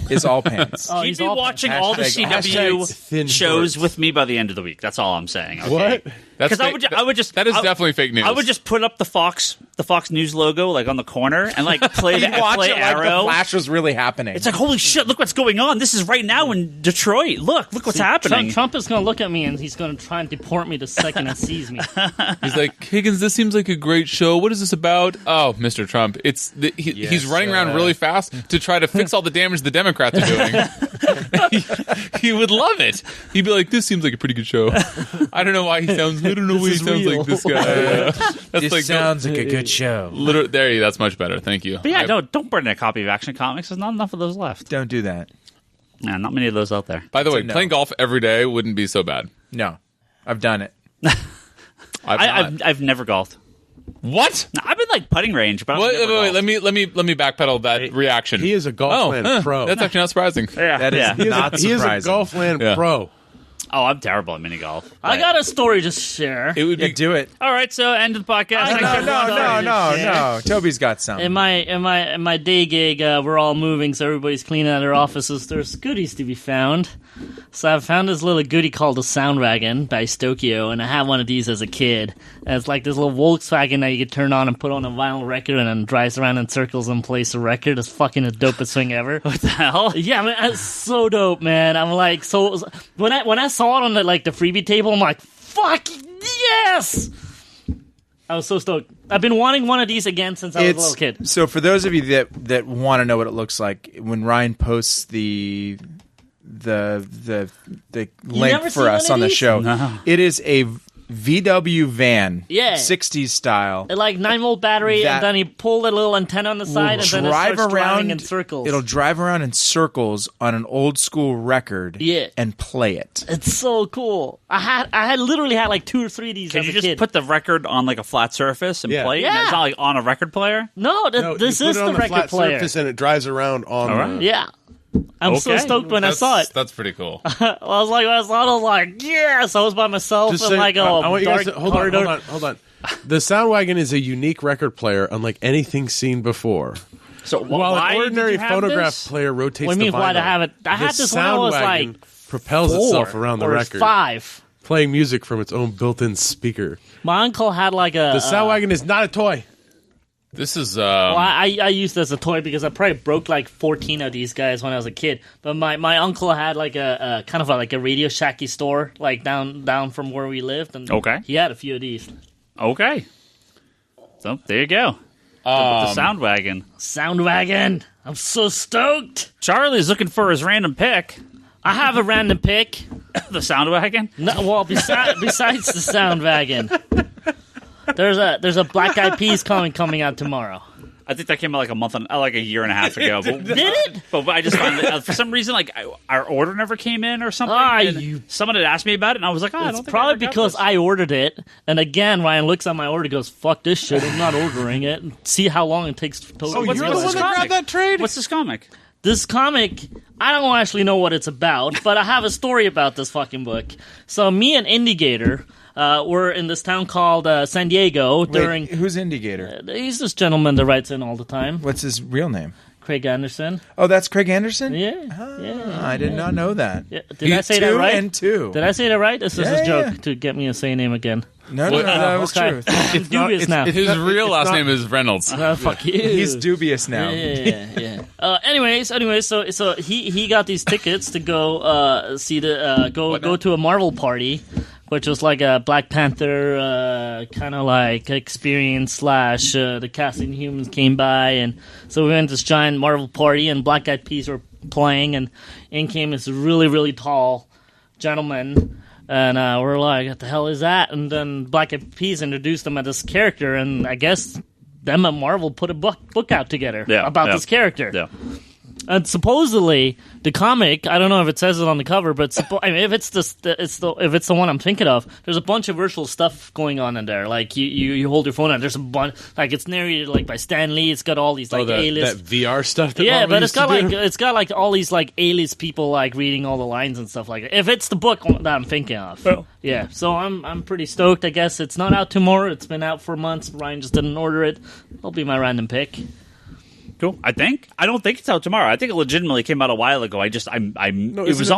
It's all pants. Oh, he'd he's be all watching pants. all the Hashtag thin CW shows shorts. with me by the end of the week. That's all I'm saying. Okay? What? Because I would just that is definitely fake news. I would just put up the Fox News logo like on the corner and like play You'd watch play it like Arrow. the Flash was really happening. It's like, holy shit! Look what's going on. This is right now in Detroit. Look what's happening. Trump is going to look at me and he's going to try and deport me the second he sees me. He's like, Higgins, this seems like a great show. What is this about? Oh, Mr. Trump. He's running around really fast to try to fix all the damage the Democrats are doing. he would love it. He'd be like, this seems like a pretty good show. I don't know why he sounds. I don't know why he sounds like this guy. That's this sounds like a good show. There, that's much better. Thank you. But yeah, don't burn a copy of Action Comics. There's not enough of those left. Don't do that. Yeah, not many of those out there. By the way, no. playing golf every day wouldn't be so bad. No, I've done it. I've never golfed. What? No, I've been like putting range, but I've never golfed. Let me backpedal that reaction. He is a Golfland pro. That's actually not surprising. Yeah, That is yeah. not He is a surprising. Golfland pro. Oh, I'm terrible at mini golf. I got a story to share. It would be Do it. All right, so end of the podcast. No. Toby's got some. In my day gig, we're all moving, so everybody's cleaning out their offices. There's goodies to be found. So I found this little goodie called a sound wagon by Stokio, and I had one of these as a kid. And it's like this little Volkswagen that you could turn on and put on a vinyl record, and then drives around in circles and plays the record. It's fucking the dopest thing ever. What the hell? Yeah, man, it's so dope, man. I'm like, so when I saw it on the freebie table, I'm like, fuck yes! I was so stoked. I've been wanting one of these again since I was a little kid. So for those of you that want to know what it looks like, when Ryan posts the link for us on the show, it is a VW van, Yeah. 60s style. It, 9-volt battery, That and then you pull the little antenna on the side, and then it starts driving in circles. It'll drive around in circles on an old school record, Yeah. and play it. It's so cool. I literally had 2 or 3 of these Can as you a just kid. put the record on a flat surface and play it? Yeah. It's not on a record player? No, No, this you put is it the on a record flat player. surface and it drives around on. All right. Yeah. I'm so Okay. stoked when I saw it. That's pretty cool. When I was like, yes! I was by myself Just in say, a I want you guys dark to hold on. The Soundwagon is a unique record player, unlike anything seen before. So While why an ordinary did you have phonograph this? player rotates What do you mean, the vinyl, why to have it? I had the this when I was, Soundwagon propels 4 itself around the or record, 5. playing music from its own built-in speaker. My uncle had The Soundwagon is not a toy. This is well, I used it as a toy because I probably broke 14 of these guys when I was a kid. But my uncle had a kind of a Radio Shacky store down from where we lived, and Okay. he had a few of these. Okay. So there you go. The sound wagon. Soundwagon. I'm so stoked. Charlie's looking for his random pick. I have a random pick. The sound wagon. No, well, besides the Soundwagon, there's a Black Eyed Peas coming out tomorrow. I think that came out a year and a half ago. But, Did it? But I just found that for some reason, our order never came in or something. Ah, and someone had asked me about it, and I was like, I don't It's think probably I ever got because this. I ordered it, and again, Ryan looks at my order and goes, fuck this shit, I'm not ordering it. See how long it takes to Oh, what's you're this the one that comic? grabbed that trade? What's this comic? this comic, I don't actually know what it's about, but I have a story about this fucking book. So me and Indigator were in this town called San Diego during... Wait, who's Indigator? He's this gentleman that writes in all the time. What's his real name? Craig Anderson. Oh, that's Craig Anderson? Yeah. I did not know that. Yeah. Did I say that right? 2 and 2. Did I say that right? This is his joke yeah. to get me to say name again. No, that was Okay. true. I'm dubious now. His real last name is Reynolds. Fuck you. He's dubious now. Yeah. Anyways, so he got these tickets to go see the go to a Marvel party, which was like a Black Panther kind of like experience / the casting humans came by, and so we went to this giant Marvel party, and Black Eyed Peas were playing, and in came this really, really tall gentleman. And we're like, what the hell is that? And then Black Eyed Peas introduced them as this character, and I guess them at Marvel put a book out together about this character. Yeah. And supposedly the comic, I don't know if it says it on the cover, but if it's the one I'm thinking of, there's a bunch of virtual stuff going on in there. Like you hold your phone out, there's a bunch, like it's narrated like by Stan Lee. It's got all these like A-list that VR stuff. That yeah, Marvel but used it's got like all these like A-list people like reading all the lines and stuff like that. If it's the book that I'm thinking of, yeah. So I'm pretty stoked. I guess it's not out tomorrow. It's been out for months. Ryan just didn't order it. It'll be my random pick. Cool. I don't think it's out tomorrow. I think it legitimately came out a while ago. It was on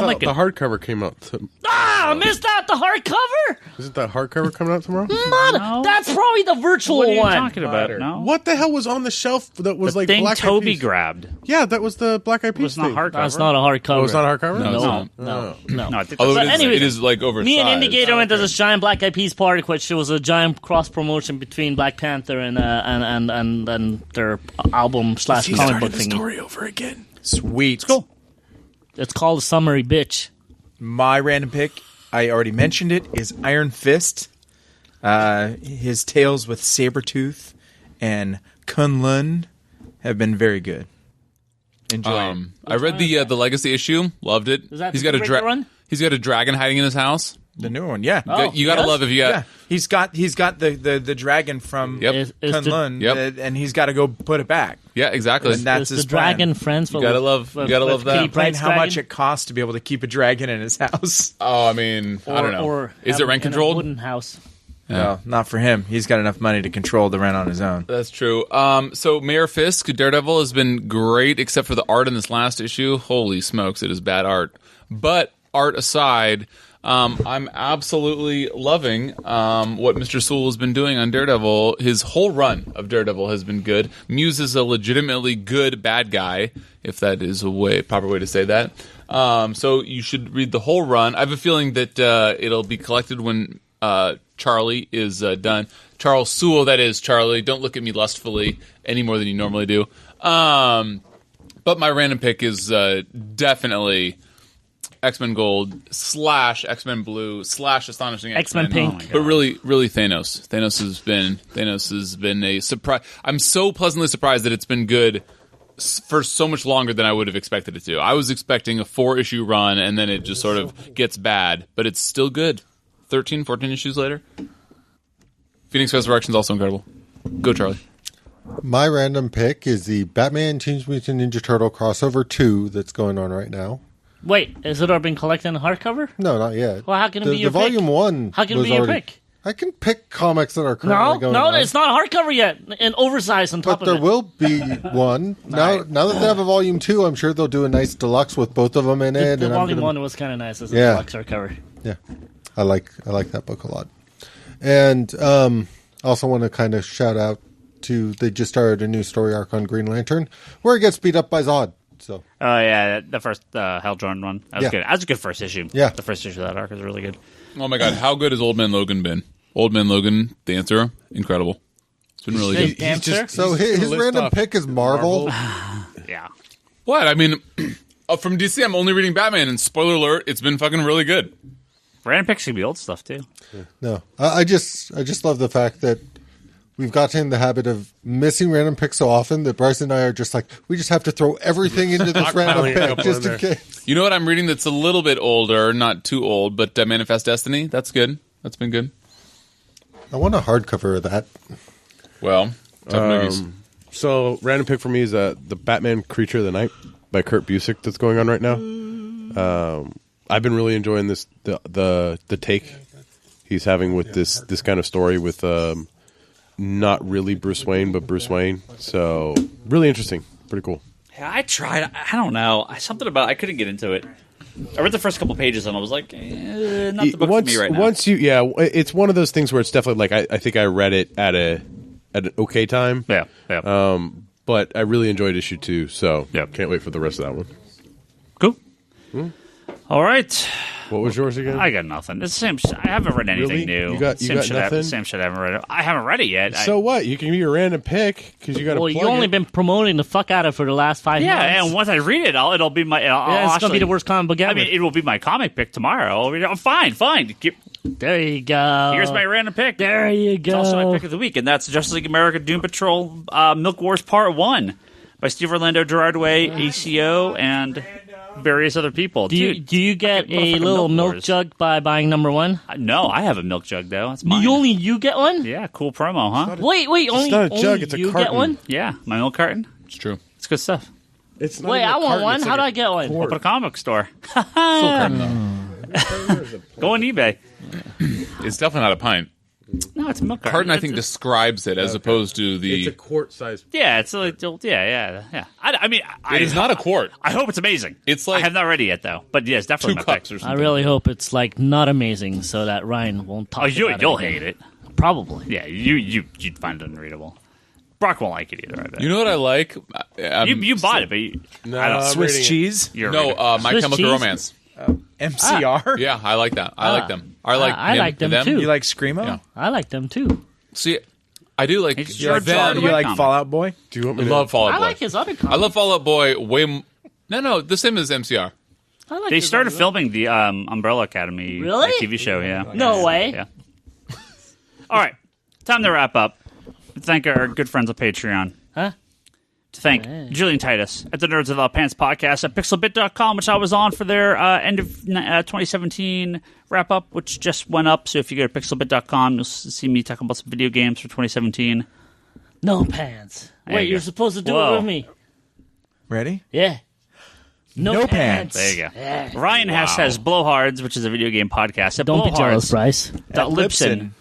like the hardcover came out. I missed out the hardcover. Isn't that hardcover coming out tomorrow? No. That's probably the virtual What are you one. talking about? No. What the hell was on the shelf that was The like thing Black Eyed Toby Peas? grabbed Yeah, that was the Black Eyed Peas was not thing. hardcover. That's not a hardcover. Oh, it's not a hardcover? No, it's not. No. No, I think Although But anyways, it is like oversized. Me and Indigator went to this giant Black Eyed Peas party, which was a giant cross promotion between Black Panther and their album / comic book thing. over again. Sweet. cool. It's called Summary Bitch. My random pick, I already mentioned it, is Iron Fist. His tales with Sabretooth and Kunlun have been very good. Enjoy it. I read the Legacy issue, loved it. Is that He's got the run? He's got a dragon hiding in his house. The new one, yeah. You gotta love if you got. Yeah, he's got the dragon from Yep. Is Kunlun, Yep. and he's got to go put it back. Yeah, exactly. And that's Is his the dragon plan. friends for You gotta love that. Kitty Explain Pryde's how much dragon? it costs to be able to keep a dragon in his house. Oh, I mean, I don't know. Or Is have it rent in a controlled? wooden house. Well, not for him. He's got enough money to control the rent on his own. That's true. So Mayor Fisk, Daredevil, has been great, except for the art in this last issue. Holy smokes, it is bad art. But art aside, I'm absolutely loving what Mr. Sewell has been doing on Daredevil. His whole run of Daredevil has been good. Muse is a legitimately good bad guy, if that is a proper way to say that. So you should read the whole run. I have a feeling that it'll be collected when Charlie is done. Charles Sewell, that is, Charlie. Don't look at me lustfully any more than you normally do. But my random pick is definitely X-Men Gold / X-Men Blue / Astonishing X-Men X-Men. Pink. But really Thanos. Thanos has been a surprise. I'm so pleasantly surprised that it's been good for so much longer than I would have expected it to. I was expecting a 4-issue run, and then it just sort of gets bad. But it's still good. 13, 14 issues later. Phoenix Resurrection is also incredible. Go, Charlie. My random pick is the Batman Teenage Mutant Ninja Turtle crossover 2 that's going on right now. Wait, is it already been collected in hardcover? No, not yet. Well, how can it be your the volume pick? 1 How can it was be your already- pick? I can pick comics that are currently going on. it's not hardcover yet, and oversized on top But of there it. will be one. Now that they have a volume 2, I'm sure they'll do a nice deluxe with both of them in it. The and I'm volume gonna- 1 was kind of nice as a Yeah. deluxe hardcover. Yeah, I like that book a lot. And also want to kind of shout out to, they just started a new story arc on Green Lantern where he gets beat up by Zod. So Oh yeah, the first Hal Jordan one. That was Yeah. good. That was a good first issue. Yeah. The first issue of that arc was really good. Oh my God, how good has Old Man Logan been? Old Man Logan, Dancer, incredible. It's been really good. Dancer? so his list random off pick is Marvel. Yeah. What? I mean, from DC, I'm only reading Batman, and spoiler alert, it's been fucking really good. Random picks could be old stuff too. No, I just love the fact that we've gotten in the habit of missing random picks so often that Bryce and I are just like, we just have to throw everything into this random Stockpiling a pick couple just in in there. case. You know what I'm reading that's a little bit older, not too old, but Manifest Destiny? That's good. That's been good. I want a hardcover of that. Well, tough noogies. So, random pick for me is the Batman Creature of the Night. by Kurt Busiek that's going on right now. I've been really enjoying this the take he's having with this kind of story with not really Bruce Wayne but Bruce Wayne. So really interesting, pretty cool. Yeah, I tried. I don't know. Something about I couldn't get into it. I read the first couple pages and I was like, not the book for me right now. It's one of those things where it's definitely like I think I read it at an okay time. Yeah. But I really enjoyed issue 2, so can't wait for the rest of that one. Cool. All right. What was yours again? I got nothing. It's the same. I haven't read anything Really? new. You got nothing? Same shit. I haven't read it. I haven't read it yet. So what? You can be a random pick because you got to. Well, you've only been promoting the fuck out of it for the last 5 months. Yeah, and once I read it, it'll be my. It's gonna be the worst comic book ever. I mean, it will be my comic pick tomorrow. Fine. There you go. Here's my random pick. There you go. It's also my pick of the week, and that's Justice League America Doom Patrol Milk Wars Part 1 by Steve Orlando, Gerard Way, ACO, and various other people. Do you get a little milk jug by buying number 1? No, I have a milk jug, though. That's mine. You get one? Yeah, cool promo, huh? Wait, it's not a jug, it's a you carton. get one? Yeah, my milk carton. It's true. It's good stuff. It's not Wait, even a I want carton, one. it's How like do I get one? Open a comic store. Still carton, though. Go on eBay. It's definitely not a pint. No, it's a milk carton. Carton, I think, describes it as opposed to the. It's a quart size. Yeah, it's like yeah. I mean, It is not a quart. I hope it's amazing. It's like I have not read it yet, though. But yes, definitely 2 my cups pick. or something. I really hope it's like not amazing, so that Ryan won't talk. Oh, about you'll it hate it. Probably. Yeah, you'd find it unreadable. Brock won't like it either. I bet. You know what I like? You bought it, but I don't. I'm Swiss reading it. cheese, You're No, My Swiss Chemical cheese? Romance. MCR. Yeah, I like that. I like them. I I like them too. You like Screamo? Yeah. I like them too. See, I do like It's You like, Gerard you Way like comic. Fallout Boy? Do you want I me to? love Fall Out I Boy. like his other I comics. love Fall Out Boy way. No, the same as MCR. I like They his started other- filming the Umbrella Academy Really? TV show. Yeah. No way. Yeah. All right, time to wrap up. Thank our good friends on Patreon. Huh? To thank Julian Titus at the Nerds Without Pants podcast at pixelbit.com, which I was on for their end of 2017 wrap up, which just went up. So if you go to pixelbit.com, you'll see me talking about some video games for 2017. No pants. There Wait, you you're go. supposed to do Whoa. it with me. Ready? Yeah. No pants. There you go. Yeah. Ryan Hess has Blowhards, which is a video game podcast at Don't be jealous, Bryce. Libsyn.com.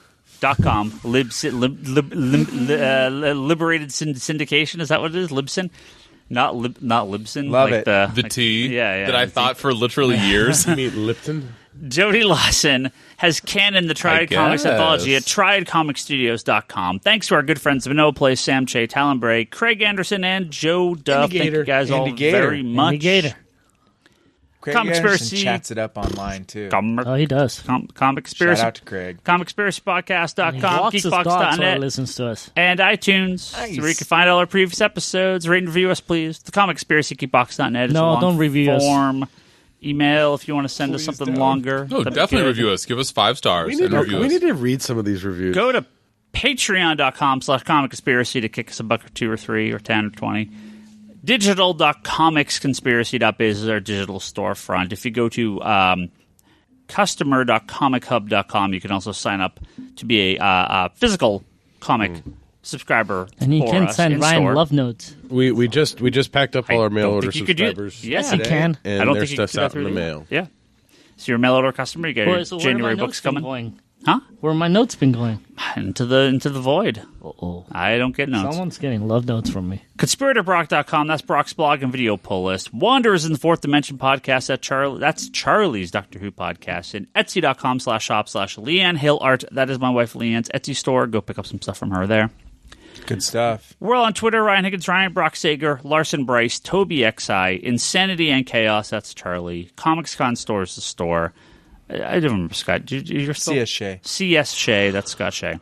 Liberated syndication. Is that what it is? Libsyn? Not Libsyn. Love like it. The like, tea yeah, that I thought for literally years. You mean Lipton? Jody Lawson has canon the Triad I Comics guess. anthology at triadcomicstudios.com. Thanks to our good friends Vanilla Place, Sam Che, Talon Bray, Craig Anderson, and Joe Duff. Thank you guys all very much. Gator. Craig Comic Anderson Conspiracy. chats it up online too. Oh, he does. Comic Shout Conspiracy. out to Craig. ComicConspiracyPodcast.com, Walks his dogs while he Geekbox.net, listens to us. and iTunes, Nice. where you can find all our previous episodes. Rate and review us, please. The ComicConspiracyGeekbox.net is No, a long don't review us. form. Email if you want to send us something longer. No, That'd be definitely good. review us. Give us 5 stars and review We us. need to read some of these reviews. Go to patreon.com/comicconspiracy to kick us $1 or $2 or $3 or 10 or 20. Digital.comicsconspiracy.biz is our digital storefront. If you go to customer.comichub.com, you can also sign up to be a physical comic subscriber. And he for can us send in Ryan store. love notes. We just packed up all our mail don't order think you could do it. subscribers. Yes, he can. And I don't their think you could stuff's do that out in the through mail. Yeah. So you're a mail order customer. You get your So where January have my books notes been coming. going? Huh? Where have my notes been going? Into the void. Uh-oh. I don't get notes. Someone's getting love notes from me. ConspiratorBrock.com, that's Brock's blog and video pull list. Wanderers in the Fourth Dimension podcast, that's Charlie's Doctor Who podcast. And Etsy.com/shop/Leanne Hill Art, that is my wife Leanne's Etsy store. Go pick up some stuff from her there. Good stuff. We're all on Twitter, Ryan Higgins, Ryan Brock Sager, Larson Bryce, Toby XI, Insanity and Chaos, that's Charlie. ComicsCon Store's the store. I don't remember, Scott. You're still... CS Shea. CS Shea, that's Scott Shea.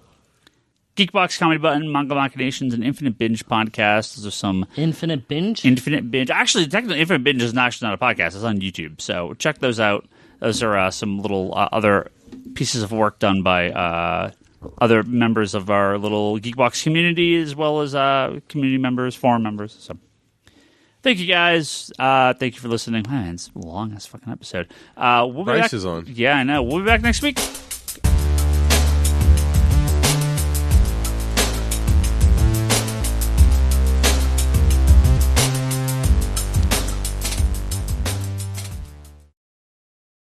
Geekbox, Comedy Button, Manga Machinations, and Infinite Binge podcast. Those are some Infinite Binge? Infinite Binge. Actually, technically, Infinite Binge is actually not a podcast. It's on YouTube. So check those out. Those are some little other pieces of work done by other members of our little Geekbox community, as well as community members, forum members. So thank you guys. Thank you for listening. Man, it's a long-ass fucking episode. We'll be Bryce back. is on. Yeah, I know. We'll be back next week.